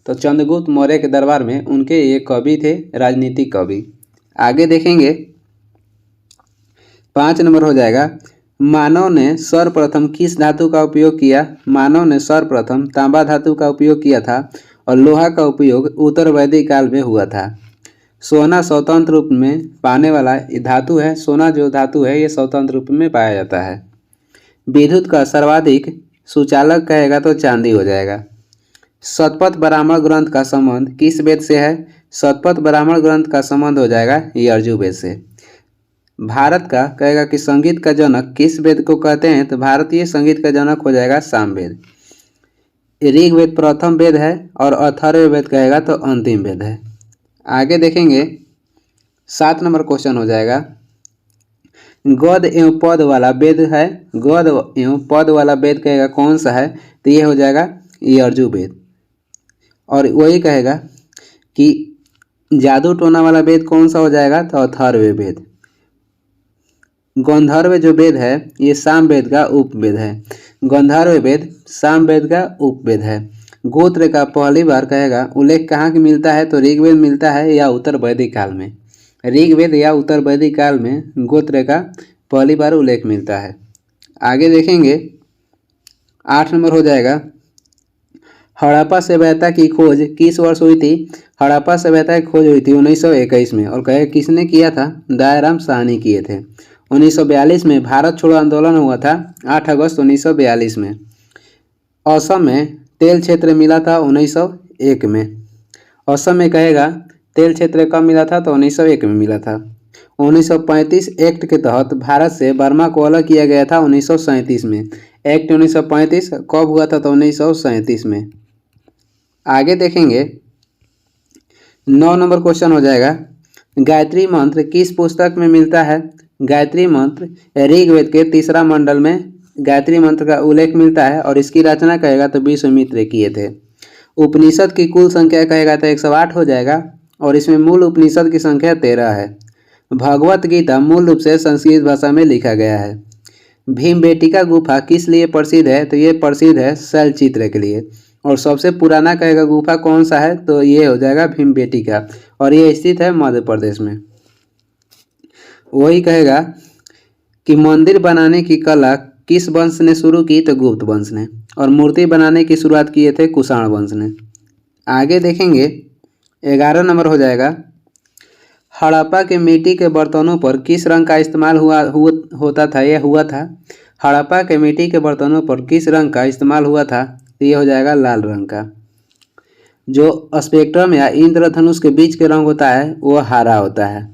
Speaker 1: तो चंद्रगुप्त मौर्य के दरबार में उनके ये कवि थे, राजनीतिक कवि। आगे देखेंगे, 5 नंबर हो जाएगा, मानव ने सर्वप्रथम किस धातु का उपयोग किया? मानव ने सर्वप्रथम तांबा धातु का उपयोग किया था, और लोहा का उपयोग उत्तर वैदिक काल में हुआ था। सोना स्वतंत्र रूप में पाने वाला धातु है। सोना जो धातु है ये स्वतंत्र रूप में पाया जाता है। विद्युत का सर्वाधिक सुचालक कहेगा तो चांदी हो जाएगा। शतपथ ब्राह्मण ग्रंथ का संबंध किस वेद से है? शतपथ ब्राह्मण ग्रंथ का संबंध हो जाएगा यजुर्वेद से। भारत का कहेगा कि संगीत का जनक किस वेद को कहते हैं? तो भारतीय संगीत का जनक हो जाएगा सामवेद। ऋग्वेद प्रथम वेद है, और अथर्ववेद कहेगा तो अंतिम वेद है। आगे देखेंगे, 7 नंबर क्वेश्चन हो जाएगा, गद एवं पद वाला वेद है। गद एवं पद वाला वेद कहेगा कौन सा है? तो ये हो जाएगा यजुर्वेद। और वही कहेगा कि जादू टोना वाला वेद कौन सा हो जाएगा? तो अथर्ववेद। गंधर्व जो वेद है ये सामवेद का उपवेद है। गंधर्व वेद सामवेद का उपवेद है। गोत्र का पहली बार कहेगा उल्लेख कहाँ की मिलता है? तो ऋग्वेद मिलता है या उत्तर वैदिक काल में। ऋग्वेद या उत्तर वैदिक काल में गोत्र का पहली बार उल्लेख मिलता है। आगे देखेंगे, 8 नंबर हो जाएगा, हड़प्पा सभ्यता की खोज किस वर्ष हुई थी? हड़प्पा सभ्यता की खोज हुई थी 1921 में, और कहे किसने किया था? दयाराम साहनी किए थे। 1942 में भारत छोड़ो आंदोलन हुआ था, 8 अगस्त 1942 में। असम में तेल क्षेत्र मिला था 1901 में। असम में कहेगा तेल क्षेत्र कब मिला था? तो 1901 में मिला था। 1935 एक्ट के तहत भारत से बर्मा को अलग किया गया था 1937 में। एक्ट 1935 कब हुआ था? तो 1937 में। आगे देखेंगे, 9 नंबर क्वेश्चन हो जाएगा, गायत्री मंत्र किस पुस्तक में मिलता है? गायत्री मंत्र ऋग्वेद के 3रा मंडल में गायत्री मंत्र का उल्लेख मिलता है, और इसकी रचना कहेगा तो विश्वामित्र किए थे। उपनिषद की कुल संख्या कहेगा तो 108 हो जाएगा, और इसमें मूल उपनिषद की संख्या 13 है। भगवत गीता मूल रूप से संस्कृत भाषा में लिखा गया है। भीमबेटका गुफा किस लिए प्रसिद्ध है? तो ये प्रसिद्ध है शैलचित्र के लिए। और सबसे पुराना कहेगा गुफा कौन सा है? तो ये हो जाएगा भीमबेटका, और ये स्थित है मध्य प्रदेश में। वही कहेगा कि मंदिर बनाने की कला किस वंश ने शुरू की? तो गुप्त वंश ने। और मूर्ति बनाने की शुरुआत किए थे कुषाण वंश ने। आगे देखेंगे 11 नंबर हो जाएगा, हड़प्पा के मिट्टी के बर्तनों पर किस रंग का इस्तेमाल होता था? यह हुआ था। हड़प्पा के मिट्टी के बर्तनों पर किस रंग का इस्तेमाल हुआ था? तो ये हो जाएगा लाल रंग का। जो स्पेक्ट्रम या इंद्रधनुष के बीच के रंग होता है वो हरा होता है।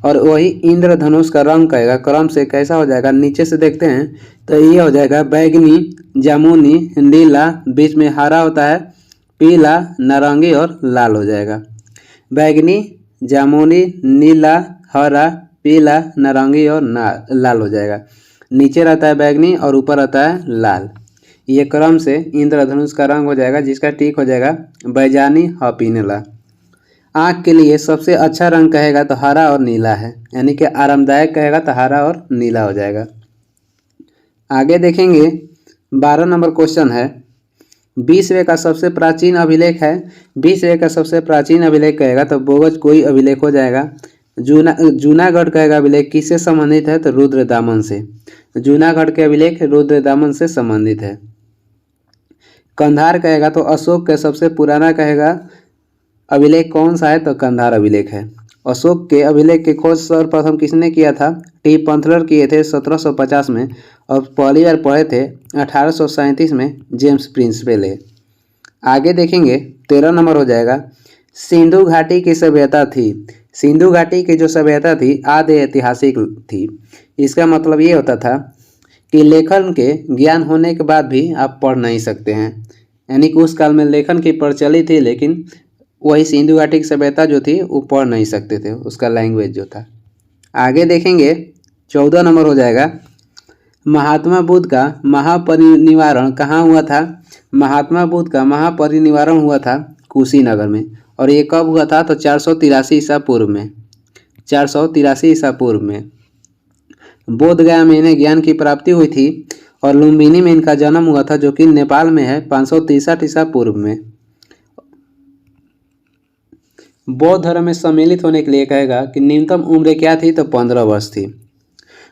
Speaker 1: और वही इंद्रधनुष का रंग कहेगा क्रम से कैसा हो जाएगा, नीचे से देखते हैं तो ये हो जाएगा बैगनी, जामुनी, नीला, बीच में हरा होता है, पीला, नारंगी और लाल हो जाएगा। बैगनी, जामुनी, नीला, हरा, पीला, नारंगी और लाल हो जाएगा। नीचे रहता है बैगनी और ऊपर रहता है लाल। ये क्रम से इंद्रधनुष का रंग हो जाएगा, जिसका टिक हो जाएगा बैजानी हपीनेला। आँख के लिए सबसे अच्छा रंग कहेगा तो हरा और नीला है, यानी कि आरामदायक कहेगा तो हरा और नीला हो जाएगा। आगे देखेंगे 12 नंबर क्वेश्चन है, विश्व का सबसे प्राचीन अभिलेख है। विश्व का सबसे प्राचीन अभिलेख कहेगा तो बोगज कोई अभिलेख हो जाएगा। जूनागढ़ कहेगा अभिलेख किससे संबंधित है? तो रुद्रदामन से। जूनागढ़ के अभिलेख रुद्रदामन से संबंधित है। कंधार कहेगा तो अशोक के सबसे पुराना कहेगा अभिलेख कौन सा है? तो कंधार अभिलेख है। अशोक के अभिलेख की खोज सर्वप्रथम किसने किया था? टी पंथलर किए थे 1750 में, और पहली बार पढ़े थे 1837 में जेम्स प्रिंस पहले। आगे देखेंगे 13 नंबर हो जाएगा, सिंधु घाटी की सभ्यता थी। सिंधु घाटी की जो सभ्यता थी आदि ऐतिहासिक थी। इसका मतलब ये होता था कि लेखन के ज्ञान होने के बाद भी आप पढ़ नहीं सकते हैं, यानी कि उस काल में लेखन की प्रचलित थी, लेकिन वही सिंधु घाटी की सभ्यता जो थी वो पढ़ नहीं सकते थे, उसका लैंग्वेज जो था। आगे देखेंगे 14 नंबर हो जाएगा, महात्मा बुद्ध का महापरिनिर्वाण कहाँ हुआ था? महात्मा बुद्ध का महापरिनिर्वाण हुआ था कुशीनगर में। और ये कब हुआ था? तो 483 ईसा पूर्व में। 483 ईसा पूर्व में बोध गया में इन्हें ज्ञान की प्राप्ति हुई थी। और लुम्बिनी में इनका जन्म हुआ था, जो कि नेपाल में है 563 ईसा पूर्व में। बौद्ध धर्म में सम्मिलित होने के लिए कहेगा कि न्यूनतम उम्र क्या थी? तो 15 वर्ष थी।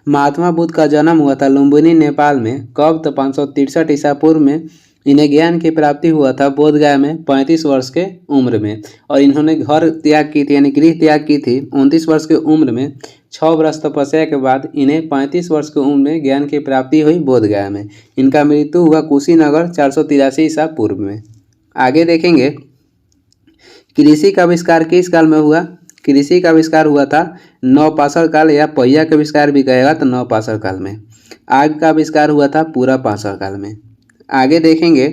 Speaker 1: महात्मा बुद्ध का जन्म हुआ था लुम्बिनी नेपाल में। कब? तो 563 ईसा पूर्व में। इन्हें ज्ञान की प्राप्ति हुआ था बोध गया में 35 वर्ष के उम्र में। और इन्होंने घर त्याग की थी, यानी गृह त्याग की थी 29 वर्ष की उम्र में। 6 वर्ष तपस्या के बाद इन्हें 35 वर्ष की उम्र में ज्ञान की प्राप्ति हुई बोध गया में। इनका मृत्यु हुआ कुशीनगर 483 ईसा पूर्व में। आगे देखेंगे कृषि का आविष्कार किस काल में हुआ? कृषि का आविष्कार हुआ था नवपाषाण काल, या पहिया का आविष्कार भी कहेगा तो नवपाषाण काल में। आग का आविष्कार हुआ था पूरा पाषाण काल में। आगे देखेंगे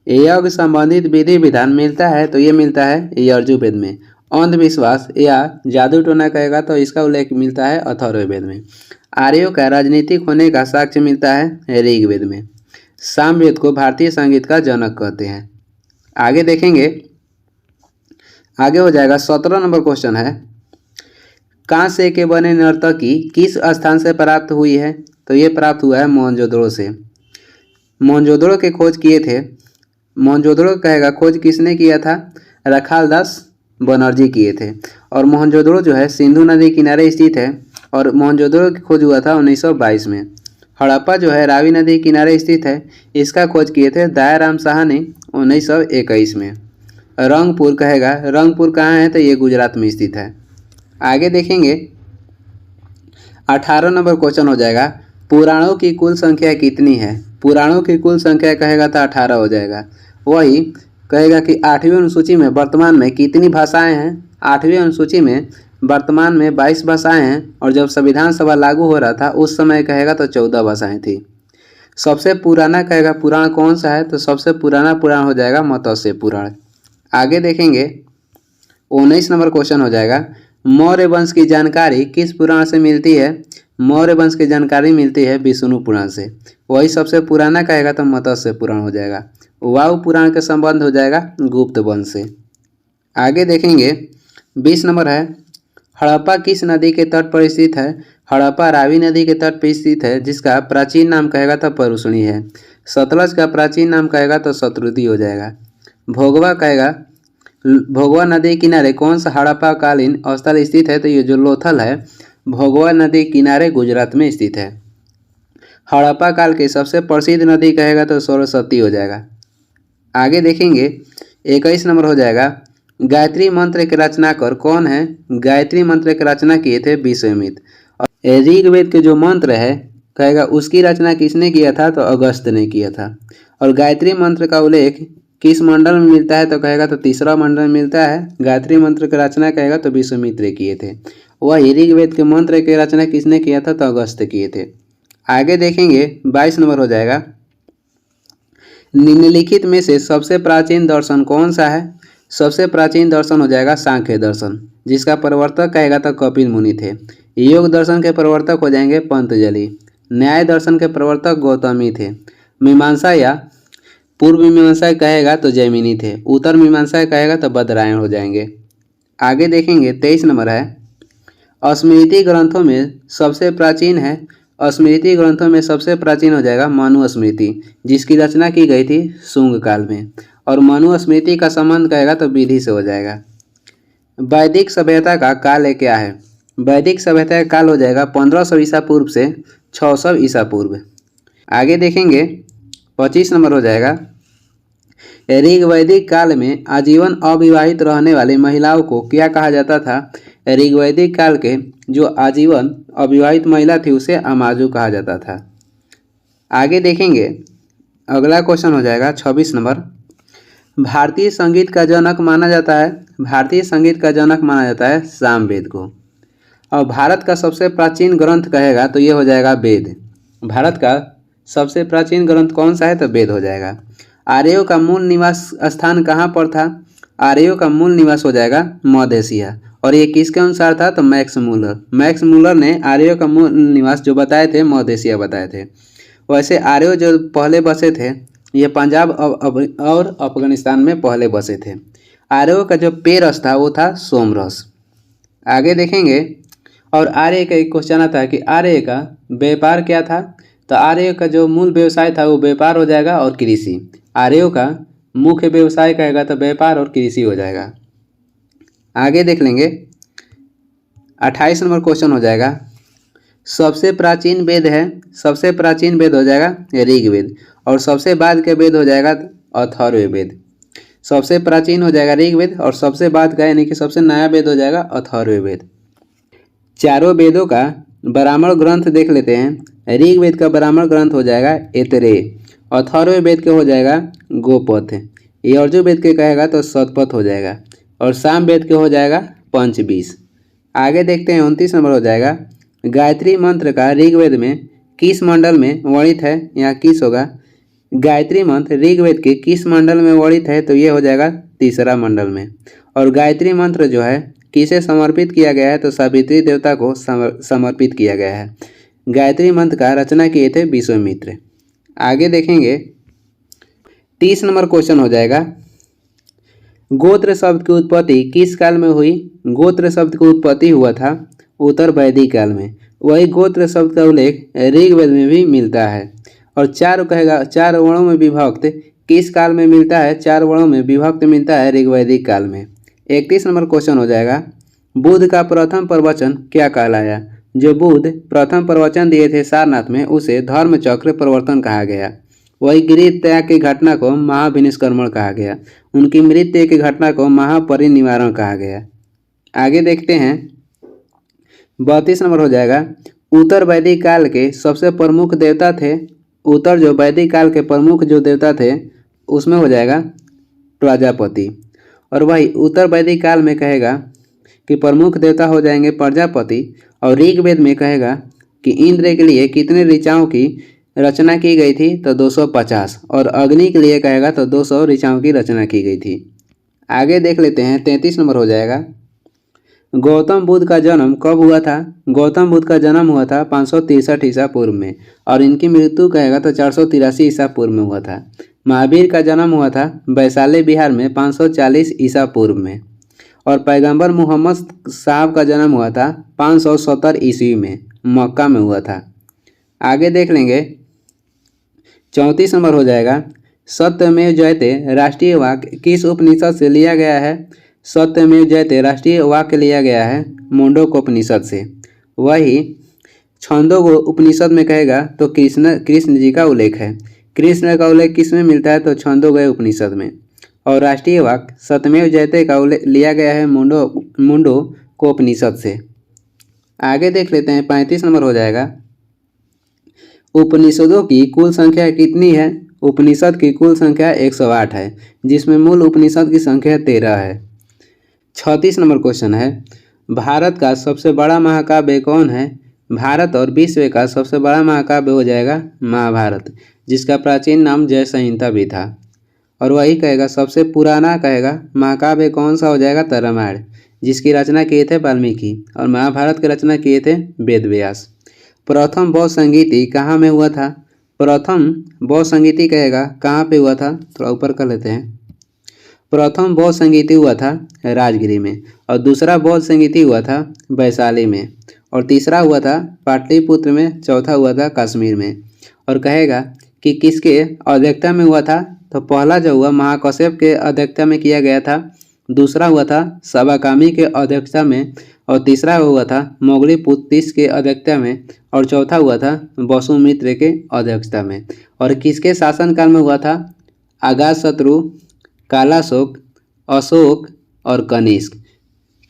Speaker 1: यज्ञ संबंधित विधि विधान मिलता है तो ये मिलता है यजुर्वेद में। अंधविश्वास या जादू टोना कहेगा तो इसका उल्लेख मिलता है अथर्ववेद में। आर्यों का राजनीतिक होने का साक्ष्य मिलता है ऋग्वेद में। सामवेद को भारतीय संगीत का जनक कहते हैं। आगे देखेंगे, आगे हो जाएगा 17 नंबर क्वेश्चन है, कांसे के बने नर्तकी किस स्थान से प्राप्त हुई है? तो ये प्राप्त हुआ है मोहनजोदड़ो से। मोहनजोदड़ो के खोज किए थे। मोहनजोदड़ो कहेगा खोज किसने किया था? रखालदास बनर्जी किए थे। और मोहनजोदड़ो जो है सिंधु नदी किनारे स्थित है, और मोहनजोदड़ो की खोज हुआ था 1922 में। हड़प्पा जो है रावी नदी किनारे स्थित है, इसका खोज किए थे दयाराम शाह ने 1921 में। रंगपुर कहेगा, रंगपुर कहाँ है? तो ये गुजरात में स्थित है। आगे देखेंगे 18 नंबर क्वेश्चन हो जाएगा, पुराणों की कुल संख्या कितनी है? पुराणों की कुल संख्या कहेगा तो 18 हो जाएगा। वही कहेगा कि 8वीं अनुसूची में वर्तमान में कितनी भाषाएं हैं? 8वीं अनुसूची में वर्तमान में 22 भाषाएं हैं, और जब संविधान सभा लागू हो रहा था उस समय कहेगा तो 14 भाषाएं थी। सबसे पुराना कहेगा पुराण कौन सा है? तो सबसे पुराना पुराण हो जाएगा मत्स्य पुराण। आगे देखेंगे 19 नंबर क्वेश्चन हो जाएगा, मौर्य वंश की जानकारी किस पुराण से मिलती है? मौर्य वंश की जानकारी मिलती है विष्णु पुराण से। वही सबसे पुराना कहेगा तो मत्स्य पुराण हो जाएगा। वायु पुराण के संबंध हो जाएगा गुप्त वंश से। आगे देखेंगे 20 नंबर है, हड़प्पा किस नदी के तट पर स्थित है? हड़प्पा रावी नदी के तट पर स्थित है, जिसका प्राचीन नाम कहेगा तो परुष्णी है। सतलज का प्राचीन नाम कहेगा तो शतरुदी हो जाएगा। भोगवा कहेगा, भोगवा नदी किनारे कौन सा हड़प्पा कालीन स्थल स्थित है? तो ये जो लोथल है भोगवा नदी किनारे गुजरात में स्थित है। हड़प्पा काल की सबसे प्रसिद्ध नदी कहेगा तो सरस्वती हो जाएगा। आगे देखेंगे 21 नंबर हो जाएगा, गायत्री मंत्र के रचनाकार कौन है? गायत्री मंत्र की रचना किए थे विश्वामित्र। और ऋग्वेद के जो मंत्र है कहेगा उसकी रचना किसने किया था? तो अगस्त्य ने किया था। और गायत्री मंत्र का उल्लेख किस मंडल में मिलता है? तो कहेगा तो तीसरा मंडल में मिलता है। गायत्री मंत्र की रचना कहेगा तो विश्वामित्र किए थे। वह ऋग्वेद के मंत्र की रचना किसने किया था? तो अगस्त्य किए थे। आगे देखेंगे 22 नंबर हो जाएगा, निम्नलिखित में से सबसे प्राचीन दर्शन कौन सा है? सबसे प्राचीन दर्शन हो जाएगा सांख्य दर्शन, जिसका प्रवर्तक कहेगा तो कपिल मुनि थे। योग दर्शन के प्रवर्तक हो जाएंगे पतंजलि। न्याय दर्शन के प्रवर्तक गौतमी थे। मीमांसा या पूर्व मीमांसा कहेगा तो जैमिनी थे। उत्तर मीमांसा कहेगा तो बदरायण हो जाएंगे। आगे देखेंगे 23 नंबर है, स्मृति ग्रंथों में सबसे प्राचीन है। स्मृति ग्रंथों में सबसे प्राचीन हो जाएगा मनुस्मृति, जिसकी रचना की गई थी शुंग काल में। और मनुस्मृति का संबंध कहेगा तो विधि से हो जाएगा। वैदिक सभ्यता का काल क्या है? वैदिक सभ्यता का काल हो जाएगा 1500 ईसा पूर्व से 600 ईसा पूर्व। आगे देखेंगे 25 नंबर हो जाएगा, ऋग्वैदिक काल में आजीवन अविवाहित रहने वाली महिलाओं को क्या कहा जाता था? ऋग्वैदिक काल के जो आजीवन अविवाहित महिला थी उसे अमाजु कहा जाता था। आगे देखेंगे अगला क्वेश्चन हो जाएगा 26 नंबर, भारतीय संगीत का जनक माना जाता है। भारतीय संगीत का जनक माना जाता है सामवेद को। और भारत का सबसे प्राचीन ग्रंथ कहेगा तो ये हो जाएगा वेद। भारत का सबसे प्राचीन ग्रंथ कौन सा है? तो वेद हो जाएगा। आर्यों का मूल निवास स्थान कहाँ पर था? आर्यों का मूल निवास हो जाएगा मध्य एशिया। और ये किसके अनुसार था? तो मैक्स मूलर। मैक्स मूलर ने आर्यों का मूल निवास जो बताए थे मध्य एशिया बताए थे। वैसे आर्यों जो पहले बसे थे ये पंजाब और अफगानिस्तान में पहले बसे थे। आर्यों का जो पेरस था वो था सोमरस। आगे देखेंगे और आर्य का एक क्वेश्चन आता है कि आर्य का व्यापार क्या था? तो आर्य का जो मूल व्यवसाय था वो व्यापार हो जाएगा और कृषि। आर्यों का मुख्य व्यवसाय कहेगा तो व्यापार और कृषि हो जाएगा। आगे देख लेंगे 28 नंबर क्वेश्चन हो जाएगा, सबसे प्राचीन वेद है। सबसे प्राचीन वेद हो जाएगा ऋग्वेद और सबसे बाद के वेद हो जाएगा अथर्ववेद। सबसे प्राचीन हो जाएगा ऋग्वेद और सबसे बाद का यानी कि सबसे नया वेद हो जाएगा अथर्ववेद। चारों वेदों का ब्राह्मण ग्रंथ देख लेते हैं। ऋग्वेद का ब्राह्मण ग्रंथ हो जाएगा ऐतरेय। अथर्ववेद के हो जाएगा गोपथ। यजुर्वेद के कहेगा तो शतपथ हो जाएगा। और सामवेद के हो जाएगा पंचवीस। आगे देखते हैं 29 नंबर हो जाएगा, गायत्री मंत्र का ऋग्वेद में किस मंडल में वर्णित है? यहाँ किस होगा? गायत्री मंत्र ऋग्वेद के किस मंडल में वर्णित है? तो ये हो जाएगा तीसरा मंडल में। और गायत्री मंत्र जो है किसे समर्पित किया गया है? तो सावित्री देवता को समर्पित किया गया है। गायत्री मंत्र का रचना किए थे विश्वामित्र। आगे देखेंगे 30 नंबर क्वेश्चन हो जाएगा, गोत्र शब्द की उत्पत्ति किस काल में हुई? गोत्र शब्द की उत्पत्ति हुआ था उत्तर वैदिक काल में। वही गोत्र शब्द का उल्लेख ऋग्वेद में भी मिलता है। और चार कहेगा चार वर्णों में विभक्त किस काल में मिलता है? चार वर्णों में विभक्त मिलता है ऋग्वैदिक काल में। 31 नंबर क्वेश्चन हो जाएगा, बुद्ध का प्रथम प्रवचन क्या कहलाया? जो बुद्ध प्रथम प्रवचन दिए थे सारनाथ में उसे धर्म चक्र प्रवर्तन कहा गया। वही गृह त्याग की घटना को महाविनिष्क्रमण कहा गया। उनकी मृत्यु की घटना को महापरिनिवारण कहा गया। आगे देखते हैं 32 नंबर हो जाएगा, उत्तर वैदिक काल के सबसे प्रमुख देवता थे। उत्तर जो वैदिक काल के प्रमुख जो देवता थे उसमें हो जाएगा प्रजापति। और वही उत्तर वैदिक काल में कहेगा कि प्रमुख देवता हो जाएंगे प्रजापति। और ऋग्वेद में कहेगा कि इंद्र के लिए कितने ऋचाओं की रचना की गई थी? तो 250। और अग्नि के लिए कहेगा तो 200 ऋचाओं की रचना की गई थी। आगे देख लेते हैं 33 नंबर हो जाएगा, गौतम बुद्ध का जन्म कब हुआ था? गौतम बुद्ध का जन्म हुआ था 563 ईसा पूर्व में। और इनकी मृत्यु कहेगा तो 483 ईसा पूर्व में हुआ था। महावीर का जन्म हुआ था वैशाली बिहार में 540 ईसा पूर्व में। और पैगंबर मोहम्मद साहब का जन्म हुआ था 570 ईस्वी में, मक्का में हुआ था। आगे देख लेंगे 34 नंबर हो जाएगा, सत्यमेव जयते राष्ट्रीय वाक्य किस उपनिषद से लिया गया है? सत्यमेव जयते राष्ट्रीय वाक्य लिया गया है मुंडकोपनिषद से। वही छंदों उपनिषद में कहेगा तो कृष्ण जी का उल्लेख है। कृष्ण का उल्लेख किस में मिलता है? तो छंदोगय उपनिषद में। और राष्ट्रीय वाक्य सत्यमेव जयते का उल्लेख लिया गया है मुंडकोपनिषद से। आगे देख लेते हैं 35 नंबर हो जाएगा, उपनिषदों की कुल संख्या कितनी है? उपनिषद की कुल संख्या 108 है, जिसमें मूल उपनिषद की संख्या 13 है। 36 नंबर क्वेश्चन है, भारत का सबसे बड़ा महाकाव्य कौन है? भारत और विश्व का सबसे बड़ा महाकाव्य हो जाएगा महाभारत, जिसका प्राचीन नाम जय संहिता भी था। और वही कहेगा सबसे पुराना कहेगा महाकाव्य कौन सा हो जाएगा? तो रामायण, जिसकी रचना किए थे वाल्मीकि, और महाभारत की रचना किए थे वेद व्यास। प्रथम बौद्ध संगीति कहाँ में हुआ था? प्रथम बौद्ध संगीति कहेगा कहाँ पे हुआ था? थोड़ा ऊपर कर लेते हैं। प्रथम बौद्ध संगीति हुआ था राजगिरी में, और दूसरा बौद्ध संगीति हुआ था वैशाली में, और तीसरा हुआ था पाटलिपुत्र में, चौथा हुआ था कश्मीर में। और कहेगा कि किसके अध्यक्षता में हुआ था? तो पहला जो हुआ महाकश्यप के अध्यक्षता में किया गया था, दूसरा हुआ था सबाकामी के अध्यक्षता में, और तीसरा हुआ था मोगलीपुत्तिस के अध्यक्षता में, और चौथा हुआ था वसुमित्र के अध्यक्षता में। और किसके शासनकाल में हुआ था? अजातशत्रु, कालाशोक, अशोक और कनिष्क।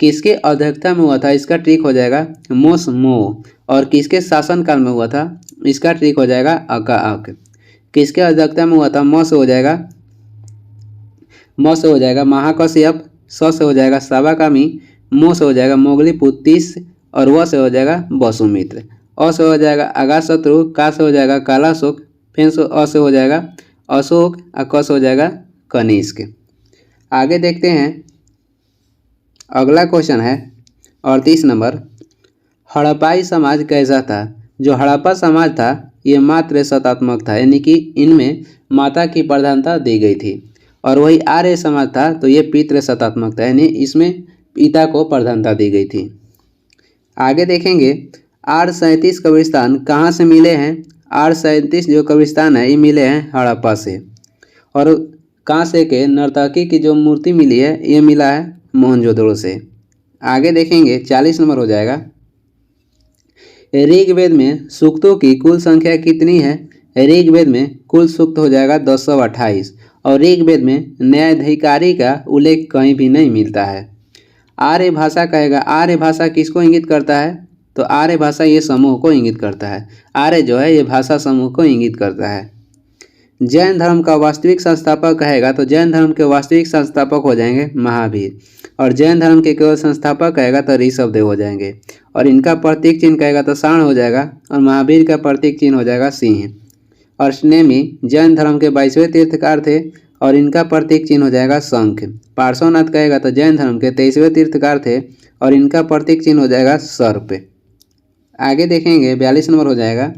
Speaker 1: किसके अध्यक्षता में हुआ था? इसका ट्रिक हो जाएगा मोसमो। और किसके शासनकाल में हुआ था? इसका ट्रिक हो जाएगा अकाअक। किसके अध्यक्षता में हुआ था? म से हो जाएगा महाकश्यप, स से हो जाएगा सबाकामी, मो से हो जाएगा मोगलीपुत्तिस, और व से हो जाएगा वसुमित्र। अ से हो जाएगा अजातशत्रु, का से हो जाएगा कालाशोक, फिर अ से हो जाएगा अशोक, और क से हो जाएगा कनिष्क। आगे देखते हैं, अगला क्वेश्चन है 38 नंबर, हड़प्पाई समाज कैसा था? जो हड़प्पा समाज था ये मातृ सत्तात्मक था, यानी कि इनमें माता की प्रधानता दी गई थी। और वही आर्य समाज था तो ये पितृ सत्तात्मक था, यानी इसमें पिता को प्रधानता दी गई थी। आगे देखेंगे 837 कब्रिस्तान कहाँ से मिले हैं? 837 जो कब्रिस्तान है ये मिले हैं हड़प्पा से। और कांसे के नर्तकी की जो मूर्ति मिली है ये मिला है मोहनजोदड़ो से। आगे देखेंगे 40 नंबर हो जाएगा, ऋग्वेद में सूक्तों की कुल संख्या कितनी है? ऋग्वेद में कुल सूक्त हो जाएगा 228, और ऋग्वेद में न्यायाधिकारी का उल्लेख कहीं भी नहीं मिलता है। आर्य भाषा कहेगा, आर्य भाषा किसको इंगित करता है? तो आर्य भाषा ये समूह को इंगित करता है। आर्य जो है ये भाषा समूह को इंगित करता है। जैन धर्म का वास्तविक संस्थापक कहेगा तो जैन धर्म के वास्तविक संस्थापक हो जाएंगे महावीर, और जैन धर्म के केवल संस्थापक कहेगा तो ऋषभदेव हो जाएंगे। और इनका प्रतीक चिन्ह कहेगा तो सांड हो जाएगा, और महावीर का प्रतीक चिन्ह हो जाएगा सिंह। और स्नेमी जैन धर्म के 22वें तीर्थकार थे, और इनका प्रतीक चिन्ह हो जाएगा शंख। पार्श्वनाथ कहेगा तो जैन धर्म के 23वें तीर्थकार थे, और इनका प्रतीक चिन्ह हो जाएगा सर्प। आगे देखेंगे 42 नंबर हो जाएगा,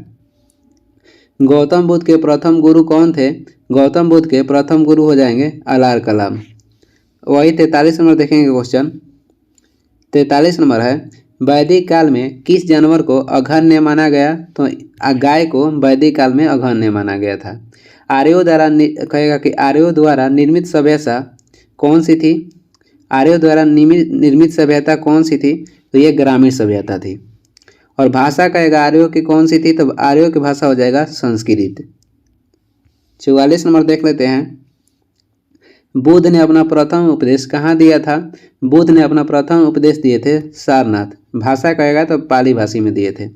Speaker 1: गौतम बुद्ध के प्रथम गुरु कौन थे? गौतम बुद्ध के प्रथम गुरु हो जाएंगे अलार कलाम। वही 43 नंबर देखेंगे क्वेश्चन। 43 नंबर है, वैदिक काल में किस जानवर को अघन्य माना गया? तो गाय को वैदिक काल में अघन्य माना गया था। आर्यों द्वारा कहेगा कि आर्यों द्वारा निर्मित सभ्यता कौन सी थी? आर्यों द्वारा निर्मित सभ्यता कौन सी थी? तो ये ग्रामीण सभ्यता थी। और भाषा कहेगा आर्यों की कौन सी थी? तो आर्यों की भाषा हो जाएगा संस्कृत। 44 नंबर देख लेते हैं, बुद्ध ने अपना प्रथम उपदेश कहाँ दिया था? बुद्ध ने अपना प्रथम उपदेश दिए थे सारनाथ। भाषा कहेगा तो पाली भाषा में दिए थे,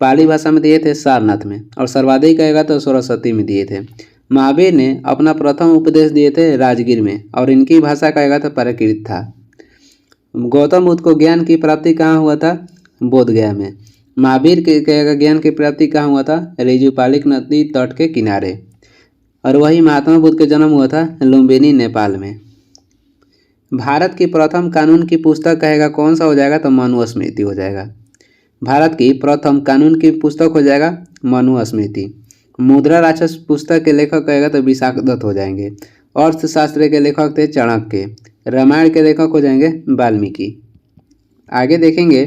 Speaker 1: पाली भाषा में दिए थे सारनाथ में। और सर्वाधिक कहेगा तो सरस्वती में दिए थे। महावीर ने अपना प्रथम उपदेश दिए थे राजगीर में, और इनकी भाषा कहेगा तो प्राकृत था। गौतम बुद्ध को ज्ञान की प्राप्ति कहाँ हुआ था? बोध गया में। महावीर के कहेगा ज्ञान की प्राप्ति कहाँ हुआ था? रेजुपालिक नदी तट के किनारे। और वही महात्मा बुद्ध का जन्म हुआ था लुम्बिनी नेपाल में। भारत की प्रथम कानून की पुस्तक कहेगा कौन सा हो जाएगा? तो मनुस्मृति हो जाएगा। भारत की प्रथम कानून की पुस्तक हो जाएगा मनुस्मृति। मुद्रा राक्षस पुस्तक के लेखक कहेगा तो विशाखदत्त हो जाएंगे। अर्थशास्त्र के लेखक थे चाणक्य। रामायण के लेखक हो जाएंगे वाल्मीकि। आगे देखेंगे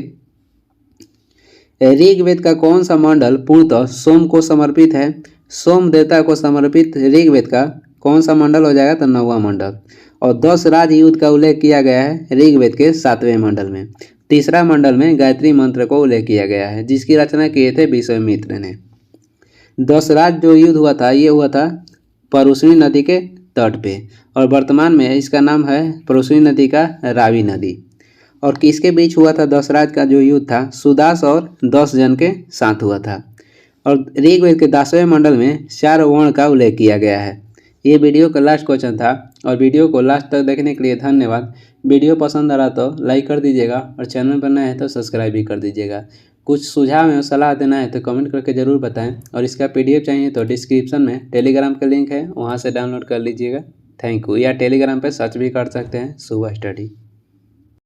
Speaker 1: ऋग्वेद का कौन सा मंडल पूर्णतः सोम को समर्पित है। सोम देवता को समर्पित ऋग्वेद का कौन सा मंडल हो जाएगा, तो 9वां मंडल। और 10 राजयुद्ध का उल्लेख किया गया है ऋग्वेद के 7वें मंडल में। तीसरा मंडल में गायत्री मंत्र को उल्लेख किया गया है, जिसकी रचना किए थे विश्वामित्र ने। 10 राज जो युद्ध हुआ था ये हुआ था परुष्णी नदी के तट पे, और वर्तमान में इसका नाम है परुष्णी नदी का रावी नदी। और किसके बीच हुआ था 10 राज का जो युद्ध था, सुदास और 10 जन के साथ हुआ था। और ऋग्वेद के 10वें मंडल में 4 वर्ण का उल्लेख किया गया है। ये वीडियो का लास्ट क्वेश्चन था, और वीडियो को लास्ट तक देखने के लिए धन्यवाद। वीडियो पसंद आ रहा तो लाइक कर दीजिएगा, और चैनल पर नया है तो सब्सक्राइब भी कर दीजिएगा। कुछ सुझाव एवं सलाह देना है तो कमेंट करके ज़रूर बताएं, और इसका PDF चाहिए तो डिस्क्रिप्शन में टेलीग्राम का लिंक है, वहाँ से डाउनलोड कर लीजिएगा। Thank you. या टेलीग्राम पर सर्च भी कर सकते हैं शुभ स्टडी।